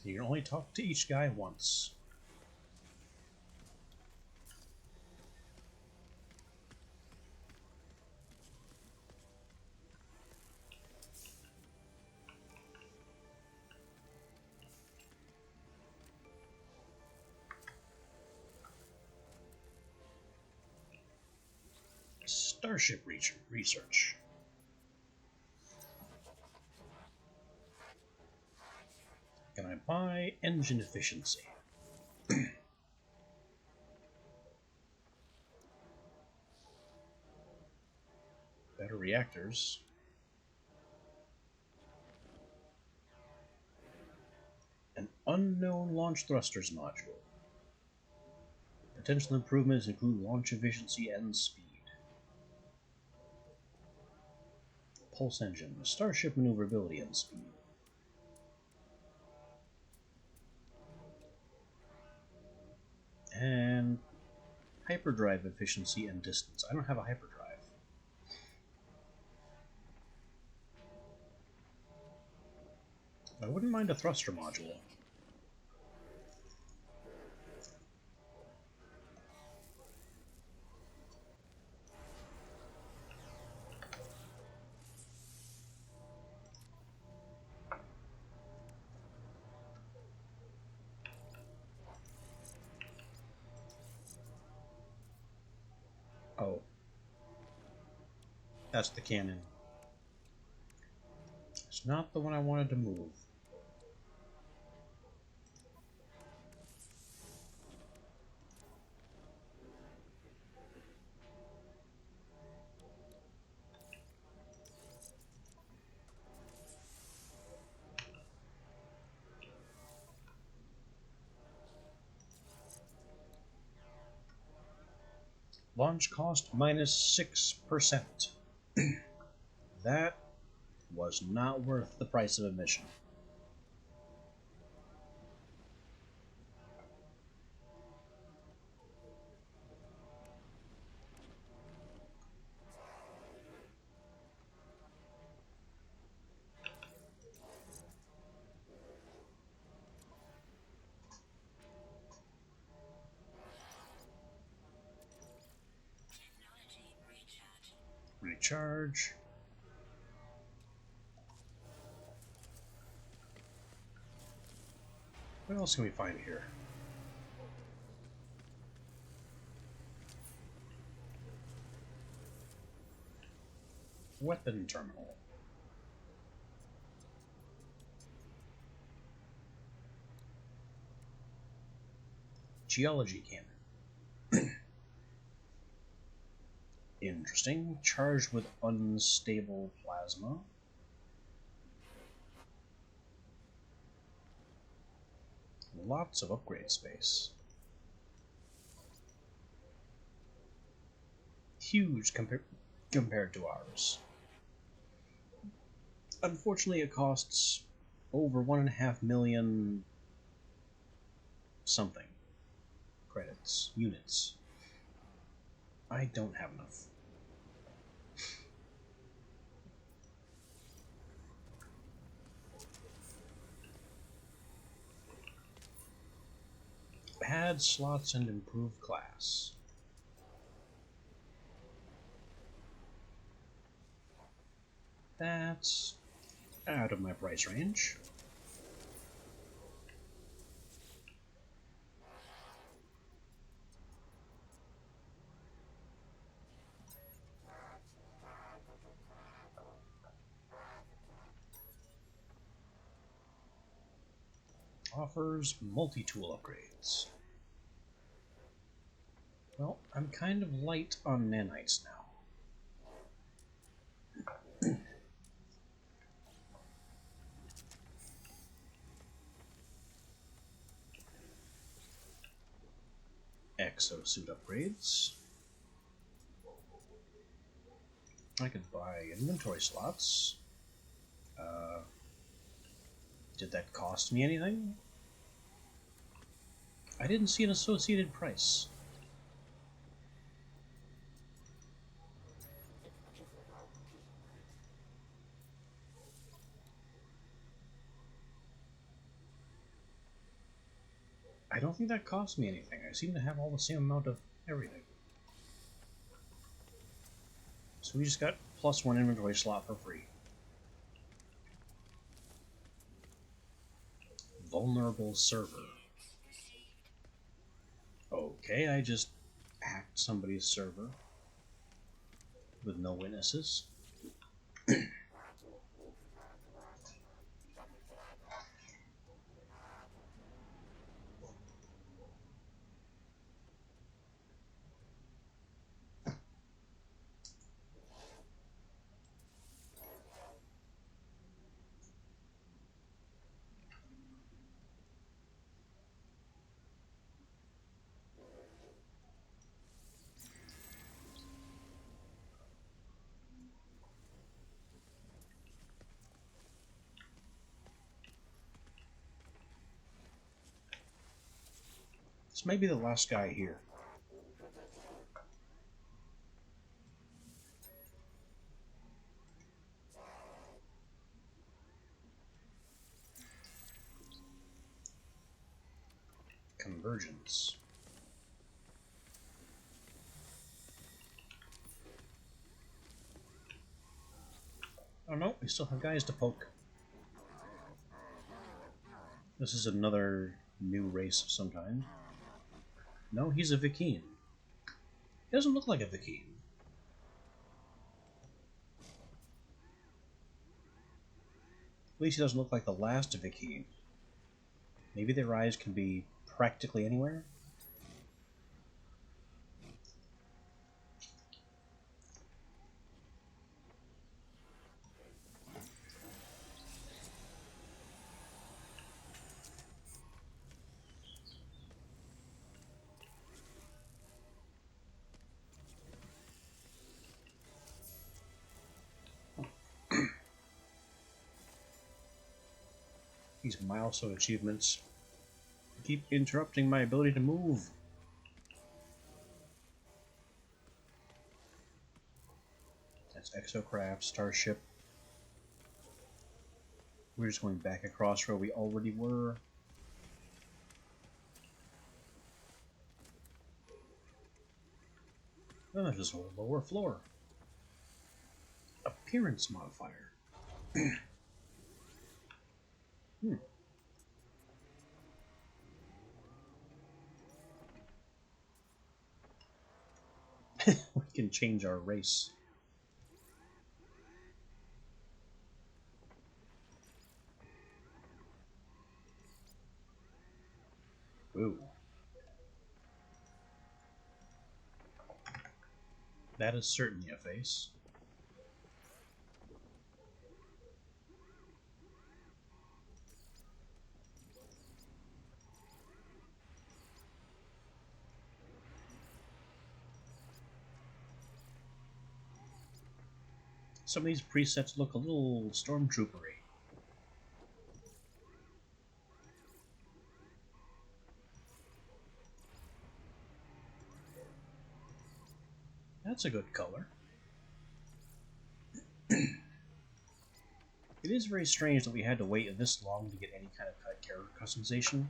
You can only talk to each guy once. Starship research. Can I buy engine efficiency? reactors. An unknown launch thrusters module. Potential improvements include launch efficiency and speed. Pulse engine, starship maneuverability and speed. And hyperdrive efficiency and distance. I don't have a hyperdrive. I wouldn't mind a thruster module. Oh. That's the cannon. It's not the one I wanted to move. Launch cost minus 6%. That was not worth the price of admission. Recharge. What else can we find here? Weapon terminal. Geology cannon. Interesting. Charged with unstable plasma. Lots of upgrade space. Huge compared to ours. Unfortunately, it costs over 1.5 million something credits, units. I don't have enough. Add slots and improve class. That's out of my price range. Offers multi-tool upgrades. Well, I'm kind of light on nanites now. Exosuit upgrades. I could buy inventory slots. Did that cost me anything? I didn't see an associated price. I don't think that cost me anything. I seem to have all the same amount of everything. So we just got +1 inventory slot for free. Vulnerable server. Okay, I just hacked somebody's server with no witnesses. This may be the last guy here. Convergence. Oh no, we still have guys to poke. This is another new race of some kind. No, he's a Vy'keen. He doesn't look like a Vy'keen. At least he doesn't look like the last Vy'keen. Maybe their eyes can be practically anywhere? These milestone achievements keep interrupting my ability to move. That's Exocraft, Starship. We're just going back across where we already were. Oh, there's just a lower floor. Appearance modifier. We can change our race. Ooh. That is certainly a face. Some of these presets look a little stormtroopery. That's a good color. It is very strange that we had to wait this long to get any kind of character customization.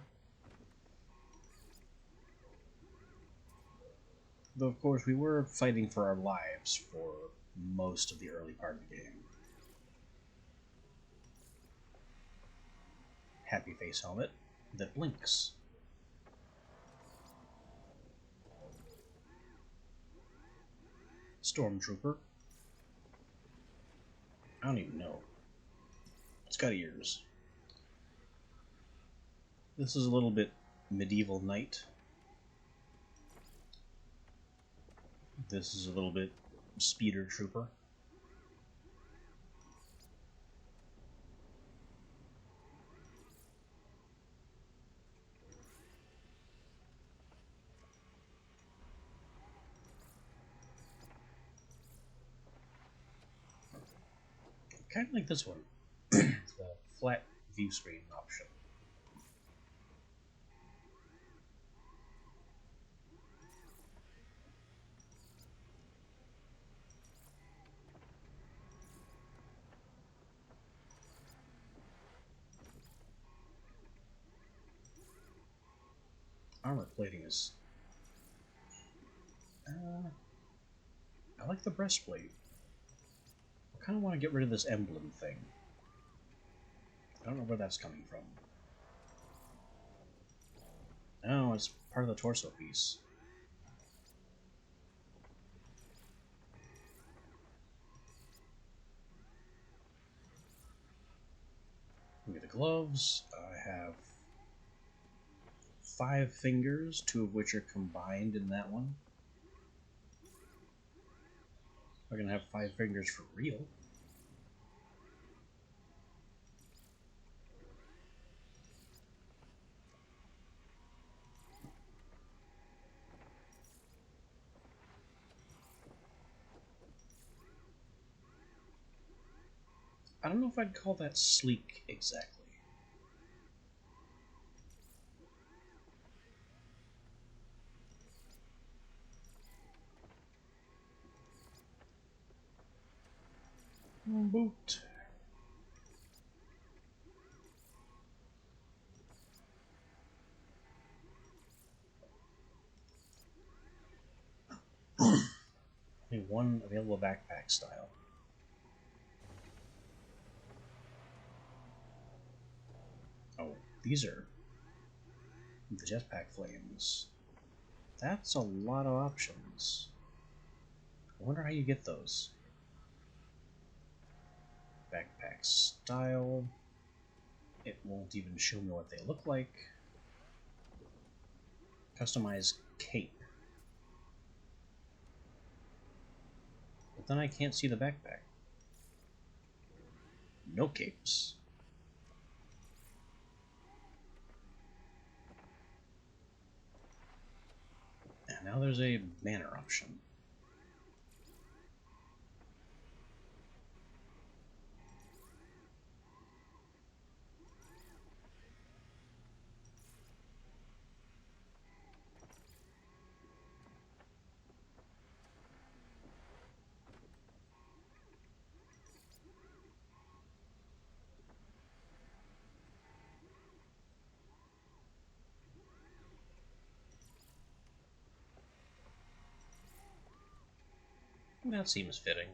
Though, of course, we were fighting for our lives for most of the early part of the game. Happy face helmet that blinks. Stormtrooper. I don't even know. It's got ears. This is a little bit medieval knight. This is a little bit speeder trooper. Kind of like this one. The flat view screen option. Armor plating is... I like the breastplate. I kind of want to get rid of this emblem thing. I don't know where that's coming from. Oh, it's part of the torso piece. Look at the gloves. I have 5 fingers, 2 of which are combined in that one. I'm gonna have 5 fingers for real. I don't know if I'd call that sleek exactly. Welcome boot. Only one available backpack style. Oh, these are the jetpack flames. That's a lot of options. I wonder how you get those. Backpack style. It won't even show me what they look like. Customize cape. But then I can't see the backpack. No capes. And now there's a banner option. That seems fitting.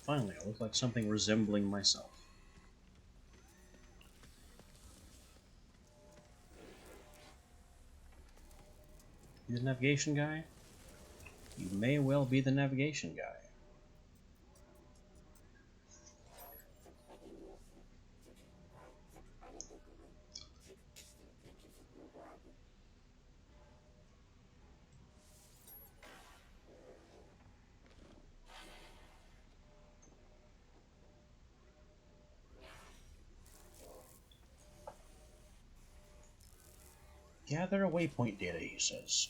Finally, I look like something resembling myself. You the navigation guy? You may well be the navigation guy. Gather waypoint data, he says.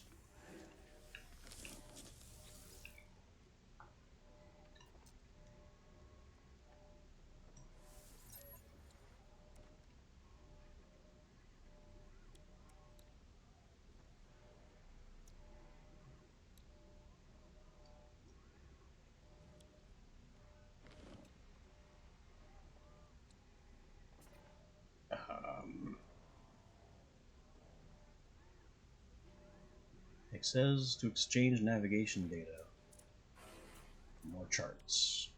It says to exchange navigation data. More charts.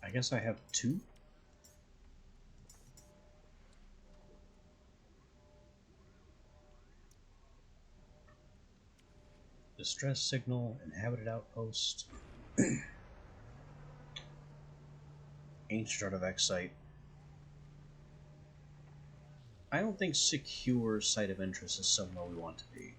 I guess I have two? Distress signal, inhabited outpost, ancient artifact site. I don't think secure site of interest is somewhere we want to be.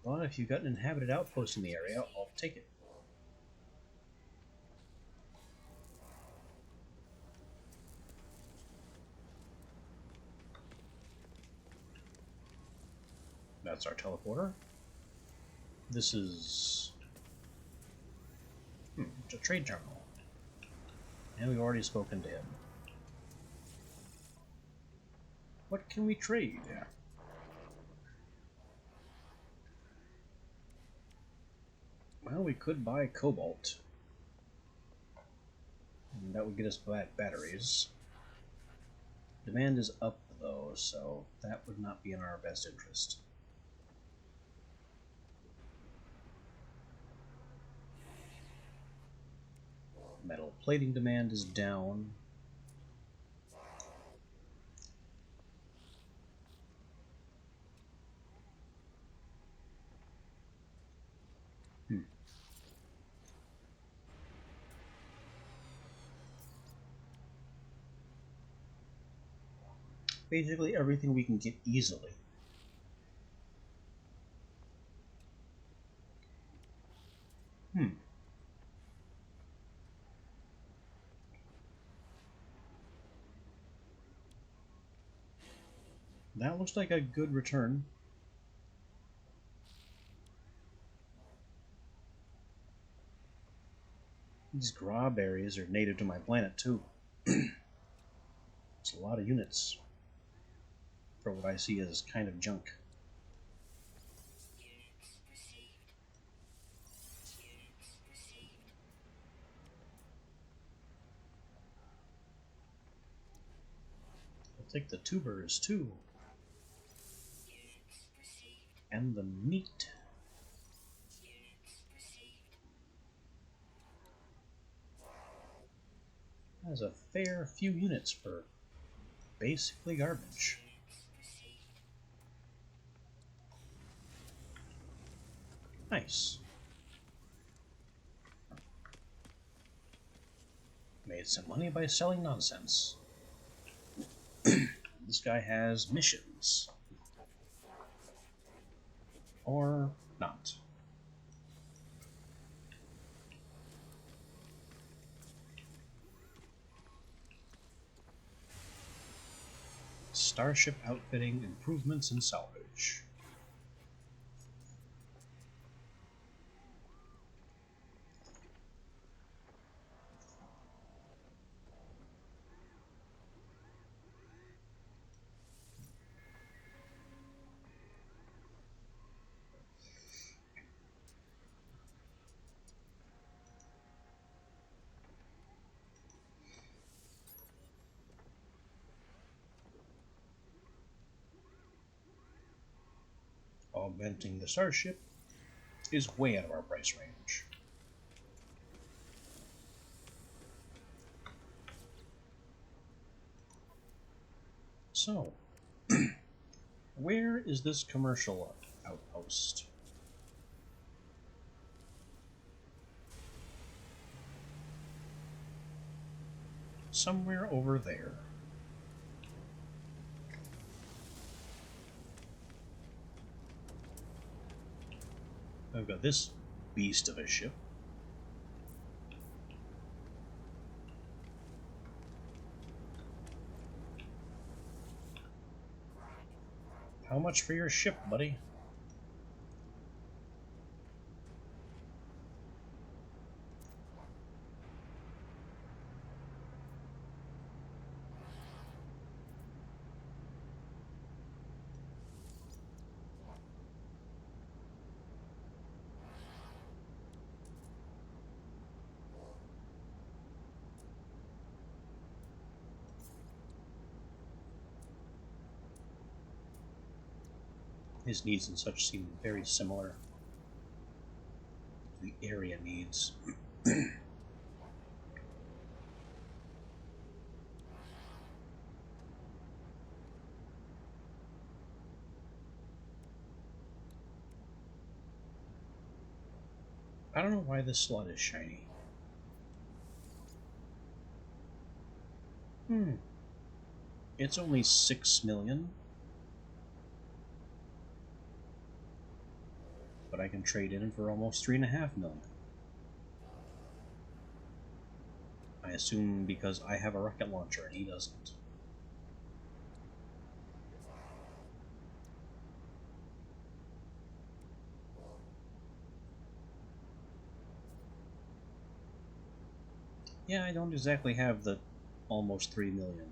But if you've got an inhabited outpost in the area, I'll take it. That's our teleporter. This is a trade terminal. And we've already spoken to him. What can we trade? Well, we could buy cobalt. And that would get us batteries. Demand is up, though, so that would not be in our best interest. Metal plating demand is down. Basically everything we can get easily. That looks like a good return. These Gra berries are native to my planet, too. It's a lot of units for what I see as kind of junk. Units received. Units received. I'll take the tubers, too. Units received. And the meat. Units received. Has a fair few units for basically garbage. Units received. Nice. Made some money by selling nonsense. This guy has missions. Or not. Starship outfitting, improvements, and salvage. Augmenting the Starship is way out of our price range. So, where is this commercial outpost? Somewhere over there. I've got this beast of a ship. How much for your ship, buddy? His needs and such seem very similar to the area needs. I don't know why this slot is shiny. It's only 6 million. But I can trade in for almost 3.5 million. I assume because I have a rocket launcher and he doesn't. Yeah, I don't exactly have the almost 3 million.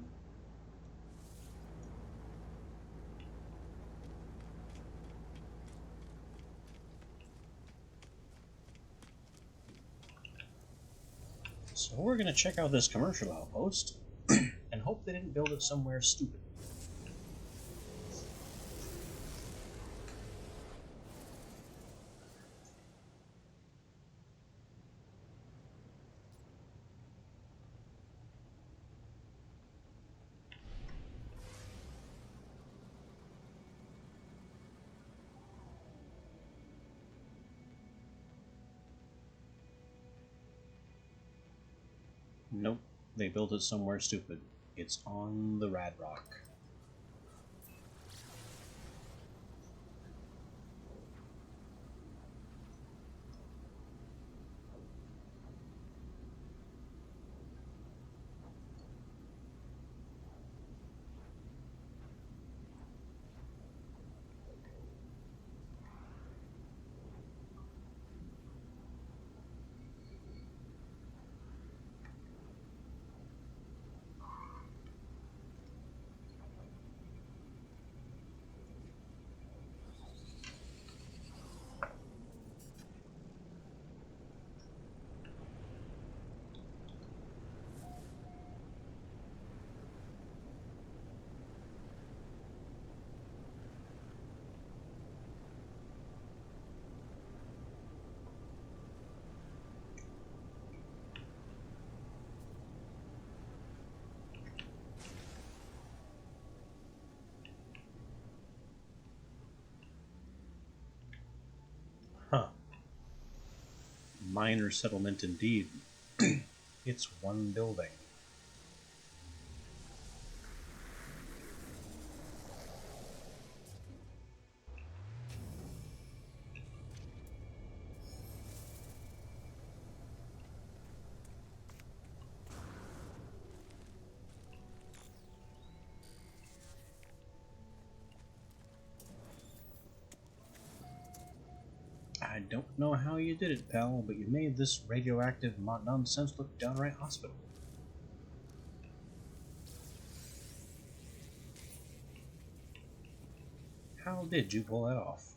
So we're going to check out this commercial outpost and hope they didn't build it somewhere stupid. Nope, they built it somewhere stupid. It's on the Rad Rock. Minor settlement indeed. It's one building. I don't know how you did it, pal, but you made this radioactive nonsense look downright hospitable. How did you pull that off?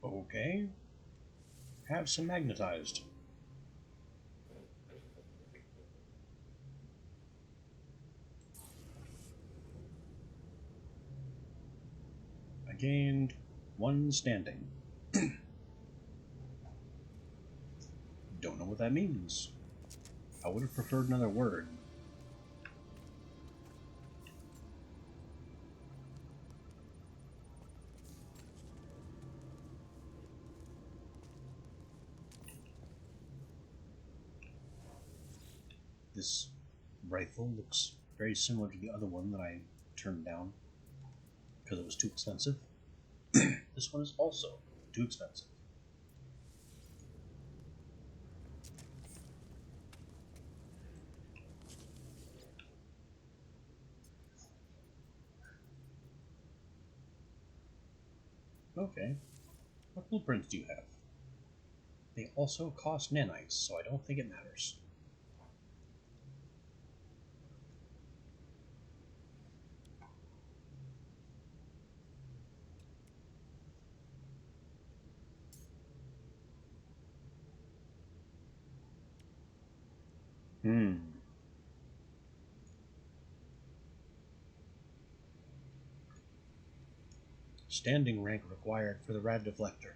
Okay. Have some magnetized. I gained one standing. Don't know what that means. I would have preferred another word. This rifle looks very similar to the other one that I turned down because it was too expensive. This one is also too expensive. Okay. What blueprints do you have? They also cost nanites, so I don't think it matters. Standing rank required for the rad deflector.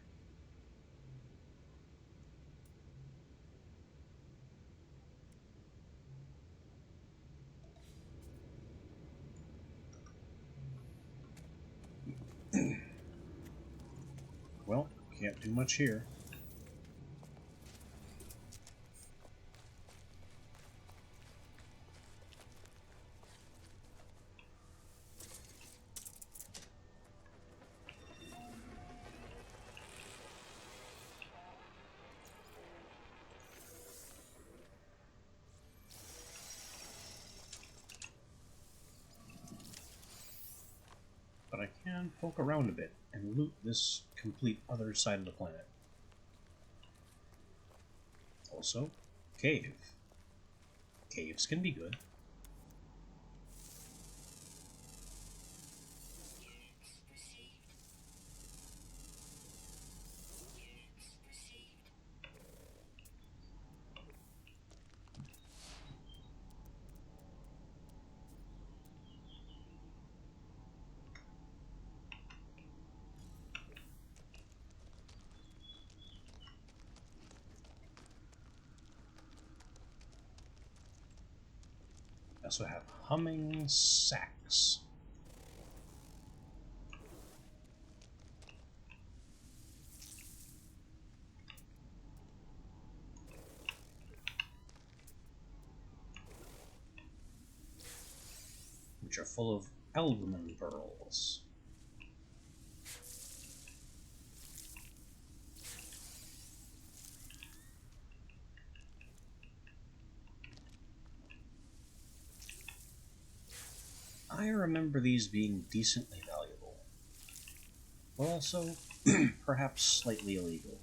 Well, can't do much here. But I can poke around a bit and loot this complete other side of the planet. Also, cave. Caves can be good. Units received. Units received. I also have humming sacks. Which are full of Elderman pearls. I remember these being decently valuable, but also perhaps slightly illegal.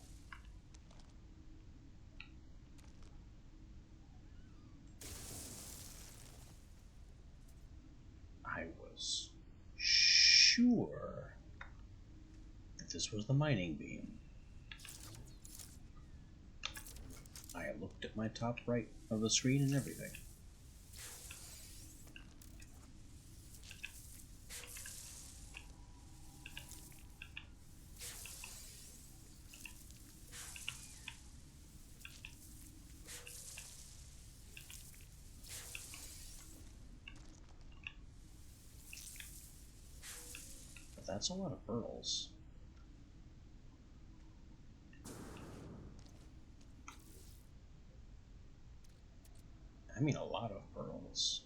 I was sure that this was the mining beam. I looked at my top right of the screen and everything. But that's a lot of pearls. I mean, a lot of pearls.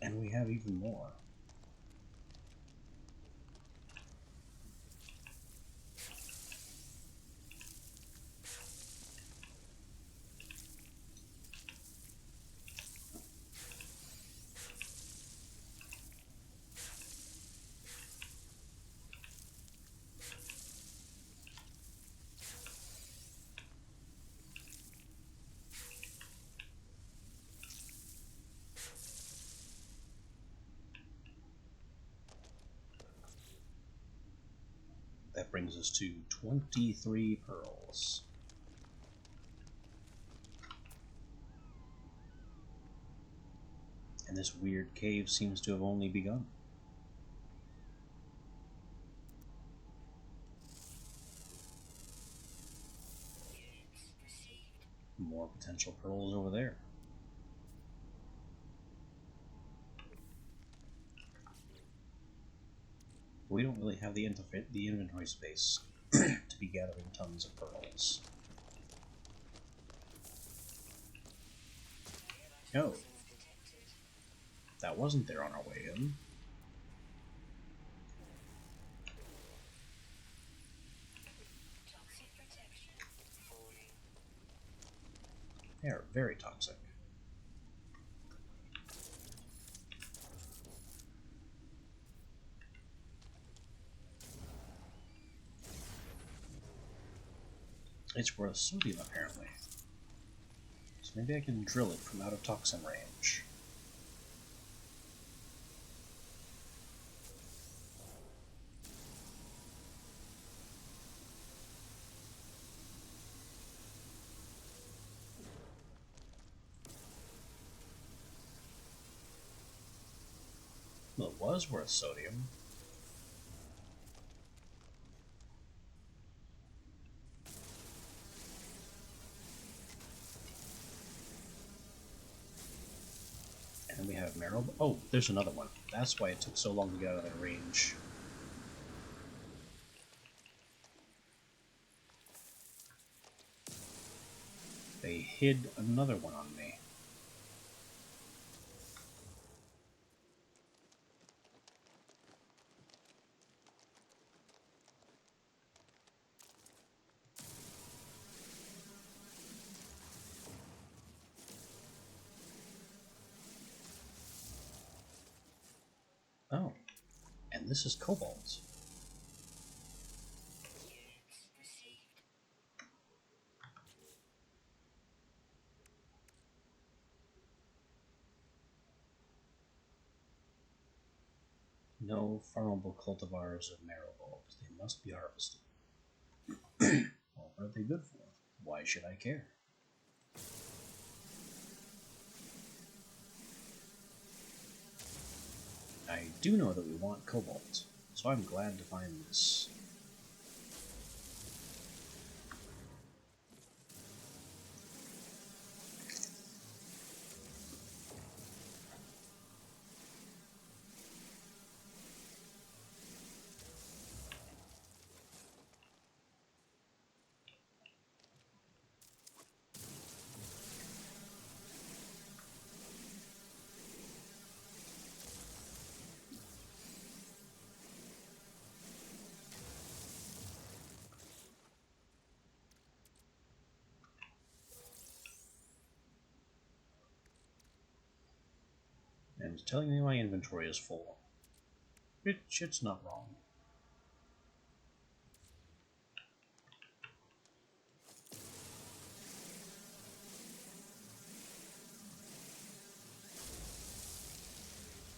And we have even more. That brings us to 23 pearls. And this weird cave seems to have only begun. More potential pearls over there. We don't really have the inventory space to be gathering tons of pearls. Oh. That wasn't there on our way in. They are very toxic. It's worth sodium, apparently. So maybe I can drill it from out of toxin range. Well, it was worth sodium. And we have marrow. Oh, there's another one. That's why it took so long to get out of that range. They hid another one on me. Oh, and this is cobalt. No farmable cultivars of marrow bulbs. They must be harvested. Well, what are they good for? Why should I care? I do know that we want cobalt, so I'm glad to find this. And it's telling me my inventory is full. Which it's not wrong.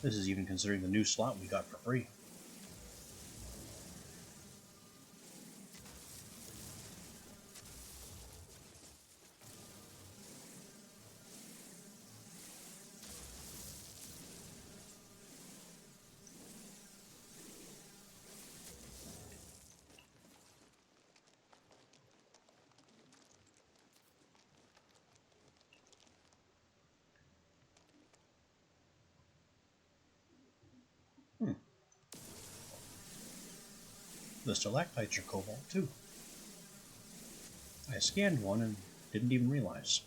This is even considering the new slot we got for free. The stalactites are cobalt too. I scanned one and didn't even realize.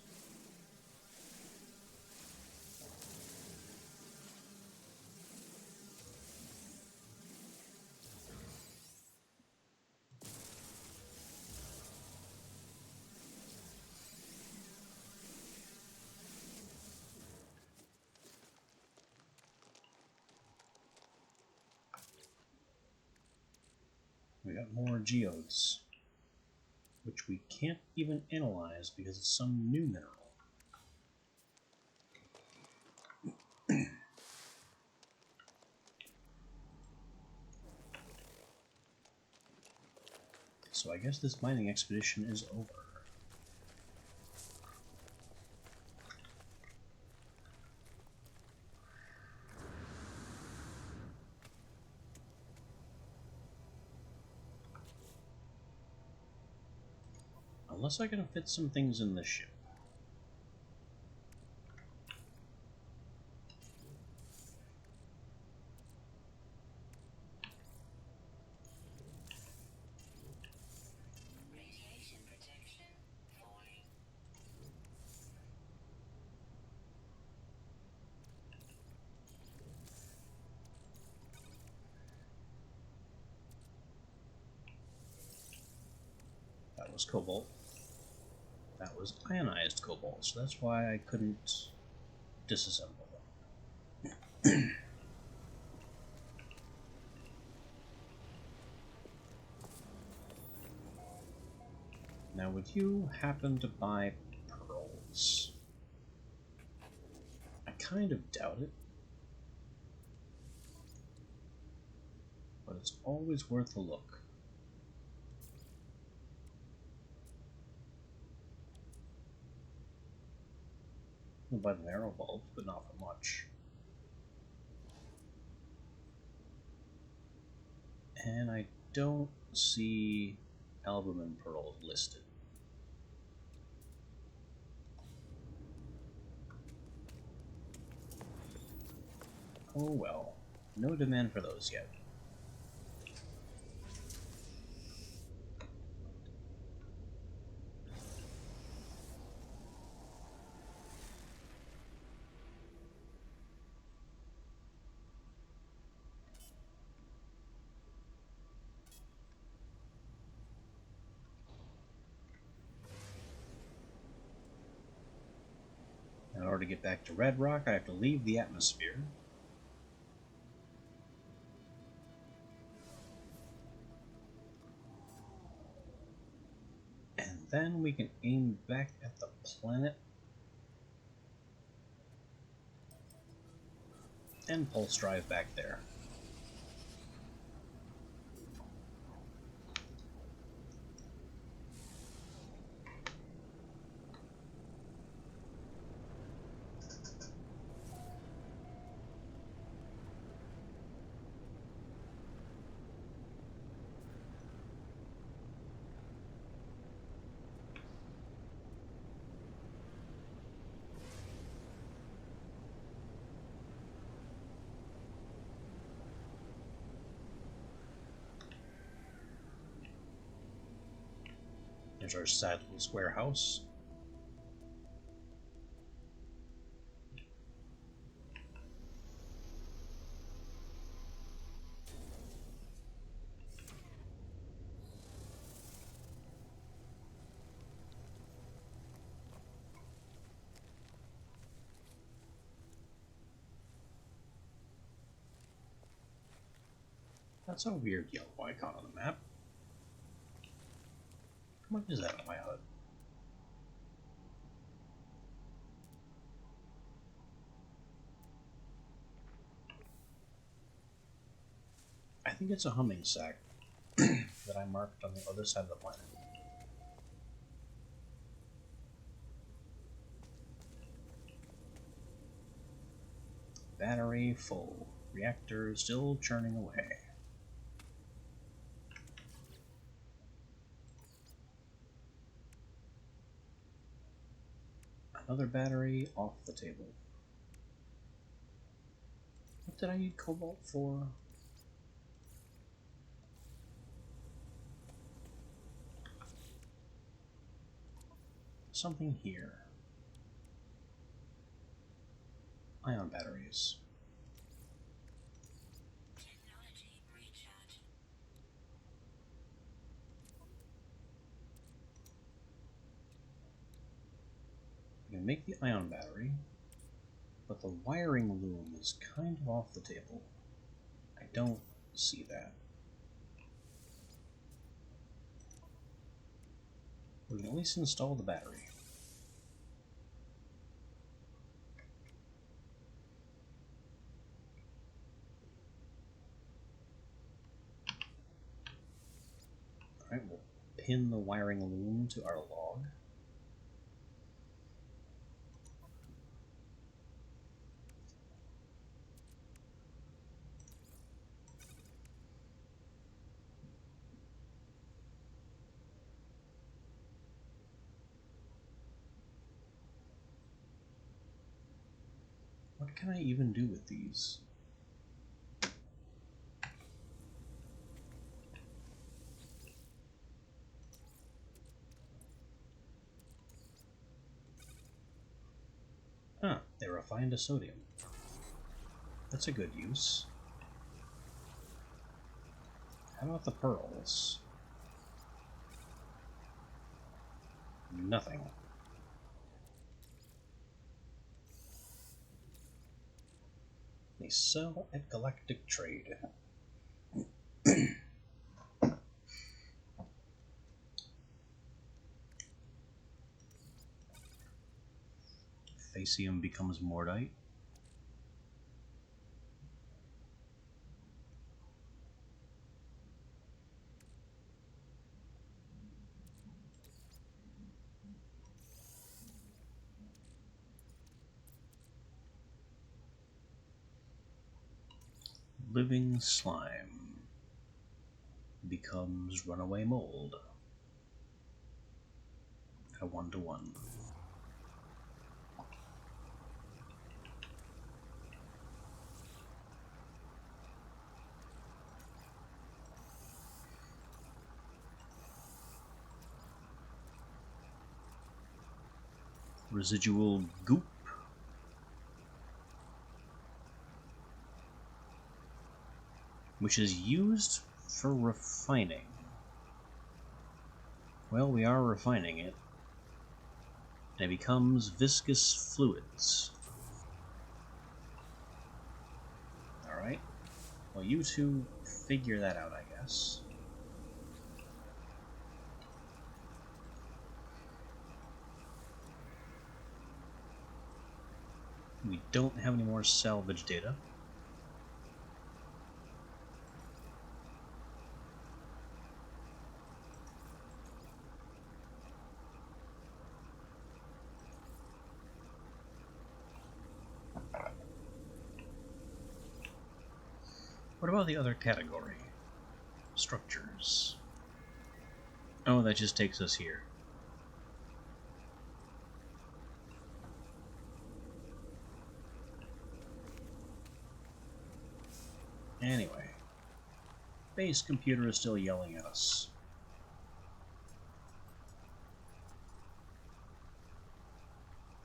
We got more geodes, which we can't even analyze because it's some new mineral. So I guess this mining expedition is over. Unless I can fit some things in the ship. Radiation protection falling. That was cobalt. That was ionized cobalt, so that's why I couldn't disassemble them. Now, would you happen to buy pearls? I kind of doubt it. But it's always worth a look. I'll buy the narrow bulbs, but not for much. And I don't see albumin pearls listed. Oh well, no demand for those yet. In order to get back to Red Rock, I have to leave the atmosphere. And then we can aim back at the planet and pulse drive back there. There's our sad little square house. That's a weird yellow icon on the map. How much is that on my HUD? think it's a humming sac that I marked on the other side of the planet. Battery full. Reactor still churning away. Another battery off the table. What did I need cobalt for? Something here. Ion batteries. Technology recharge. I can make the ion battery, but the wiring loom is kind of off the table. I don't see that. We can at least install the battery. Alright, we'll pin the wiring loom to our log. What can I even do with these? Ah, they refined a sodium. That's a good use. How about the pearls? Nothing. They sell at Galactic Trade. Facium becomes Mordite. Living slime becomes runaway mold. At a 1-to-1. Residual goop. Which is used for refining. Well, we are refining it. And it becomes viscous fluids. Alright. Well, you two figure that out, I guess. We don't have any more salvage data. What about the other category? Structures. Oh, that just takes us here. Anyway, base computer is still yelling at us.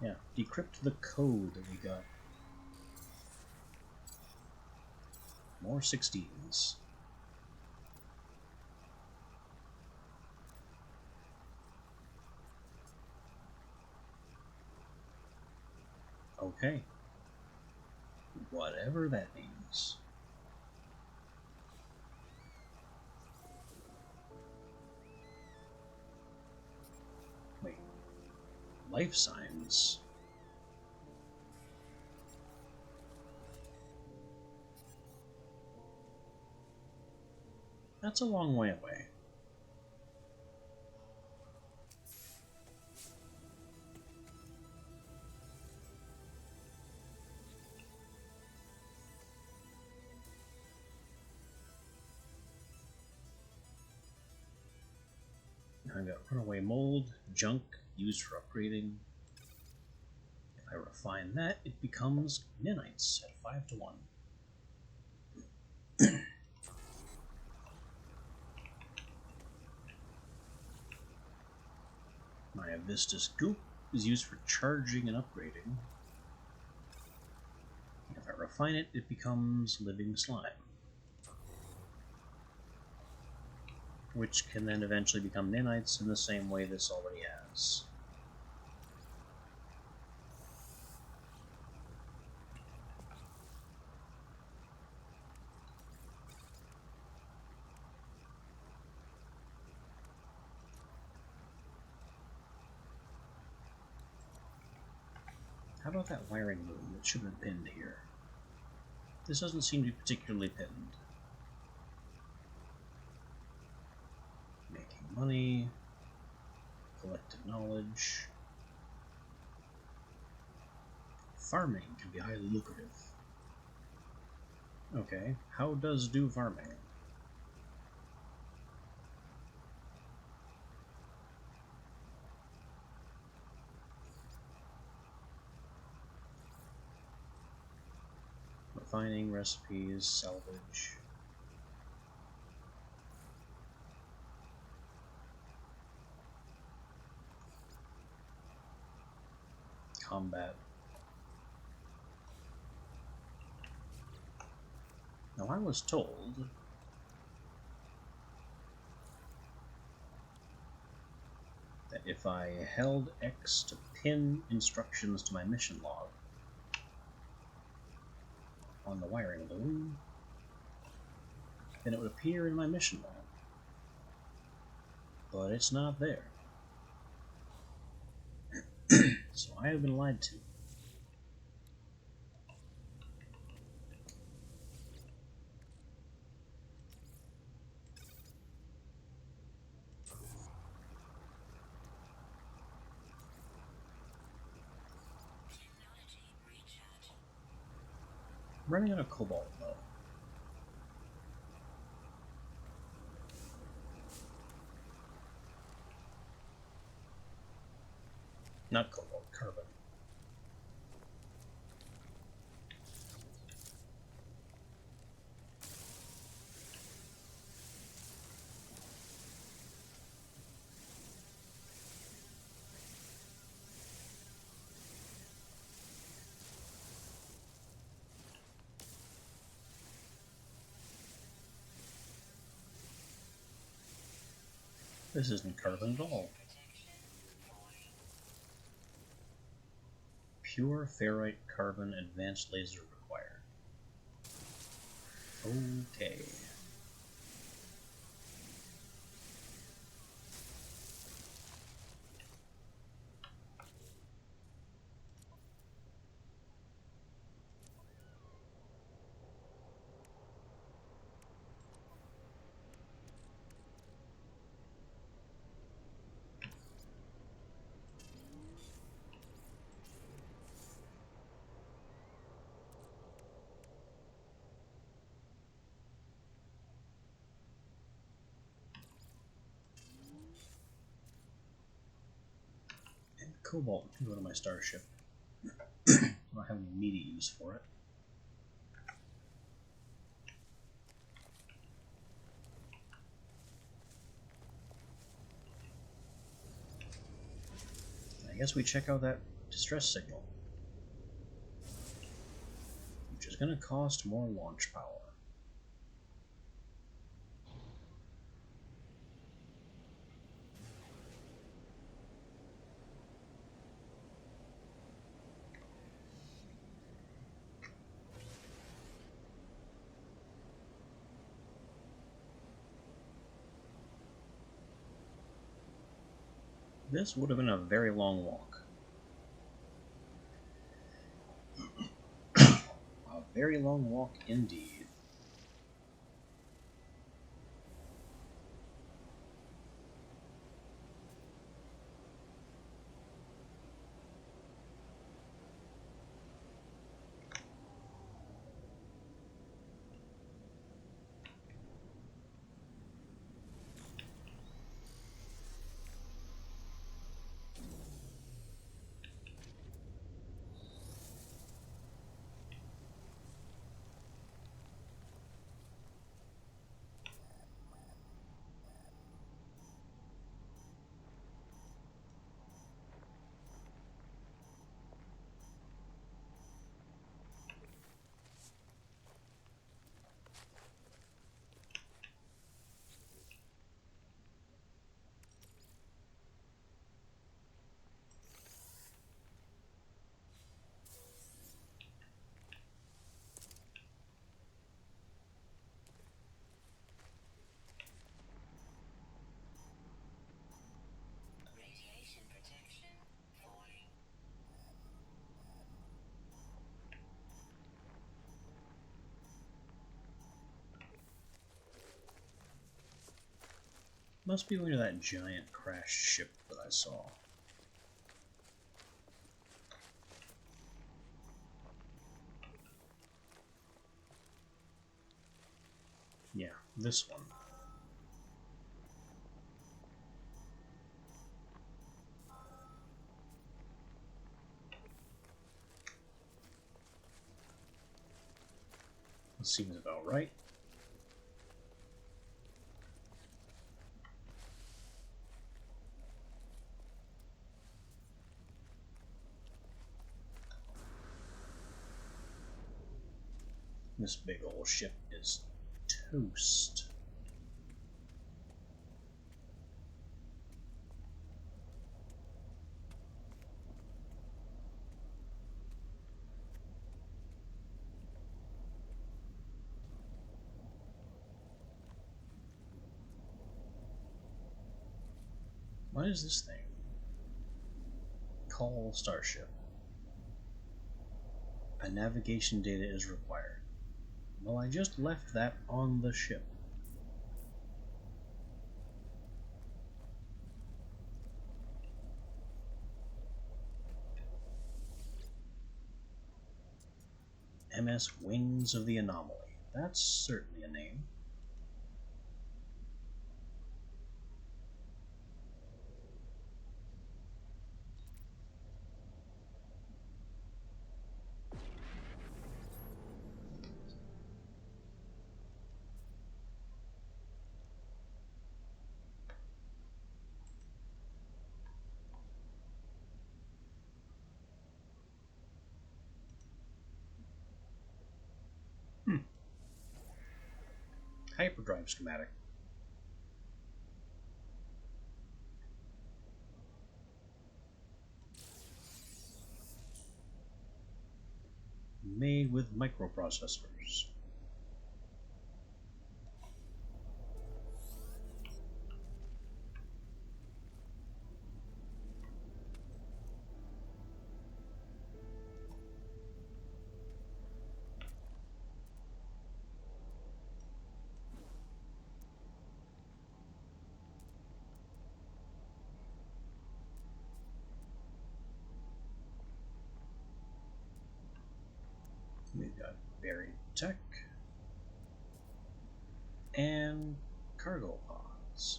Yeah, decrypt the code that we got. More 16s. Okay. Whatever that means. Wait. Life signs. That's a long way away. I've got runaway mold, junk used for upgrading. If I refine that, it becomes nanites at 5 to 1. My Avistus goop is used for charging and upgrading. If I refine it, it becomes living slime, which can then eventually become nanites in the same way this already has. How about that wiring loom that should have been pinned here? This doesn't seem to be particularly pinned. Making money, collective knowledge. Farming can be highly lucrative. Okay, how does do farming? Refining, recipes, salvage. Combat. Now I was told that if I held X to pin instructions to my mission log on the wiring loom, then it would appear in my mission log. But it's not there. So I have been lied to. Technology recharge. Running out of cobalt, though. Not cobalt, carbon. This isn't carbon at all. Pure ferrite carbon advanced laser required. Okay. Cobalt can go to my starship. I don't have any immediate use for it. I guess we check out that distress signal, which is going to cost more launch power. This would have been a very long walk. A very long walk indeed. Must be going to that giant crashed ship that I saw. Yeah, this one. That seems about right. This big old ship is toast. What is this thing? Call Starship. A navigation data is required. Well, I just left that on the ship. MS Wings of the Anomaly. That's certainly a name. Hyperdrive schematic. Made with microprocessors. We've got buried tech and cargo pods.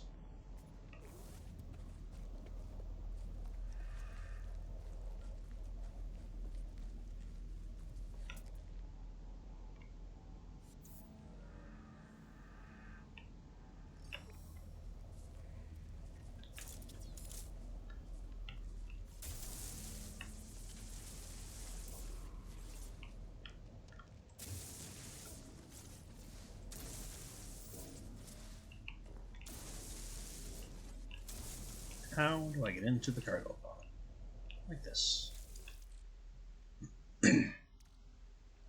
How do I get into the cargo pod? Like this.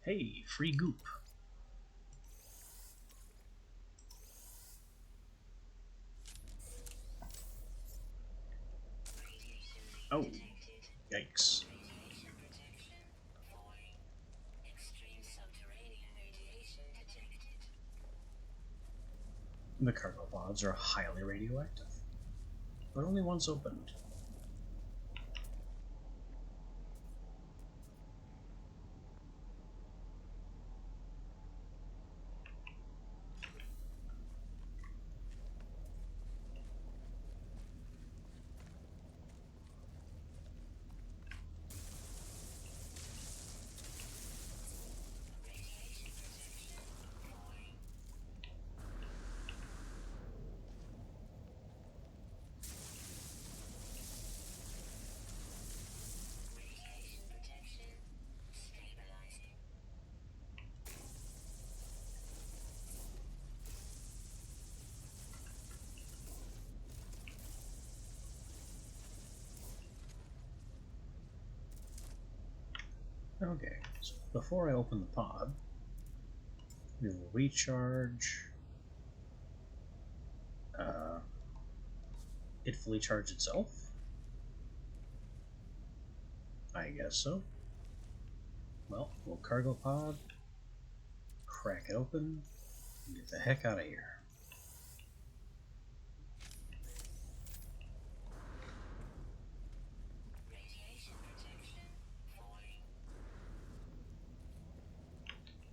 Hey, free goop. Oh, yikes. Radiation protection falling. Extreme subterranean radiation detected. The cargo pods are highly radioactive, but only once opened. Radiation protection falling. Radiation protection stabilizing. Okay, so before I open the pod, we will recharge. It fully charge itself? I guess so. Well, we'll cargo pod, crack it open, and get the heck out of here.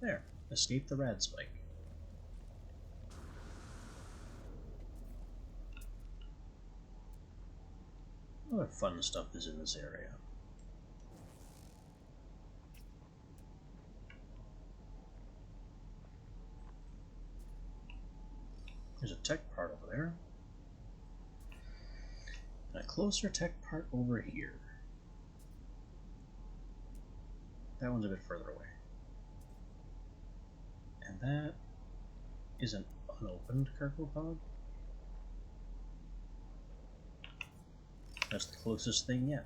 There. Escape the rad spike. Other fun stuff is in this area. There's a tech part over there. And a closer tech part over here. That one's a bit further away. And that is an unopened cargo pod. That's the closest thing yet.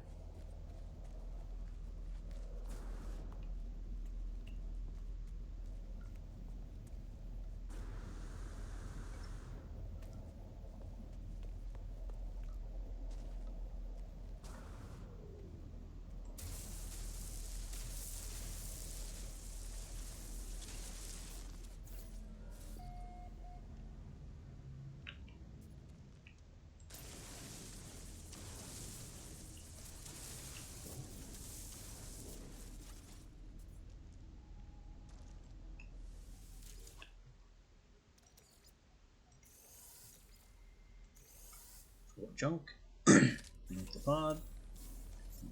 Full of junk. Leave the pod.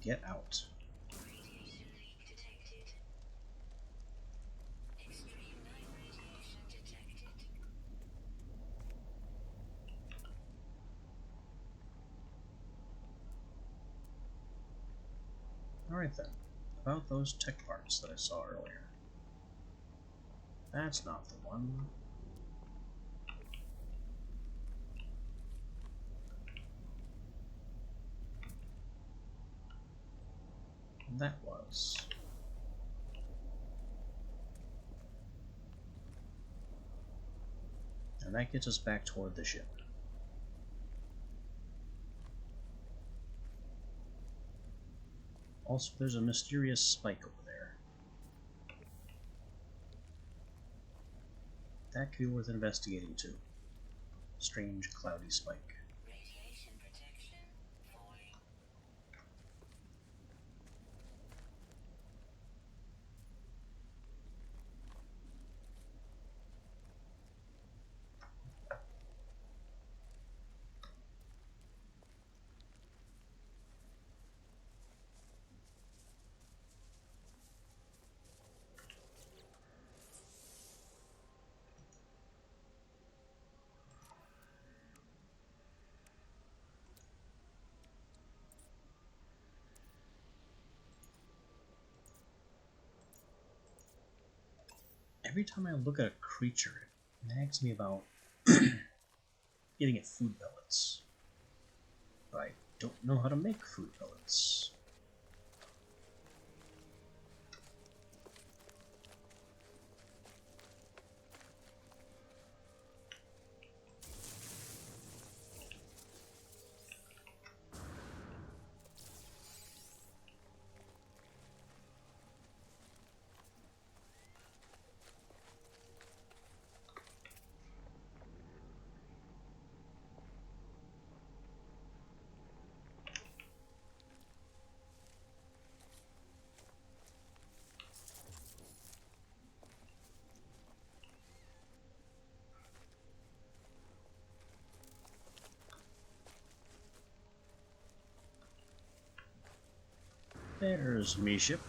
Get out. Radiation leak detected. Extreme night radiation detected. Alright then. About those tech parts that I saw earlier. That's not the one. That was. And that gets us back toward the ship. Also, there's a mysterious spike over there. That could be worth investigating too. Strange cloudy spike. Radiation protection falling. Every time I look at a creature, it nags me about getting it food pellets. But I don't know how to make food pellets. There's me ship.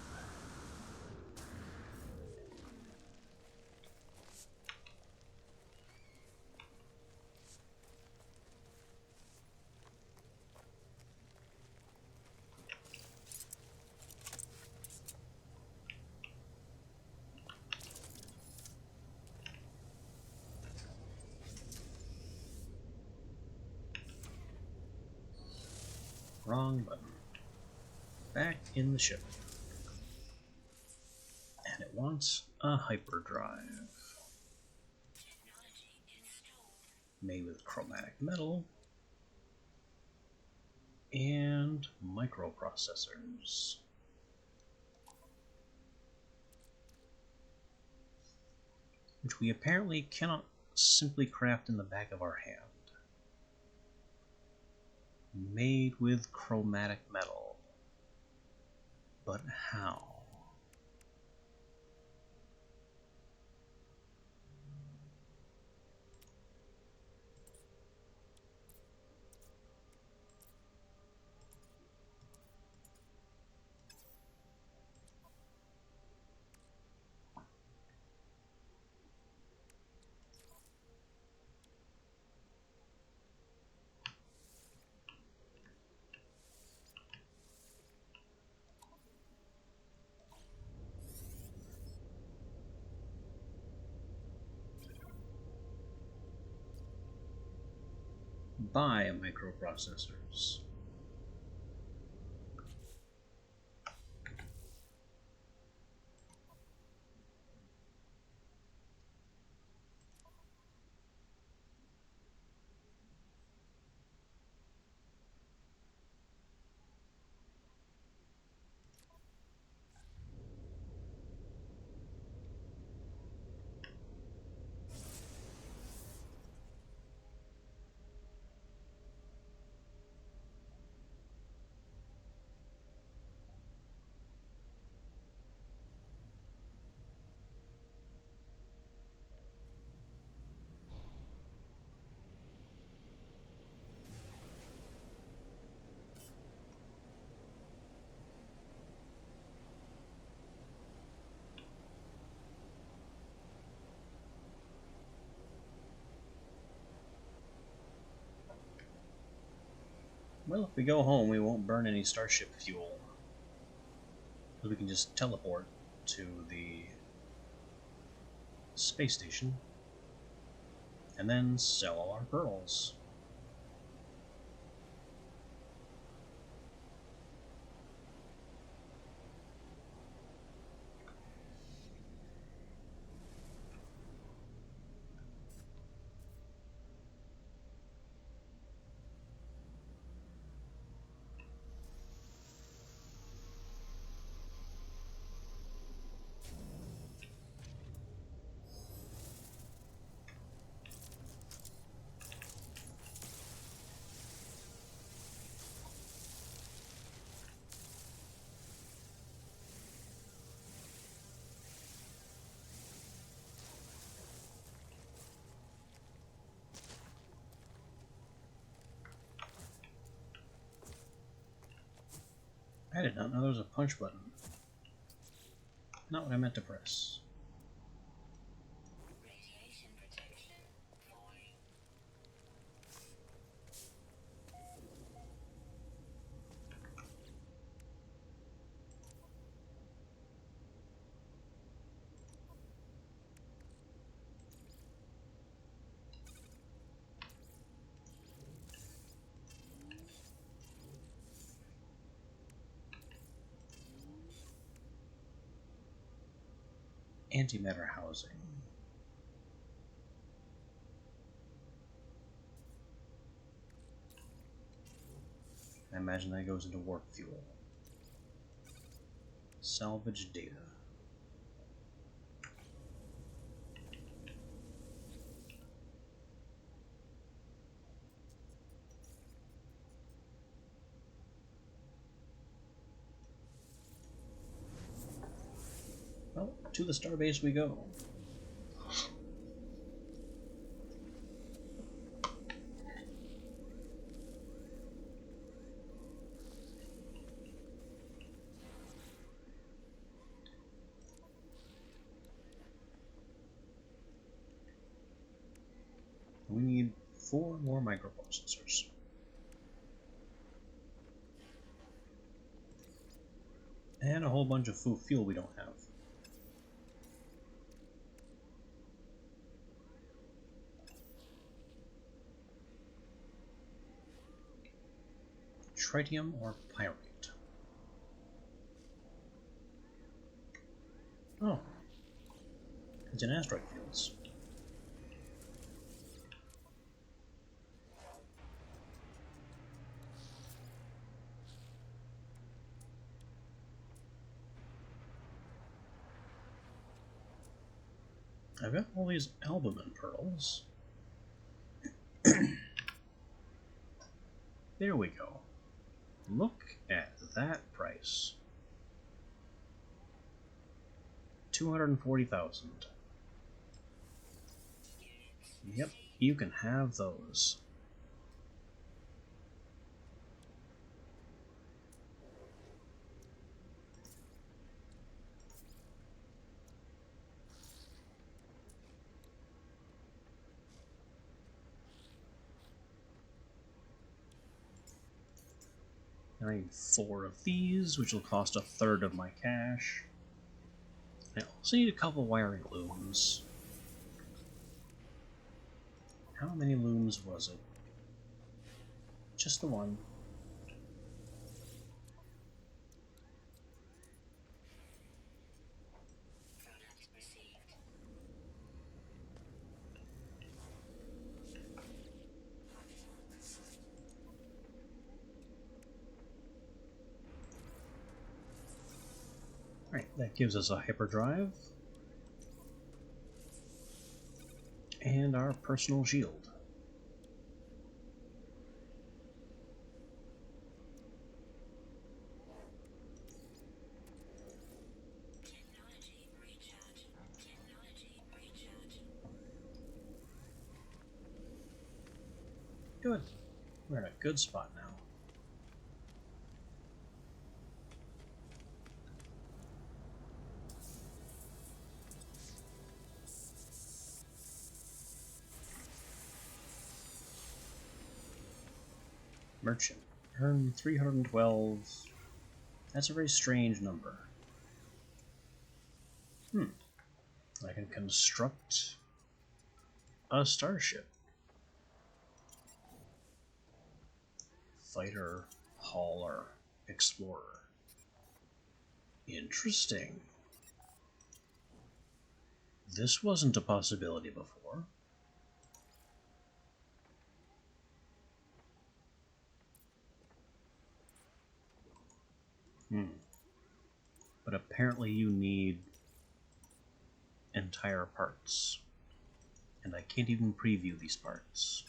Wrong button. Back in the ship. And it wants a hyperdrive. Technology installed. Made with chromatic metal and microprocessors. Which we apparently cannot simply craft in the back of our hand. Made with chromatic metal. But how? buy microprocessors. Well, if we go home, we won't burn any starship fuel. We can just teleport to the space station and then sell all our pearls. I did not know there was a punch button. Not what I meant to press. Radiation protection falling. Antimatter housing. I imagine that goes into warp fuel. Salvage data. Well, to the starbase we go. We need 4 more microprocessors. And a whole bunch of fuel we don't have. Tritium or pyrite? Oh. It's in asteroid fields. I've got all these albumin pearls. There we go. Look at that price. 240,000. Yep, you can have those. I need 4 of these, which will cost a third of my cash. I also need a couple wiring looms. How many looms was it? Just the one. Product received. Alright, that gives us a hyperdrive. And our personal shield. Technology recharge. Technology recharge. Good. We're in a good spot now. Merchant. Earn 312. That's a very strange number. I can construct a starship. Fighter, hauler, explorer. Interesting. This wasn't a possibility before. But apparently you need entire parts. And I can't even preview these parts.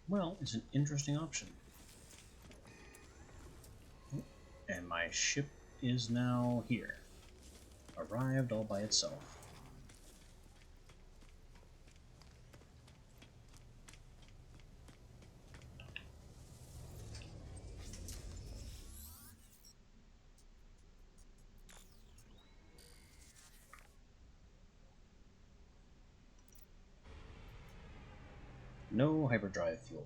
Well, it's an interesting option. And my ship is now here. Arrived all by itself. No hyperdrive fuel.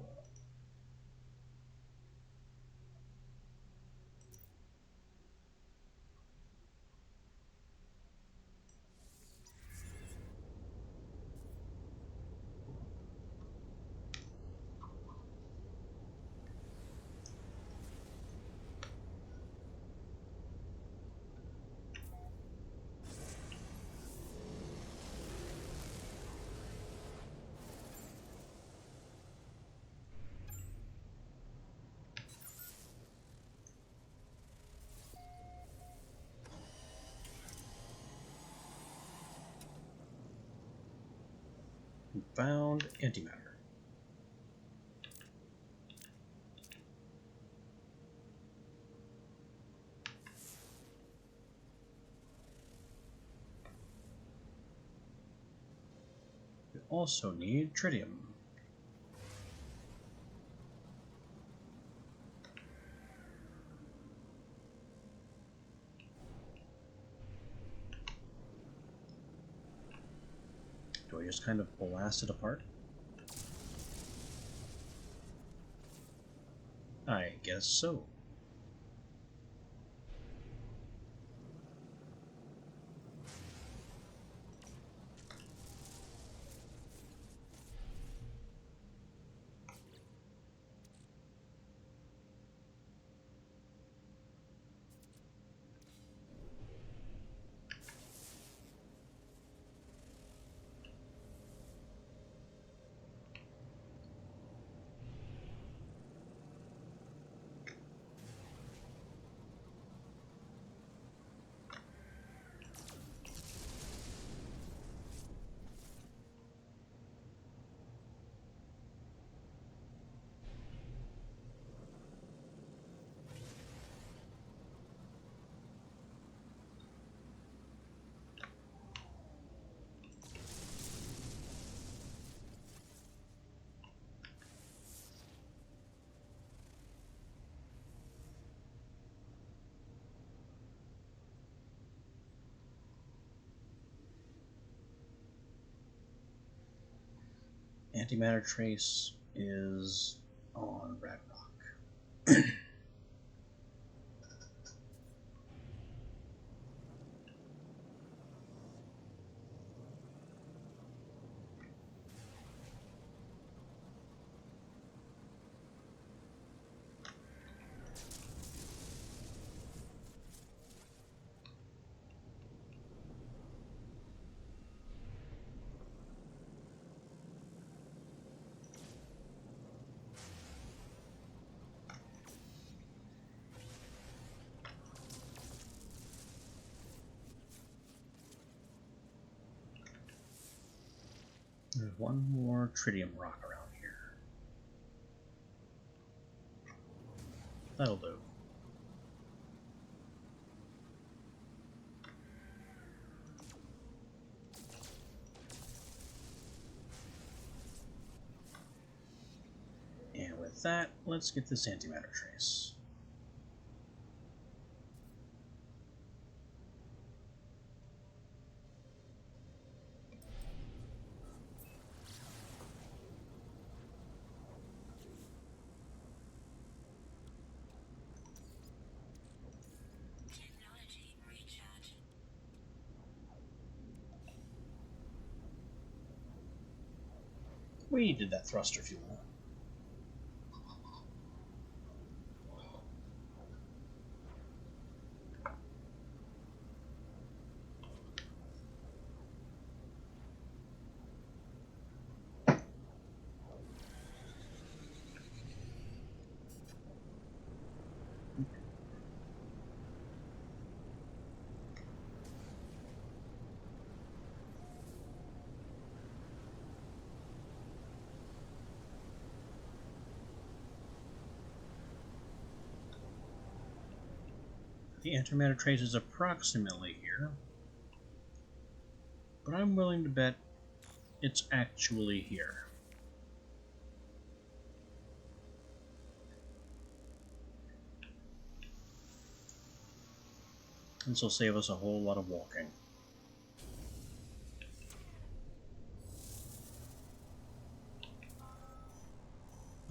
Found antimatter. We also need tritium. Do I just kind of blast it apart? I guess so. antimatter trace is on Red Rock. There's one more tritium rock around here. That'll do. And with that, let's get this antimatter trace. Technology recharge. We needed that thruster fuel. The antimatter trace is approximately here, but I'm willing to bet it's actually here. This will save us a whole lot of walking.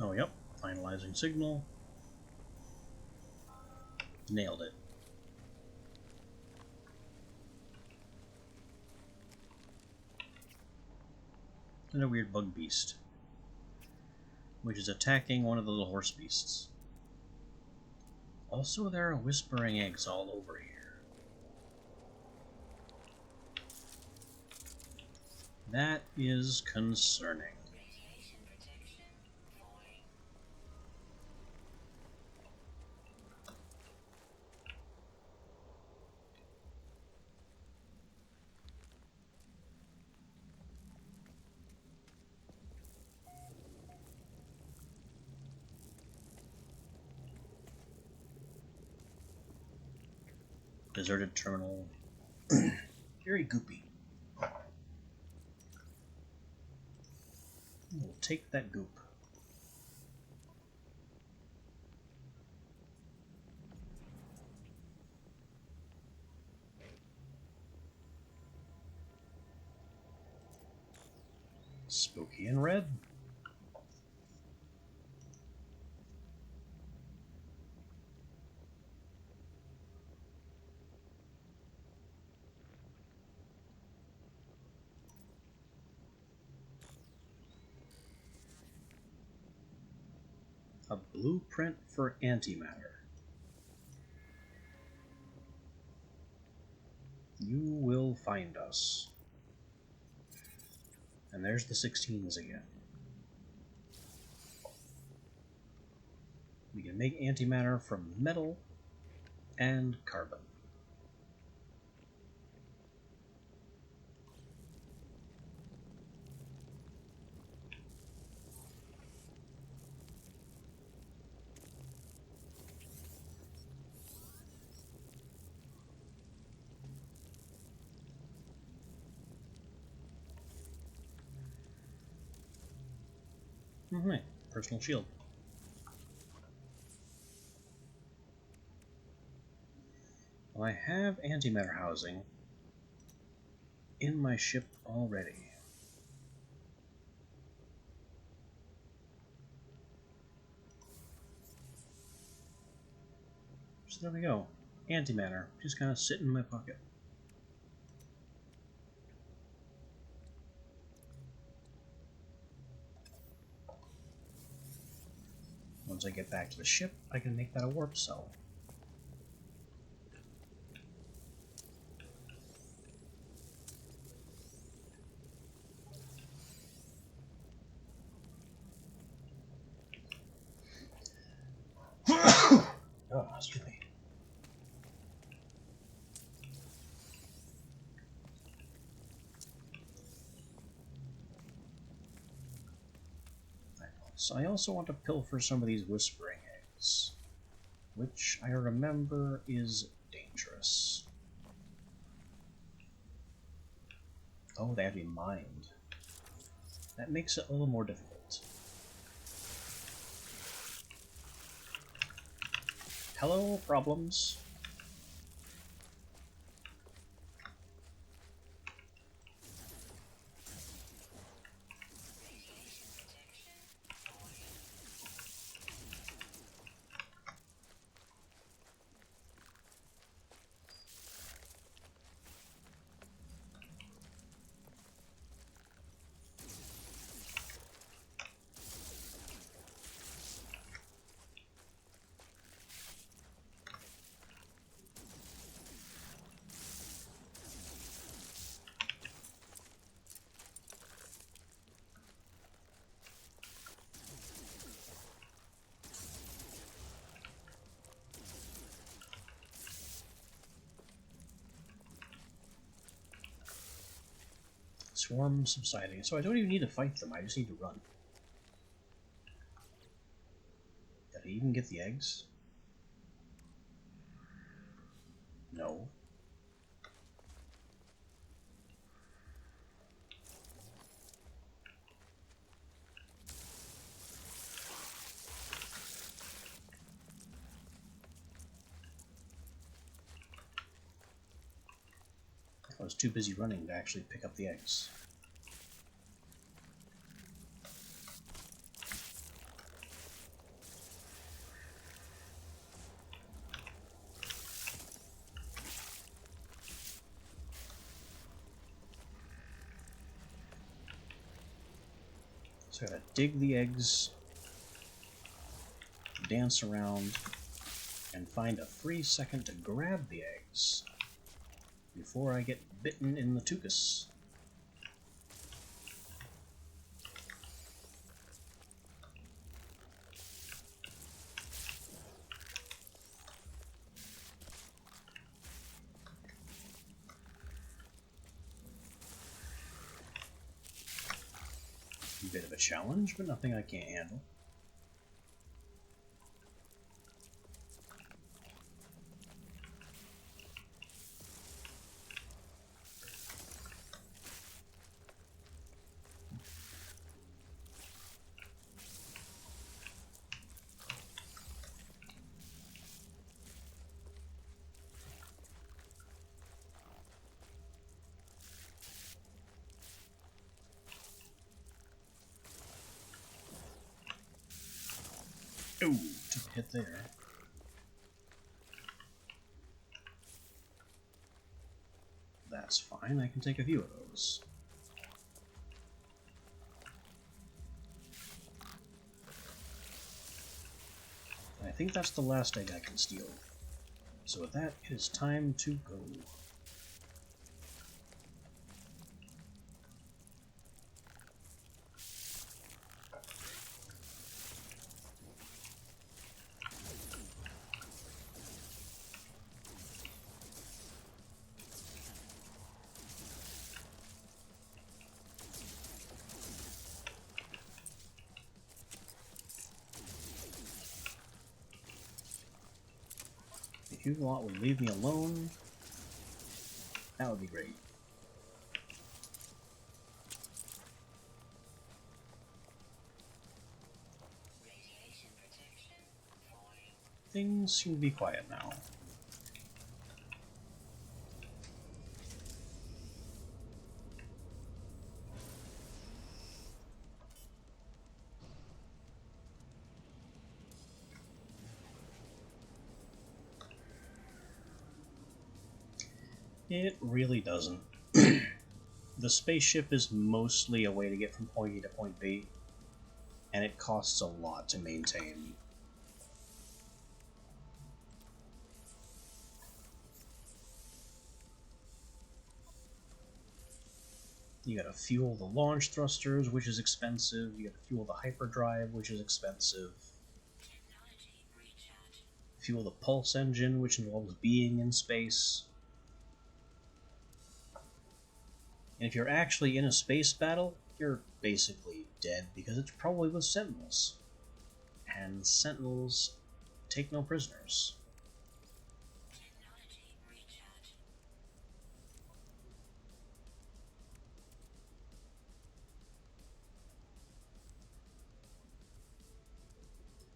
Oh, yep. Finalizing signal. Nailed it. And a weird bug beast, which is attacking one of the little horse beasts. Also, there are whispering eggs all over here. That is concerning. Radiation protection falling. Deserted terminal. Very goopy. We'll take that goop. Spooky and red. A blueprint for antimatter. You will find us. And there's the 16s again. We can make antimatter from metal and carbon. Alright, personal shield. Well, I have antimatter housing in my ship already. So there we go. Antimatter, just kind of sitting in my pocket. Once I get back to the ship, I can make that a warp cell. Oh, excuse me. So I also want to pilfer some of these whispering eggs, which I remember is dangerous. Oh, they have to be mined. That makes it a little more difficult. Hello, problems. Swarm subsiding. So I don't even need to fight them, I just need to run. Did I even get the eggs? No. I was too busy running to actually pick up the eggs. So I gotta dig the eggs, dance around, and find a free second to grab the eggs before I get bitten in the tuchus. A bit of a challenge, but nothing I can't handle. Ooh, took a hit there. That's fine, I can take a few of those. I think that's the last egg I can steal. So with that, it is time to go. If you lot would leave me alone, that would be great. Radiation protection falling. Things seem to be quiet now. It really doesn't. The spaceship is mostly a way to get from point A to point B, and it costs a lot to maintain. You gotta fuel the launch thrusters, which is expensive. You gotta fuel the hyperdrive, which is expensive. Fuel the pulse engine, which involves being in space. And if you're actually in a space battle, you're basically dead because it's probably with Sentinels. And Sentinels take no prisoners.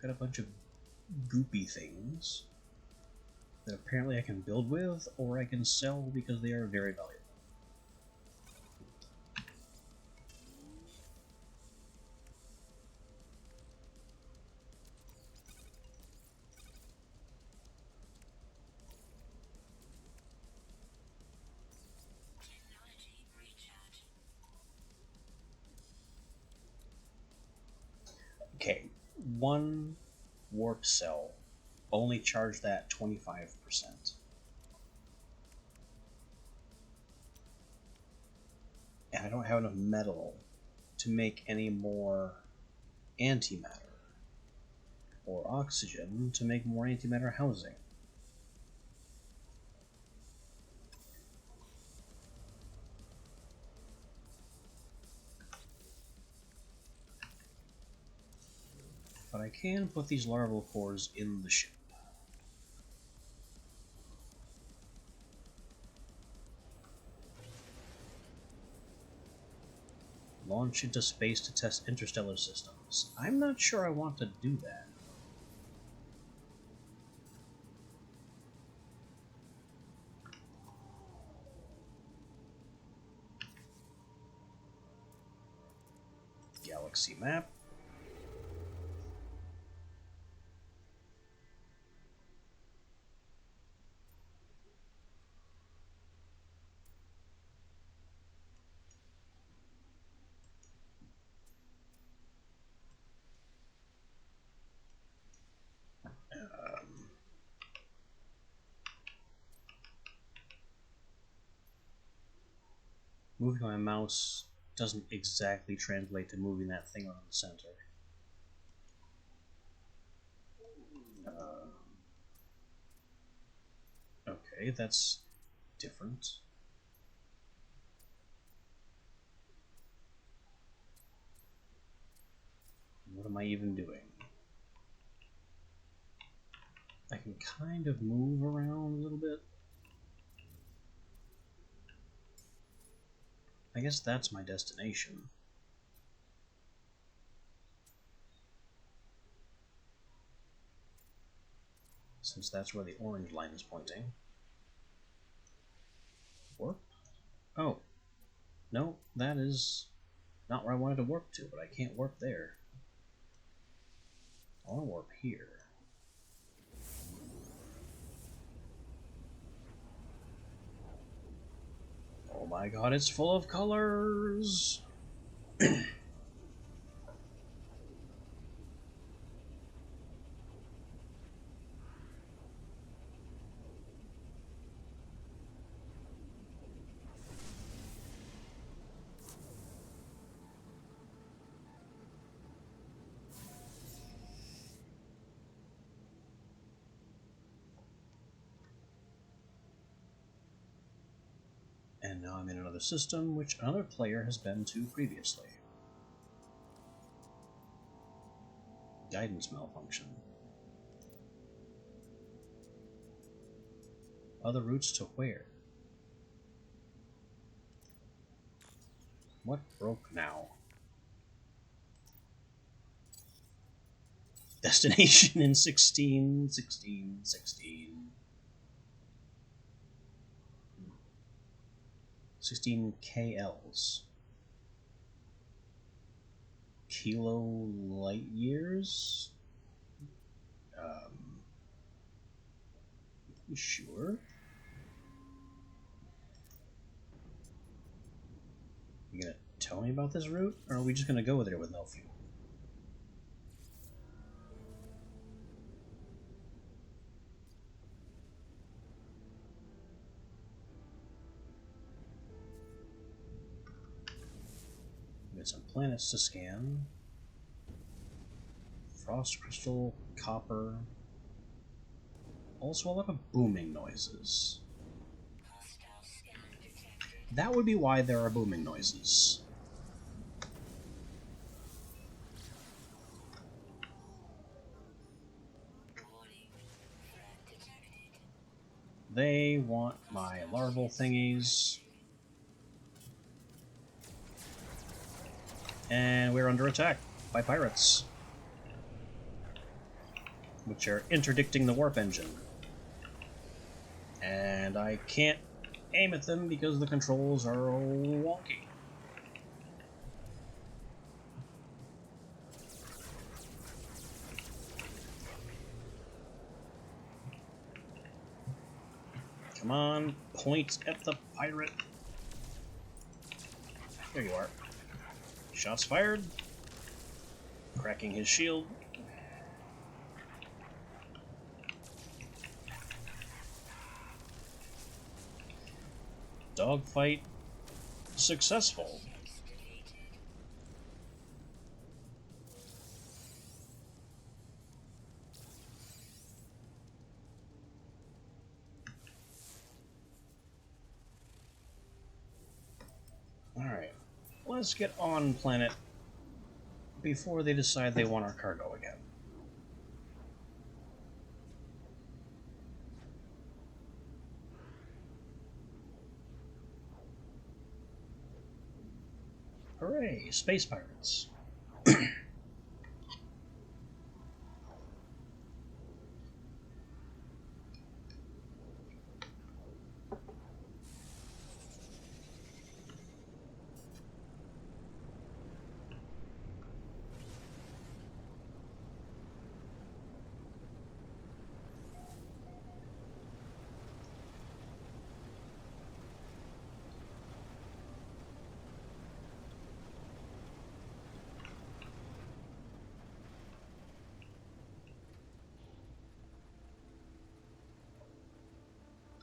Got a bunch of goopy things that apparently I can build with, or I can sell because they are very valuable. Okay, one warp cell, only charge that 25%. And I don't have enough metal to make any more antimatter, or oxygen to make more antimatter housing. But I can put these larval cores in the ship. Launch into space to test interstellar systems. I'm not sure I want to do that. Galaxy map. Moving my mouse doesn't exactly translate to moving that thing around the center. Okay, that's different. What am I even doing? I can kind of move around a little bit. I guess that's my destination. Since that's where the orange line is pointing. Warp? Oh. No, that is not where I wanted to warp to, but I can't warp there. I want to warp here. Oh my god, it's full of colors! And now I'm in another system, which another player has been to previously. Guidance malfunction. Other routes to where? What broke now? Destination in 16, 16, 16. 16 KLs. Kilo light years? You sure? You gonna tell me about this route, or are we just gonna go there with no fuel? We got some planets to scan. Frost crystal, copper. Also a lot of booming noises. Hostile scan detected. That would be why there are booming noises. Warning. Threat detected. They want my larval thingies. And we're under attack by pirates, which are interdicting the warp engine. And I can't aim at them because the controls are wonky. Come on, point at the pirate. There you are. Shots fired. Cracking his shield. Dogfight successful. Alright, let's get on planet before they decide they want our cargo again. Hooray, space pirates.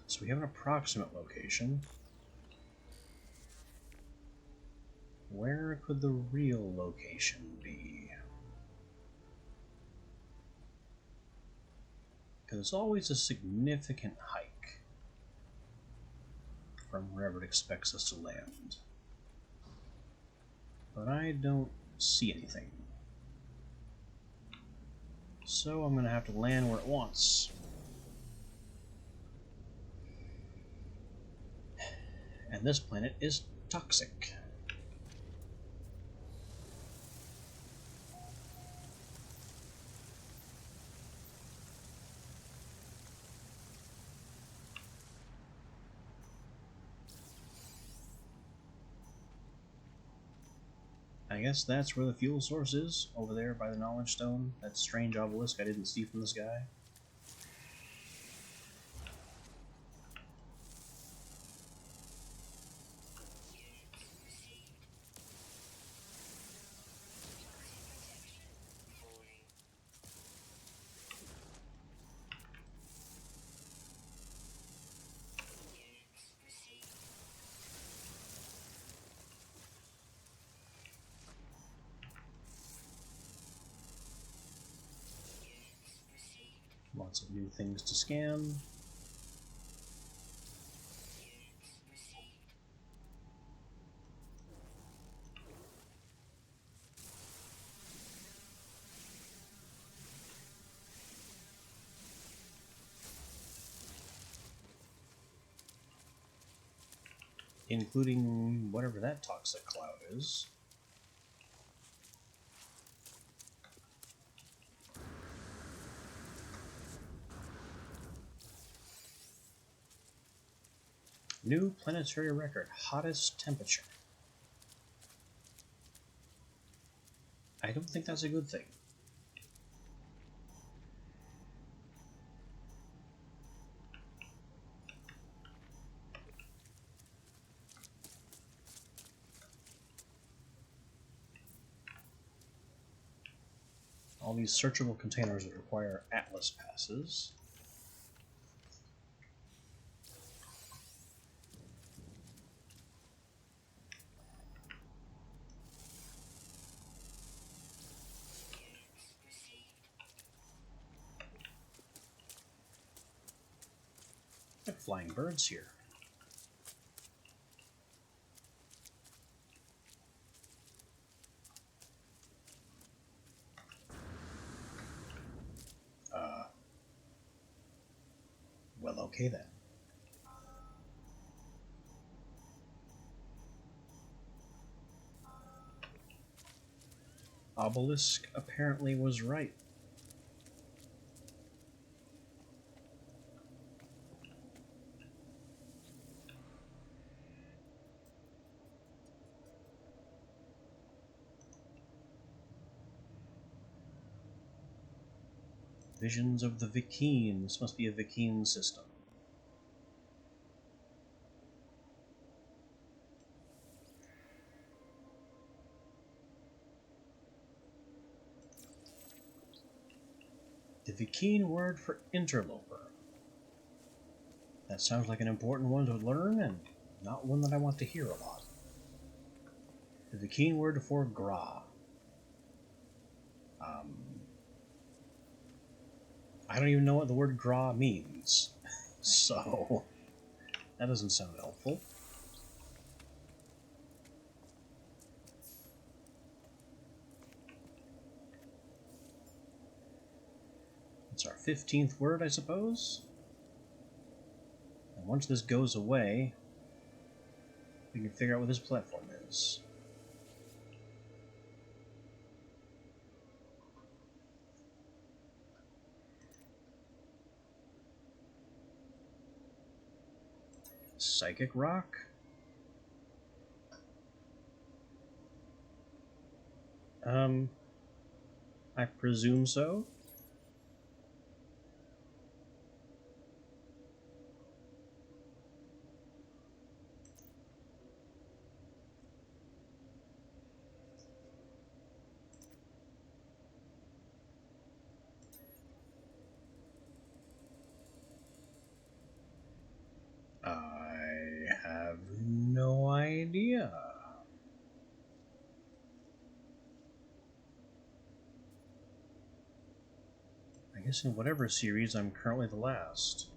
So we have an approximate location. Where could the real location be? Because it's always a significant hike from wherever it expects us to land. But I don't see anything. So I'm going to have to land where it wants. And this planet is toxic. I guess that's where the fuel source is, over there by the Knowledge Stone. That strange obelisk I didn't see from the sky. Lots of new things to scan. Including whatever that toxic cloud is. New planetary record, hottest temperature. I don't think that's a good thing. all these searchable containers that require Atlas passes. Got flying birds here. Well, okay then. Obelisk apparently was right. Visions of the Vy'keen. This must be a Vy'keen system. The Vy'keen word for interloper. That sounds like an important one to learn, and not one that I want to hear a lot. The Vy'keen word for Gra. I don't even know what the word Gra means, so that doesn't sound helpful. It's our 15th word, I suppose. And once this goes away, we can figure out what this platform is. Psychic rock? I presume so. I have no idea. I guess in whatever series, I'm currently the last.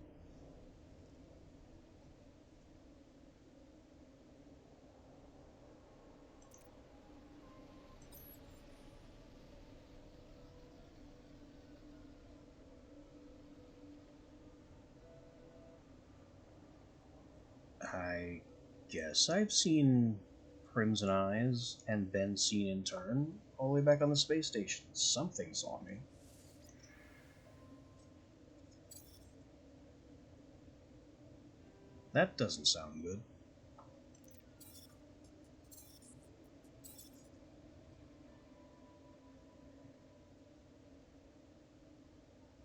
I guess I've seen Crimson Eyes and been seen in turn all the way back on the space station. Something saw me. That doesn't sound good.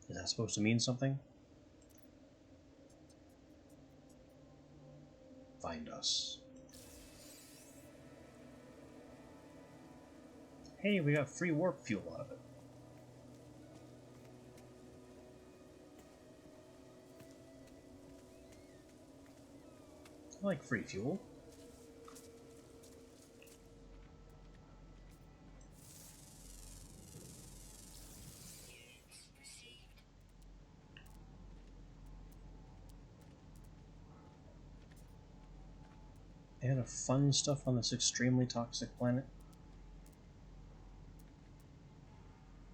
Is that supposed to mean something? Find us. Hey, we got free warp fuel out of it. I like free fuel. They had a fun stuff on this extremely toxic planet.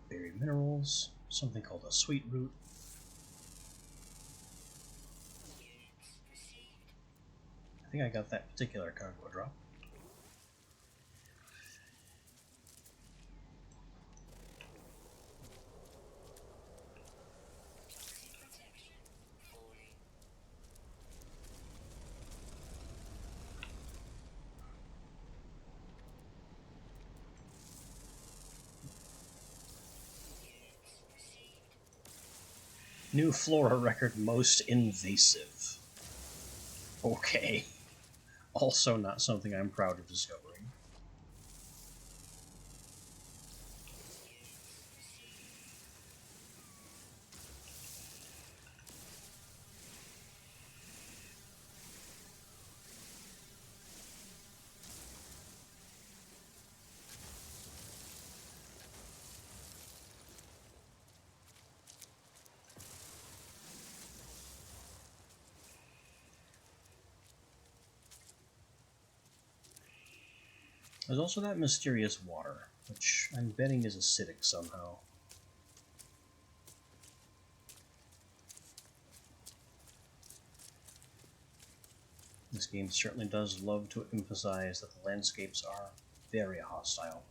Buried minerals, something called a sweet root. I think I got that particular cargo drop. New flora record, most invasive. Okay. Also not something I'm proud of discovering. There's also that mysterious water, which I'm betting is acidic somehow. This game certainly does love to emphasize that the landscapes are very hostile.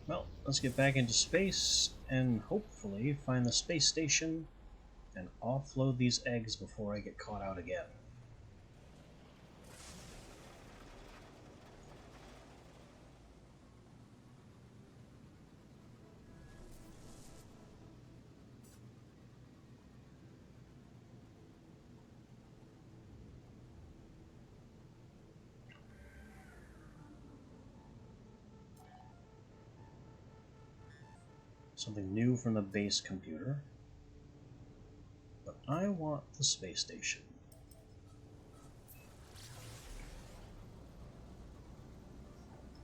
Well, let's get back into space and hopefully find the space station and offload these eggs before I get caught out again. Something new from the base computer. But I want the space station.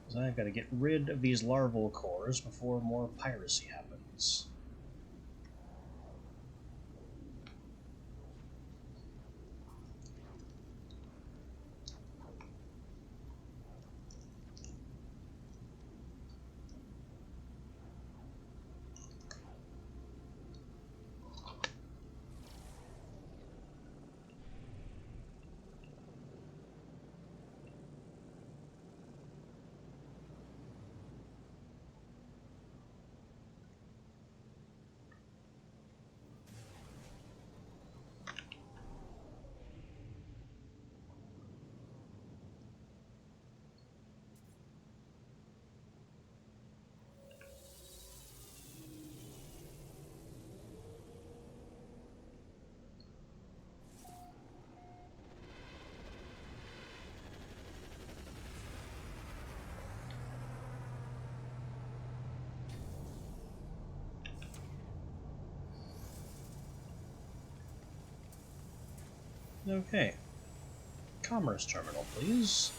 Because I've got to get rid of these larval cores before more piracy happens. Okay. Commerce terminal, please.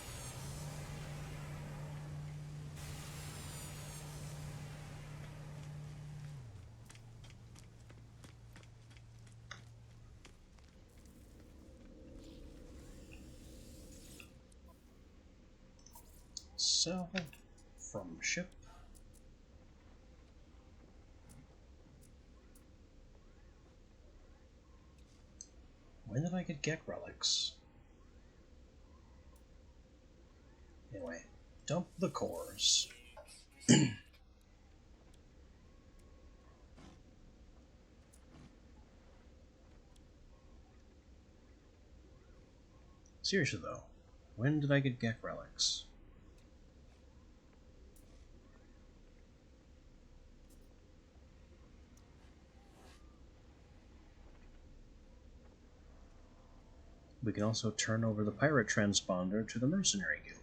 Sell from ship. When did I get Gek relics? Anyway, dump the cores. Seriously though, when did I get Gek relics? We can also turn over the pirate transponder to the Mercenary Guild.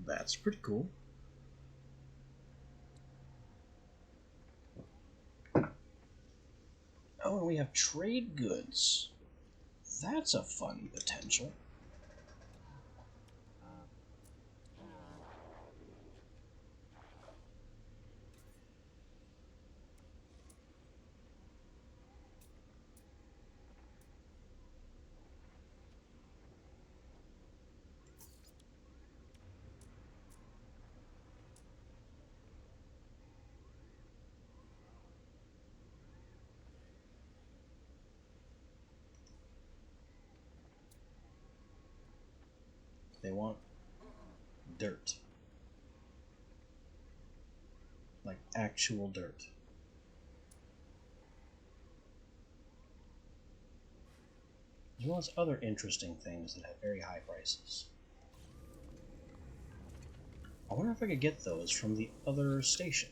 That's pretty cool. Oh, and we have trade goods. That's a fun potential. They want dirt. Like actual dirt. as well as other interesting things that have very high prices. I wonder if I could get those from the other station.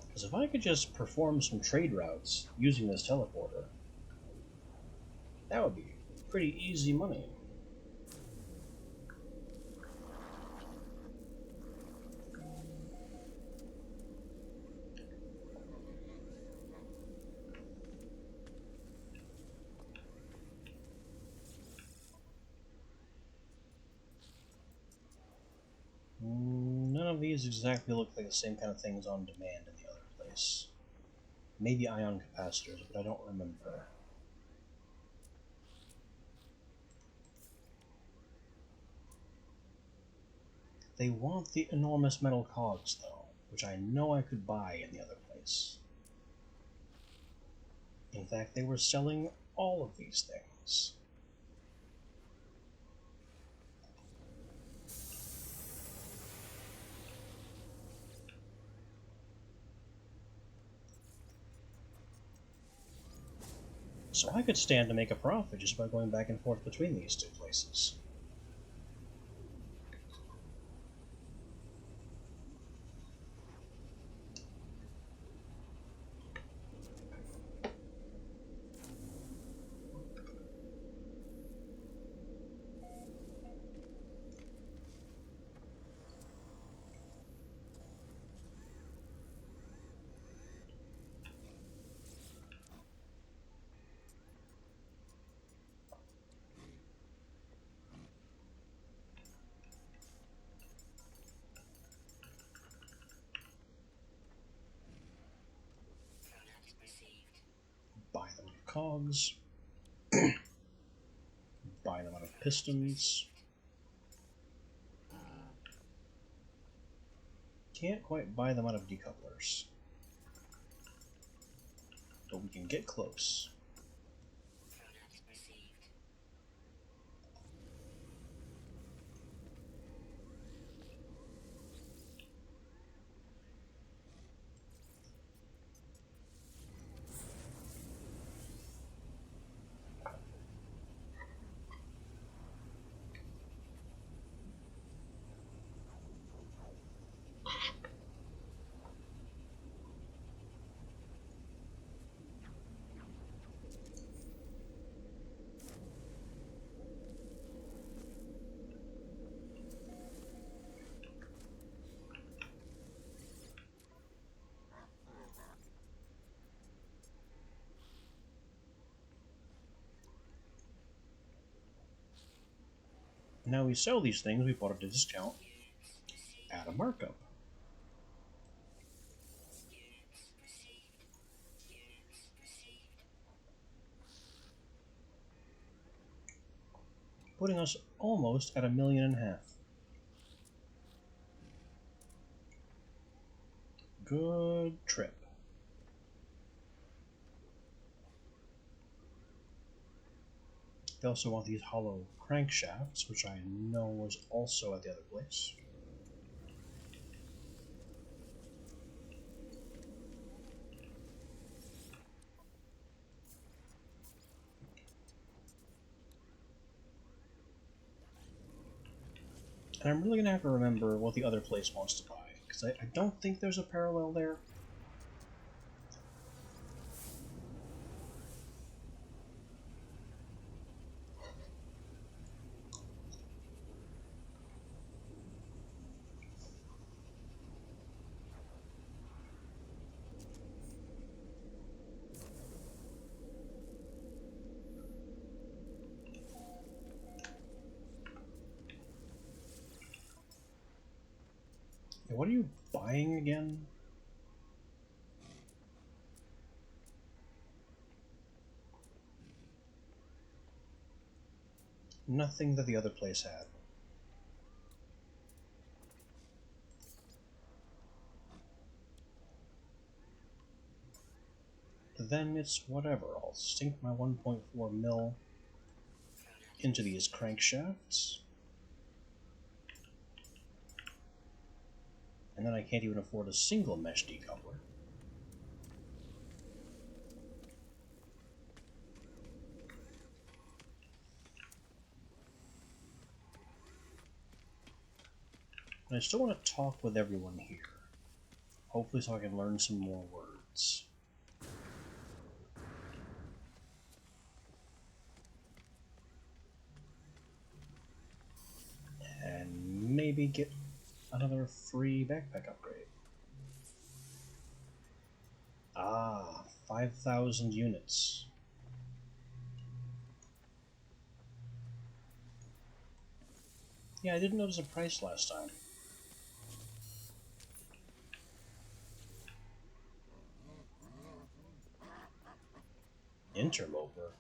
Because if I could just perform some trade routes using this teleporter, that would be pretty easy money. None of these exactly look like the same kind of things on demand in the other place. Maybe ion capacitors, but I don't remember. They want the enormous metal cogs, though, which I know I could buy in the other place. In fact, they were selling all of these things. So I could stand to make a profit just by going back and forth between these two places. Buy them out of cogs. Buy them out of pistons. Can't quite buy them out of decouplers. But we can get close. Now we sell these things we bought at a discount at a markup. Putting us almost at 1.5 million. Good trip. They also want these hollow crankshafts, which I know was also at the other place. And I'm really going to have to remember what the other place wants to buy, because I don't think there's a parallel there. What are you buying again? Nothing that the other place had. then it's whatever. I'll sink my 1.4 mil into these crankshafts. And then I can't even afford a single mesh decoupler. And I still want to talk with everyone here. Hopefully so I can learn some more words. And maybe get another free backpack upgrade. Ah, 5,000 units. Yeah, I didn't notice a price last time. Interloper?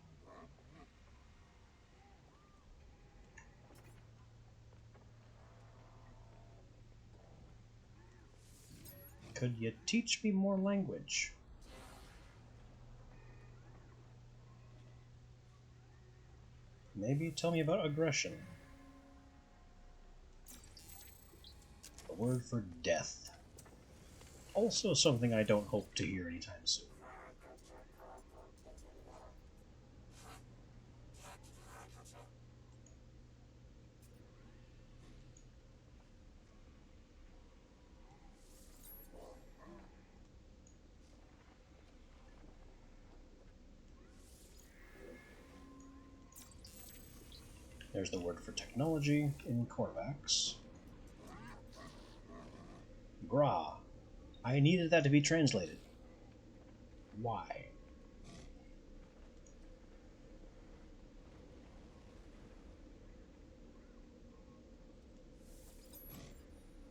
Could you teach me more language? Maybe tell me about aggression. The word for death. Also something I don't hope to hear anytime soon. There's the word for technology in Korvax. Gra. I needed that to be translated. Why?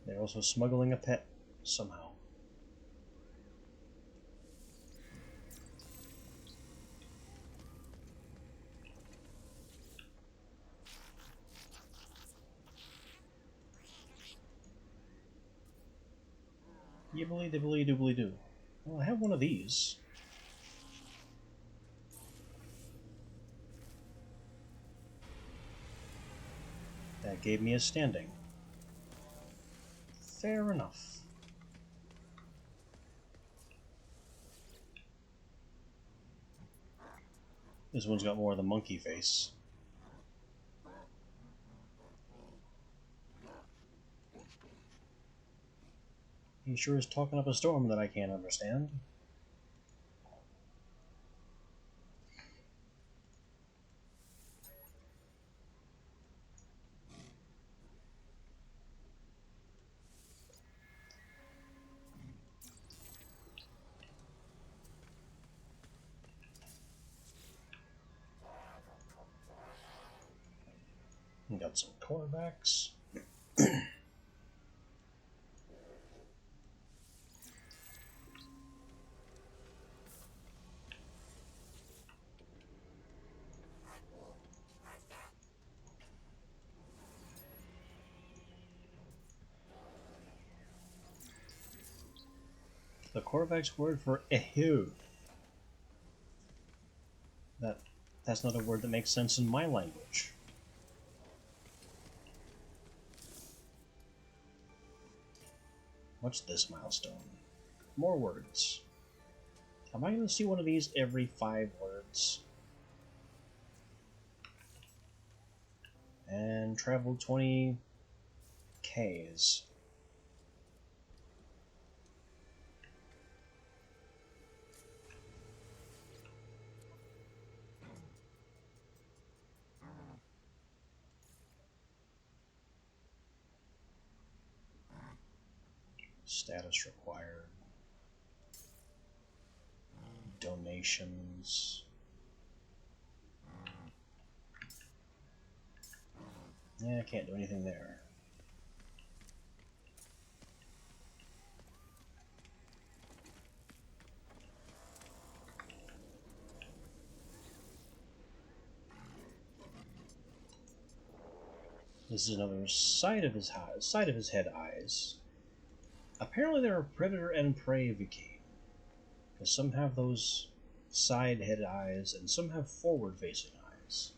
They're also smuggling a pet, somehow. Yibbly dibbly doobly doo. Well, I have one of these. That gave me a standing. Fair enough. This one's got more of the monkey face. He sure is talking up a storm that I can't understand. We got some Korvax. The Korvax word for ehu. That's not a word that makes sense in my language. What's this milestone? More words. Am I going to see one of these every 5 words? And travel 20 Ks. Status required. Donations. Yeah, I can't do anything there. This is another side of his head eyes. Apparently there are predator and prey Viking, because some have those side-headed eyes, and some have forward-facing eyes.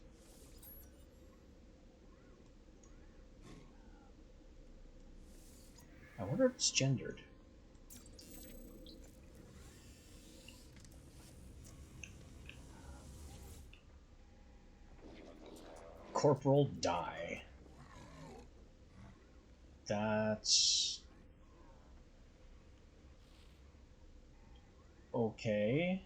I wonder if it's gendered. Corporal Die. That's... okay.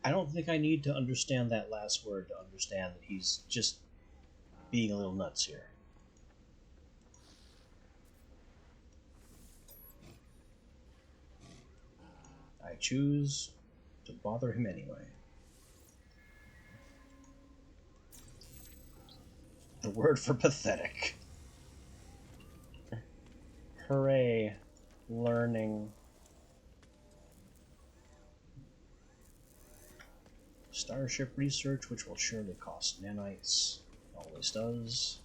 I don't think I need to understand that last word to understand that he's just being a little nuts here. I choose to bother him anyway. The word for pathetic. Hooray. Learning. Starship research, which will surely cost nanites. Always does.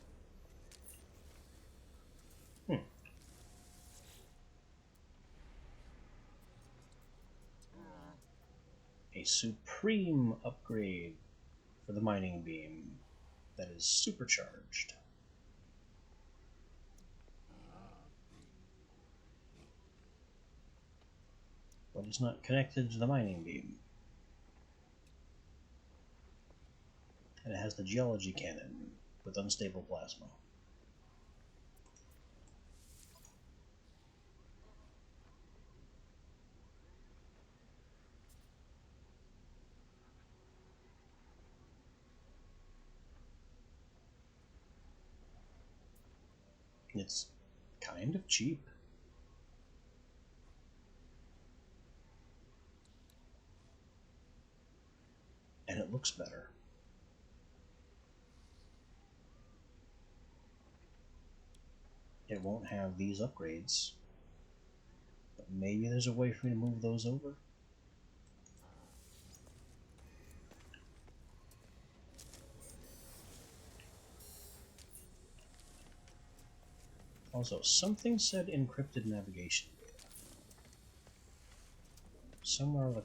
A supreme upgrade for the mining beam that is supercharged. But it's not connected to the mining beam. And it has the geology cannon with unstable plasma. It's kind of cheap. And it looks better. It won't have these upgrades. But maybe there's a way for me to move those over. Also, something said encrypted navigation data. Somewhere like...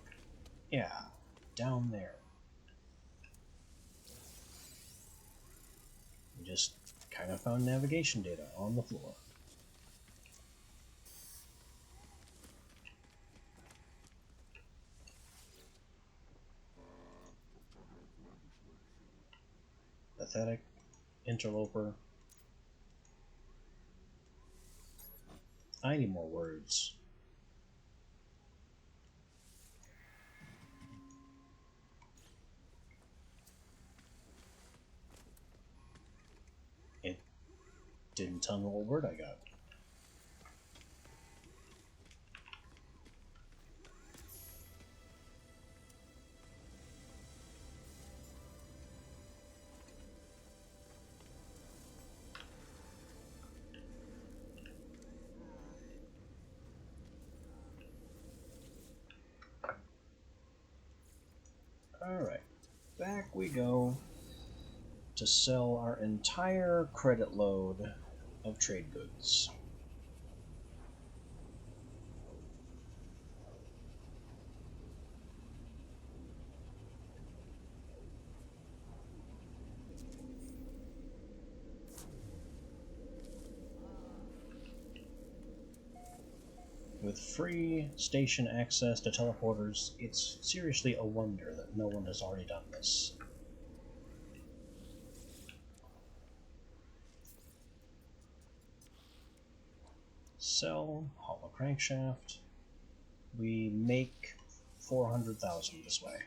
yeah, down there. We just kind of found navigation data on the floor. Pathetic. Interloper. I need more words. It didn't tell me what word I got. Alright, back we go to sell our entire credit load of trade goods. With free station access to teleporters, it's seriously a wonder that no one has already done this. Sell hollow crankshaft. We make 400,000 this way.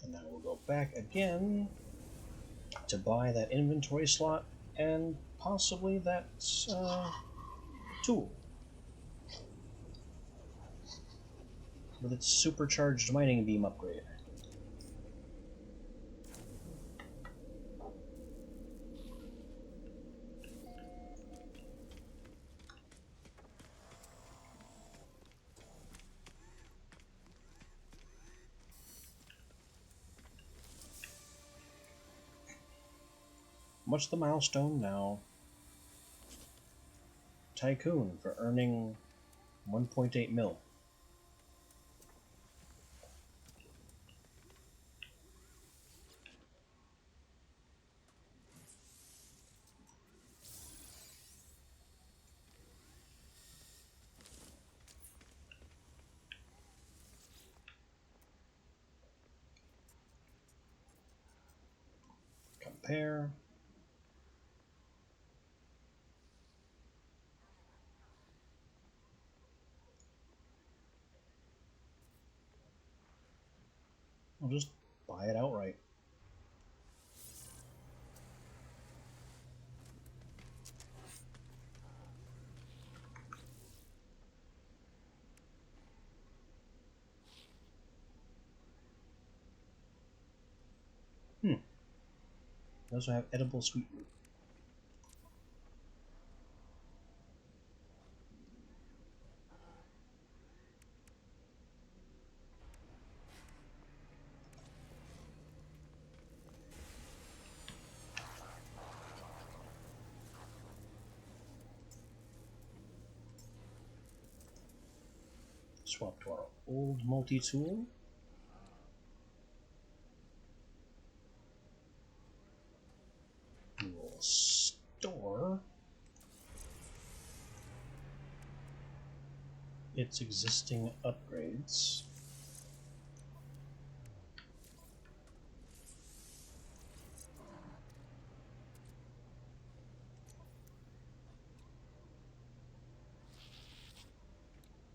And then we'll go back again to buy that inventory slot and possibly that tool with its supercharged mining beam upgrade. What's the milestone now? Tycoon for earning 1.8 mil. Compare. I'll just buy it outright. I also have edible sweet root. Swap to our old multi-tool. We will store its existing upgrades.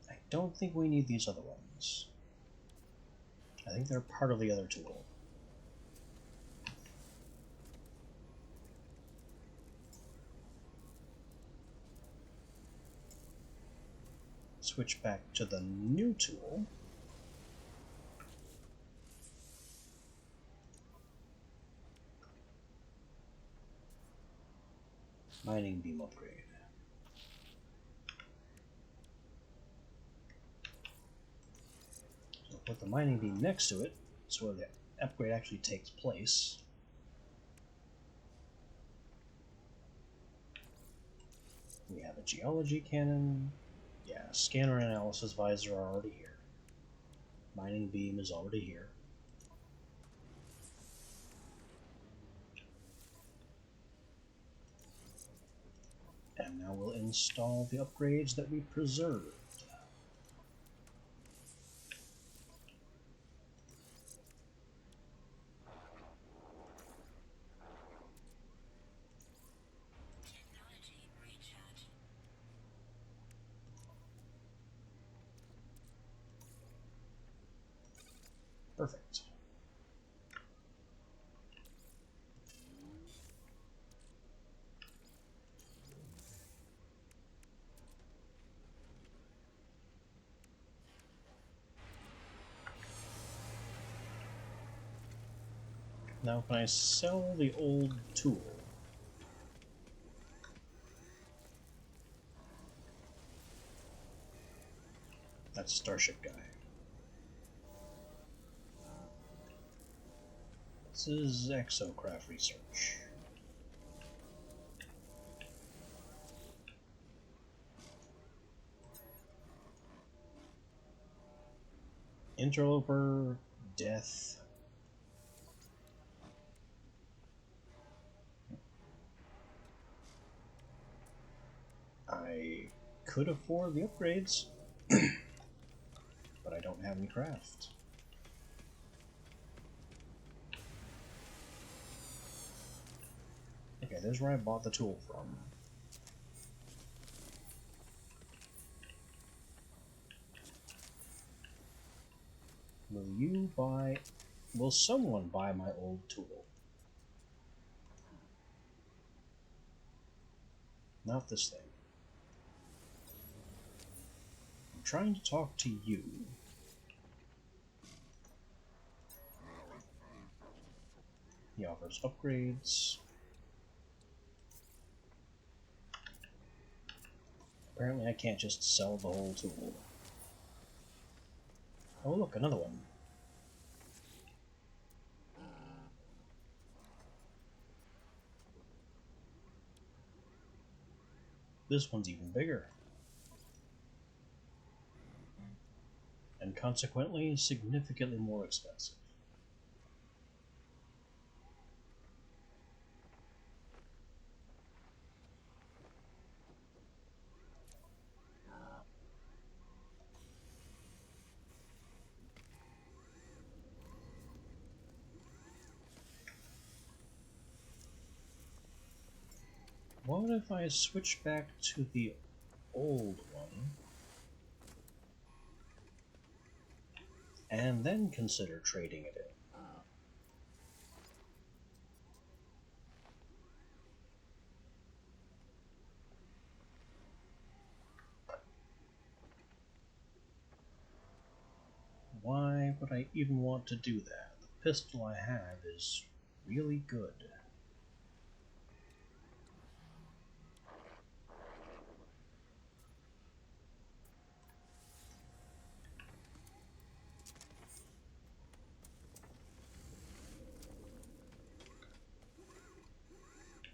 I don't think we need these other ones. I think they're part of the other tool. Switch back to the new tool. Mining beam upgrade. So put the mining beam next to it, so where the upgrade actually takes place. We have a geology cannon. Yeah, scanner and analysis visor are already here. Mining beam is already here. And now we'll install the upgrades that we preserved. Technology recharge. Perfect. Now can I sell the old tool? That's Starship guy. This is Exocraft research. Interloper, death. I could afford the upgrades, but I don't have any craft. Okay, there's where I bought the tool from. Will you buy... Will someone buy my old tool? Not this thing. I'm trying to talk to you. He offers upgrades. Apparently I can't just sell the whole tool. Oh look, another one. this one's even bigger. And consequently, significantly more expensive. What if I switch back to the old one and then consider trading it in? Why would I even want to do that? The pistol I have is really good.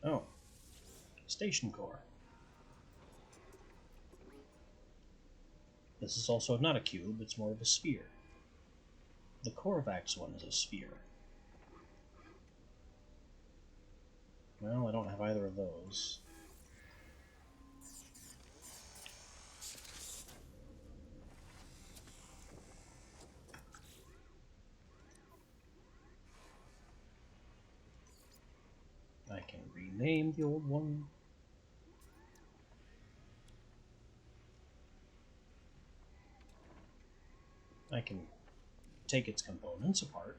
Oh, station core. This is also not a cube, it's more of a sphere. The Korvax one is a sphere. Well, I don't have either of those. I can rename the old one. I can take its components apart.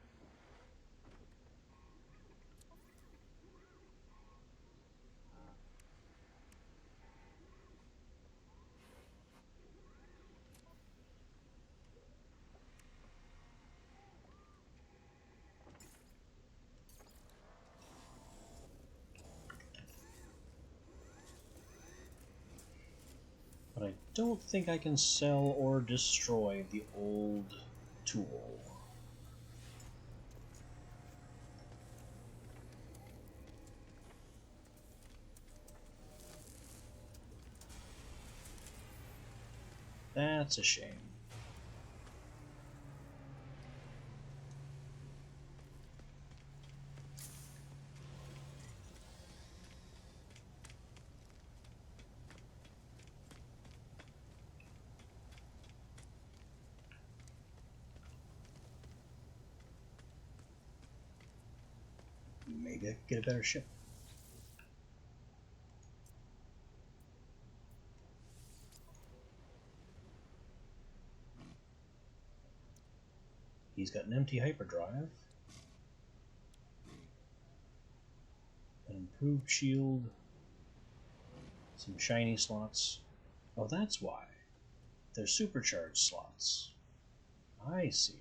But I don't think I can sell or destroy the old tool. That's a shame. Maybe I could get a better ship. He's got an empty hyperdrive, an improved shield, some shiny slots. Oh, that's why. They're supercharged slots. I see.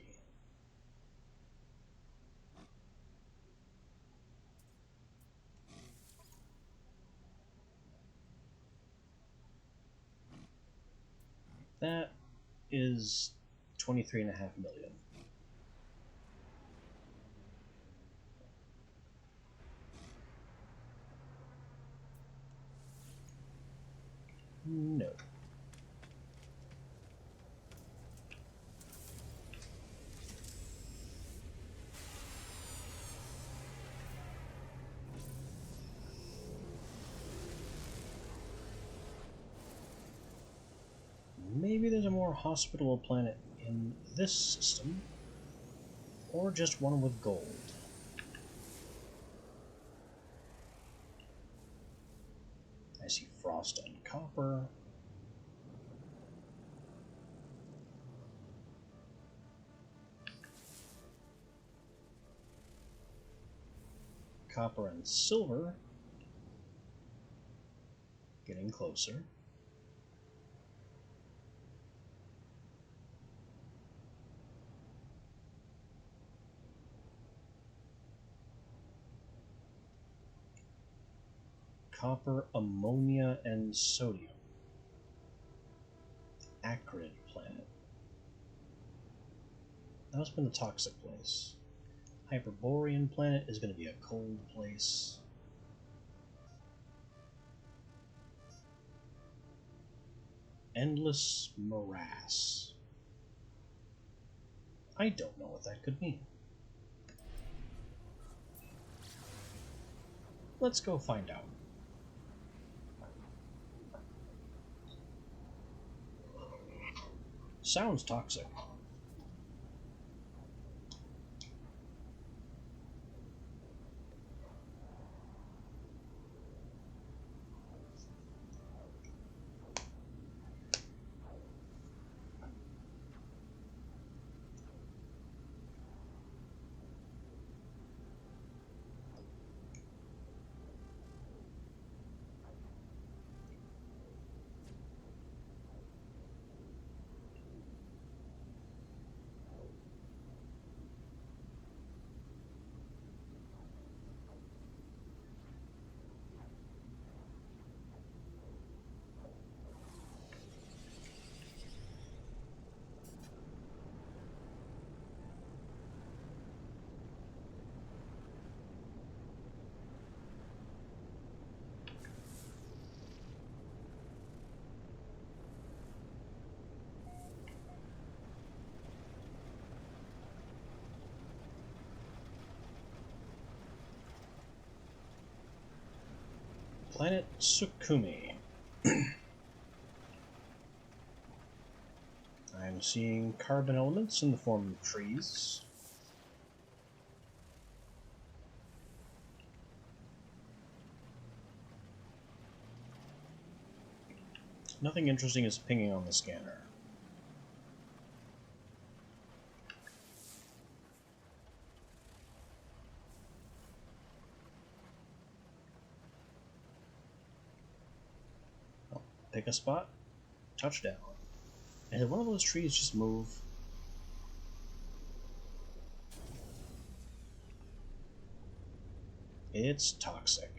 That is 23.5 million. No. Maybe there's a more hospitable planet in this system, or just one with gold. I see frost and copper. Copper and silver. Getting closer. Copper, ammonia, and sodium. Acrid planet. That must have been the toxic place. Hyperborean planet is going to be a cold place. Endless morass. I don't know what that could mean. Let's go find out. Sounds toxic. Planet Sukumi. I'm seeing carbon elements in the form of trees. Nothing interesting is pinging on the scanner. Oh, pick a spot, touchdown. And did one of those trees just move? It's toxic.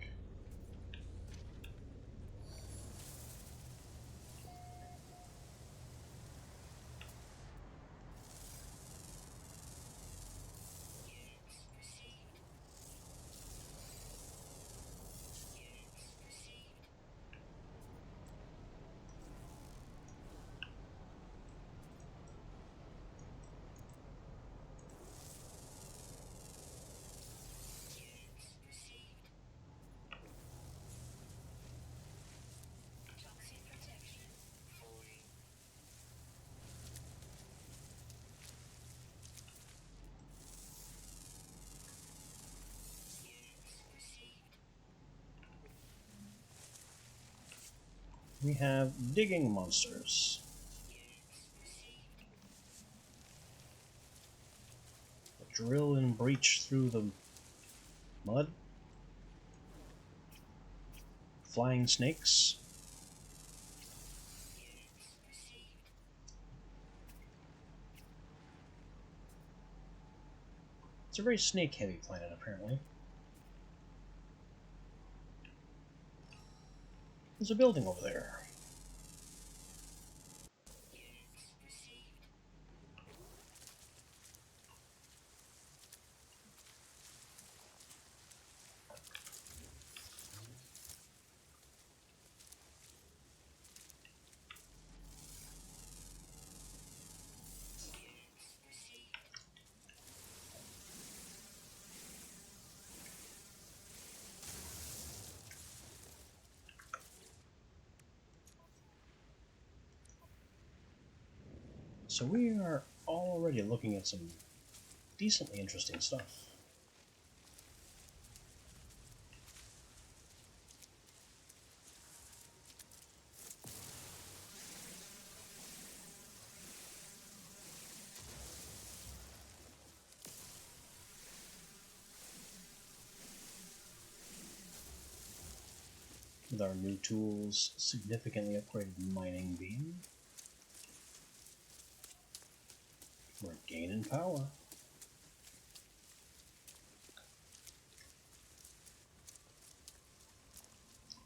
We have digging monsters. That drill and breach through the mud. Flying snakes. It's a very snake-heavy planet, apparently. There's a building over there. So we are already looking at some decently interesting stuff. With our new tools, significantly upgraded mining beam. We're gaining power.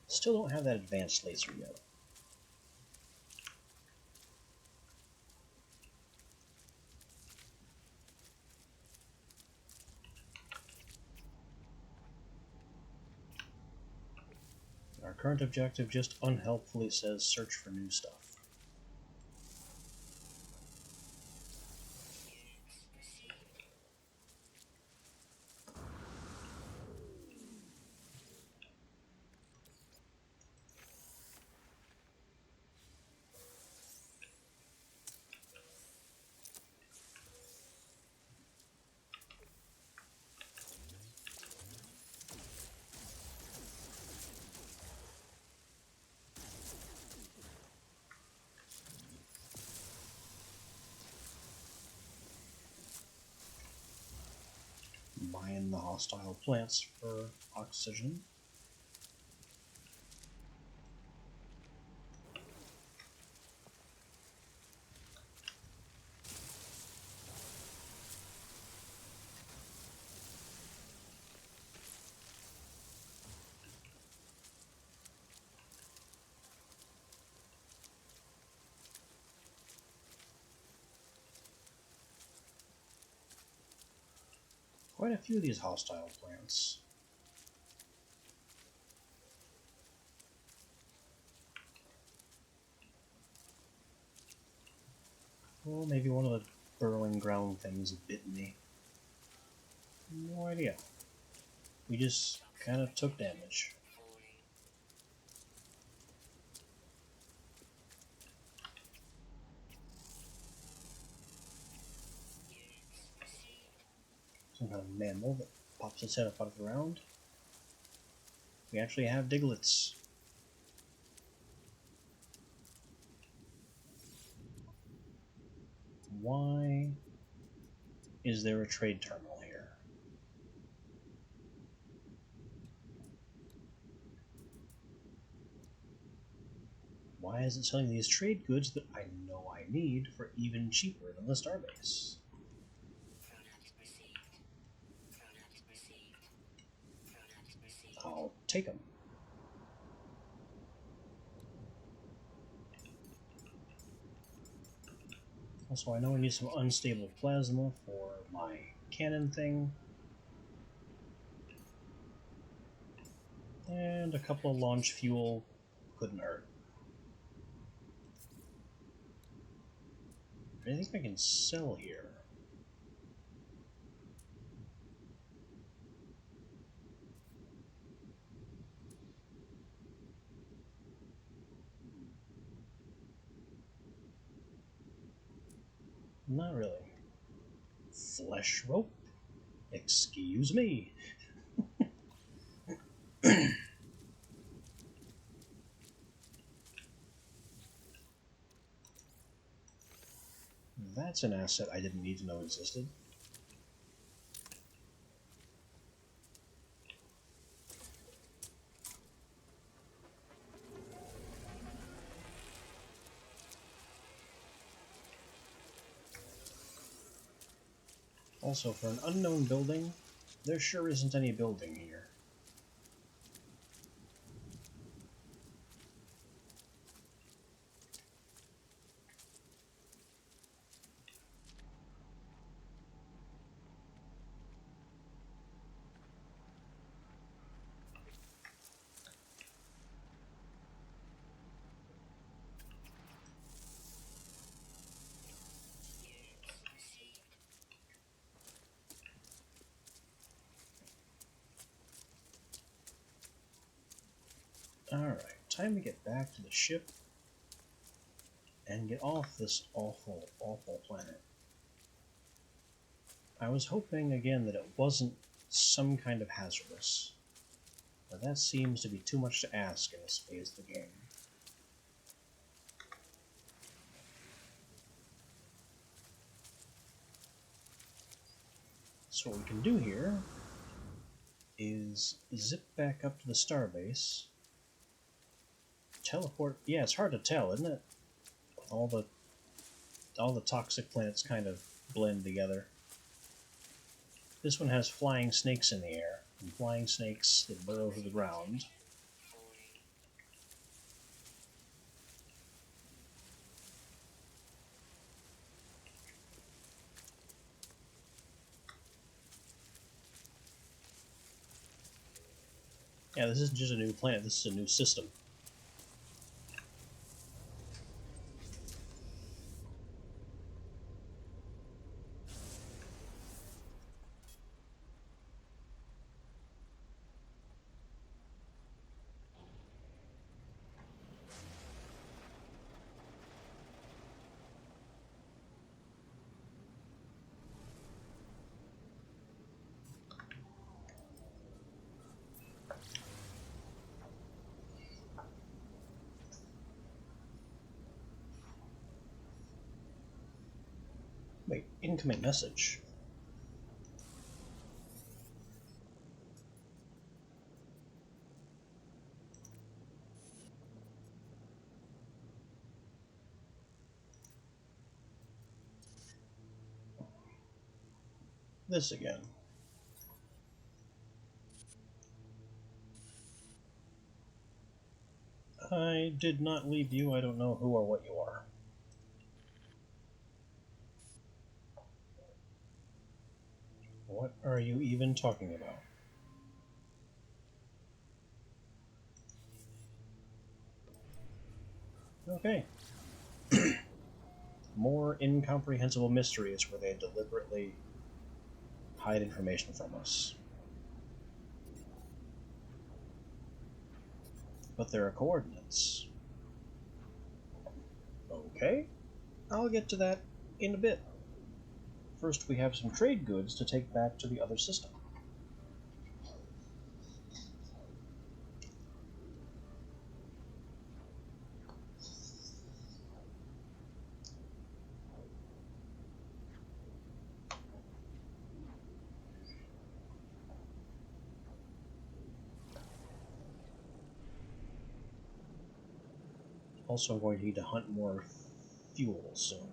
Still don't have that advanced laser yet. Our current objective just unhelpfully says search for new stuff. the hostile plants for oxygen. Quite a few of these hostile plants. Well, maybe one of the burrowing ground things bit me. No idea. We just kind of took damage. Some kind of mammal that pops its head up out of the ground. We actually have Diglets. Why is there a trade terminal here? Why is it selling these trade goods that I know I need for even cheaper than the starbase? I'll take them. Also, I know I need some unstable plasma for my cannon thing. And a couple of launch fuel couldn't hurt. I think I can sell here. Not really. Flesh rope? Excuse me. That's an asset I didn't need to know existed. Also, for an unknown building, there sure isn't any building here. Alright, time to get back to the ship and get off this awful, awful planet. I was hoping again that it wasn't some kind of hazardous, but that seems to be too much to ask in this phase of the game. So what we can do here is zip back up to the starbase, teleport. Yeah, it's hard to tell, isn't it? All the toxic planets kind of blend together. This one has flying snakes in the air, and flying snakes that burrow to the ground. Yeah, this isn't just a new planet, this is a new system. Wait, incoming message. this again. I did not leave you. I don't know who or what you are. What are you even talking about? Okay. More incomprehensible mysteries where they deliberately hide information from us. But there are coordinates. Okay. I'll get to that in a bit. First, we have some trade goods to take back to the other system. Also, I'm going to need to hunt more fuel soon.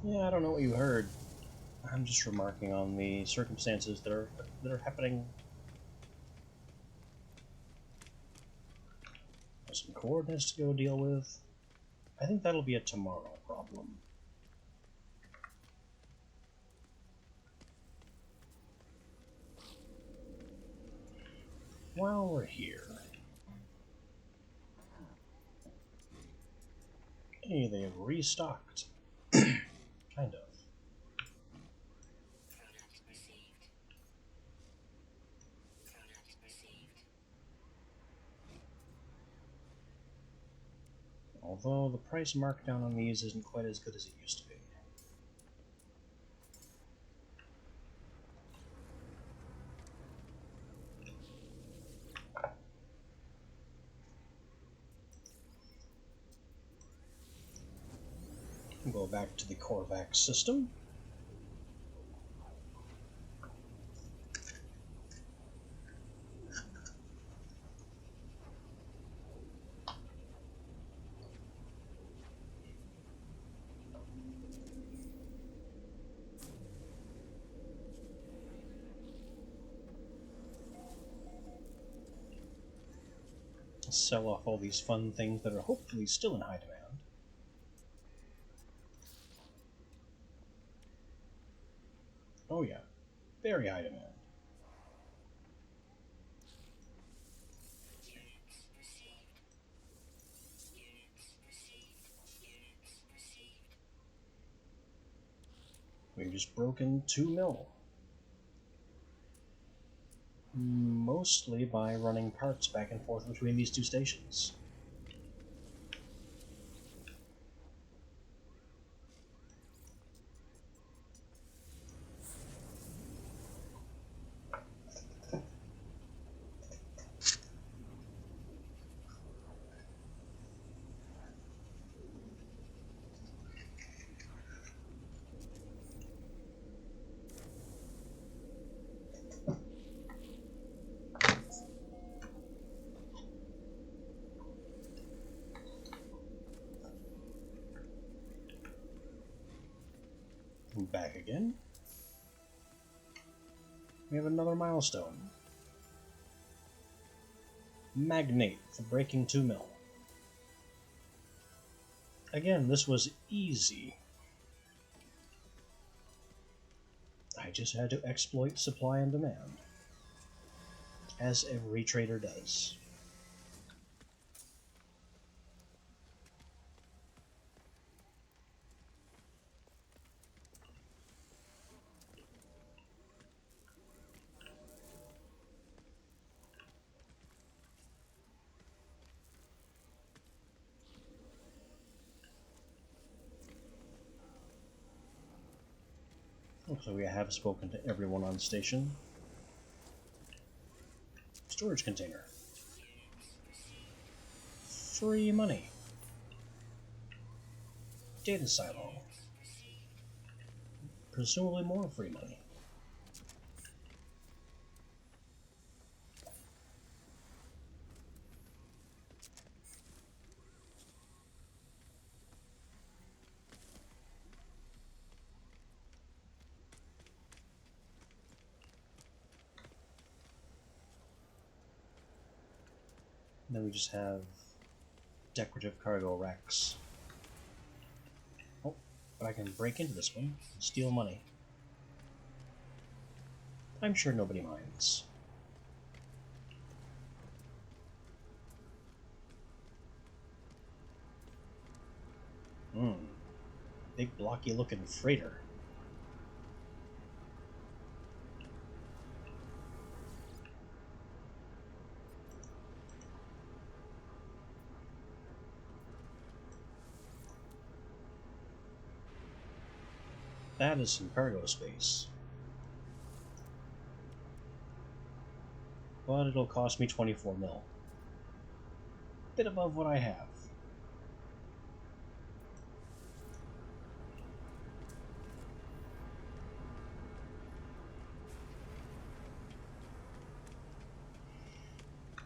Yeah, I don't know what you heard. I'm just remarking on the circumstances that are happening. There's some coordinates to go deal with. I think that'll be a tomorrow problem. While we're here... Hey, they've restocked. Kind of. Product received. Product received. Although the price markdown on these isn't quite as good as it used to be. We'll go back to the Korvax system. Sell off all these fun things that are hopefully still in high demand. Oh yeah, very high demand. Units received. Units received. Units received. We've just broken 2 mil. Mostly by running parts back and forth between these two stations. Back again. We have another milestone. Magnate for breaking 2 mil. Again, this was easy. I just had to exploit supply and demand. As every trader does. Looks like we have spoken to everyone on station. Storage container. Free money. Data silo. Presumably more free money. And then we just have decorative cargo racks. Oh, but I can break into this one and steal money. I'm sure nobody minds. Big blocky looking freighter. That is some cargo space. But it'll cost me 24 mil. Bit above what I have.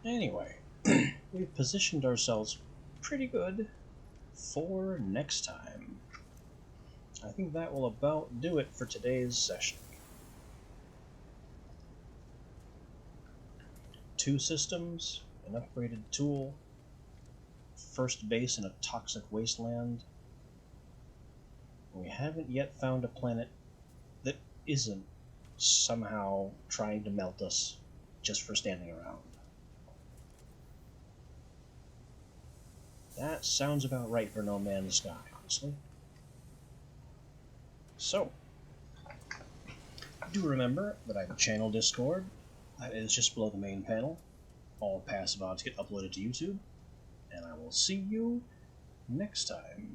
Anyway, we've positioned ourselves pretty good for next time. I think that will about do it for today's session. 2 systems, an upgraded tool, first base in a toxic wasteland. We haven't yet found a planet that isn't somehow trying to melt us just for standing around. That sounds about right for No Man's Sky, honestly. So, do remember that I have a channel Discord that is just below the main panel. All passive odds get uploaded to YouTube, and I will see you next time.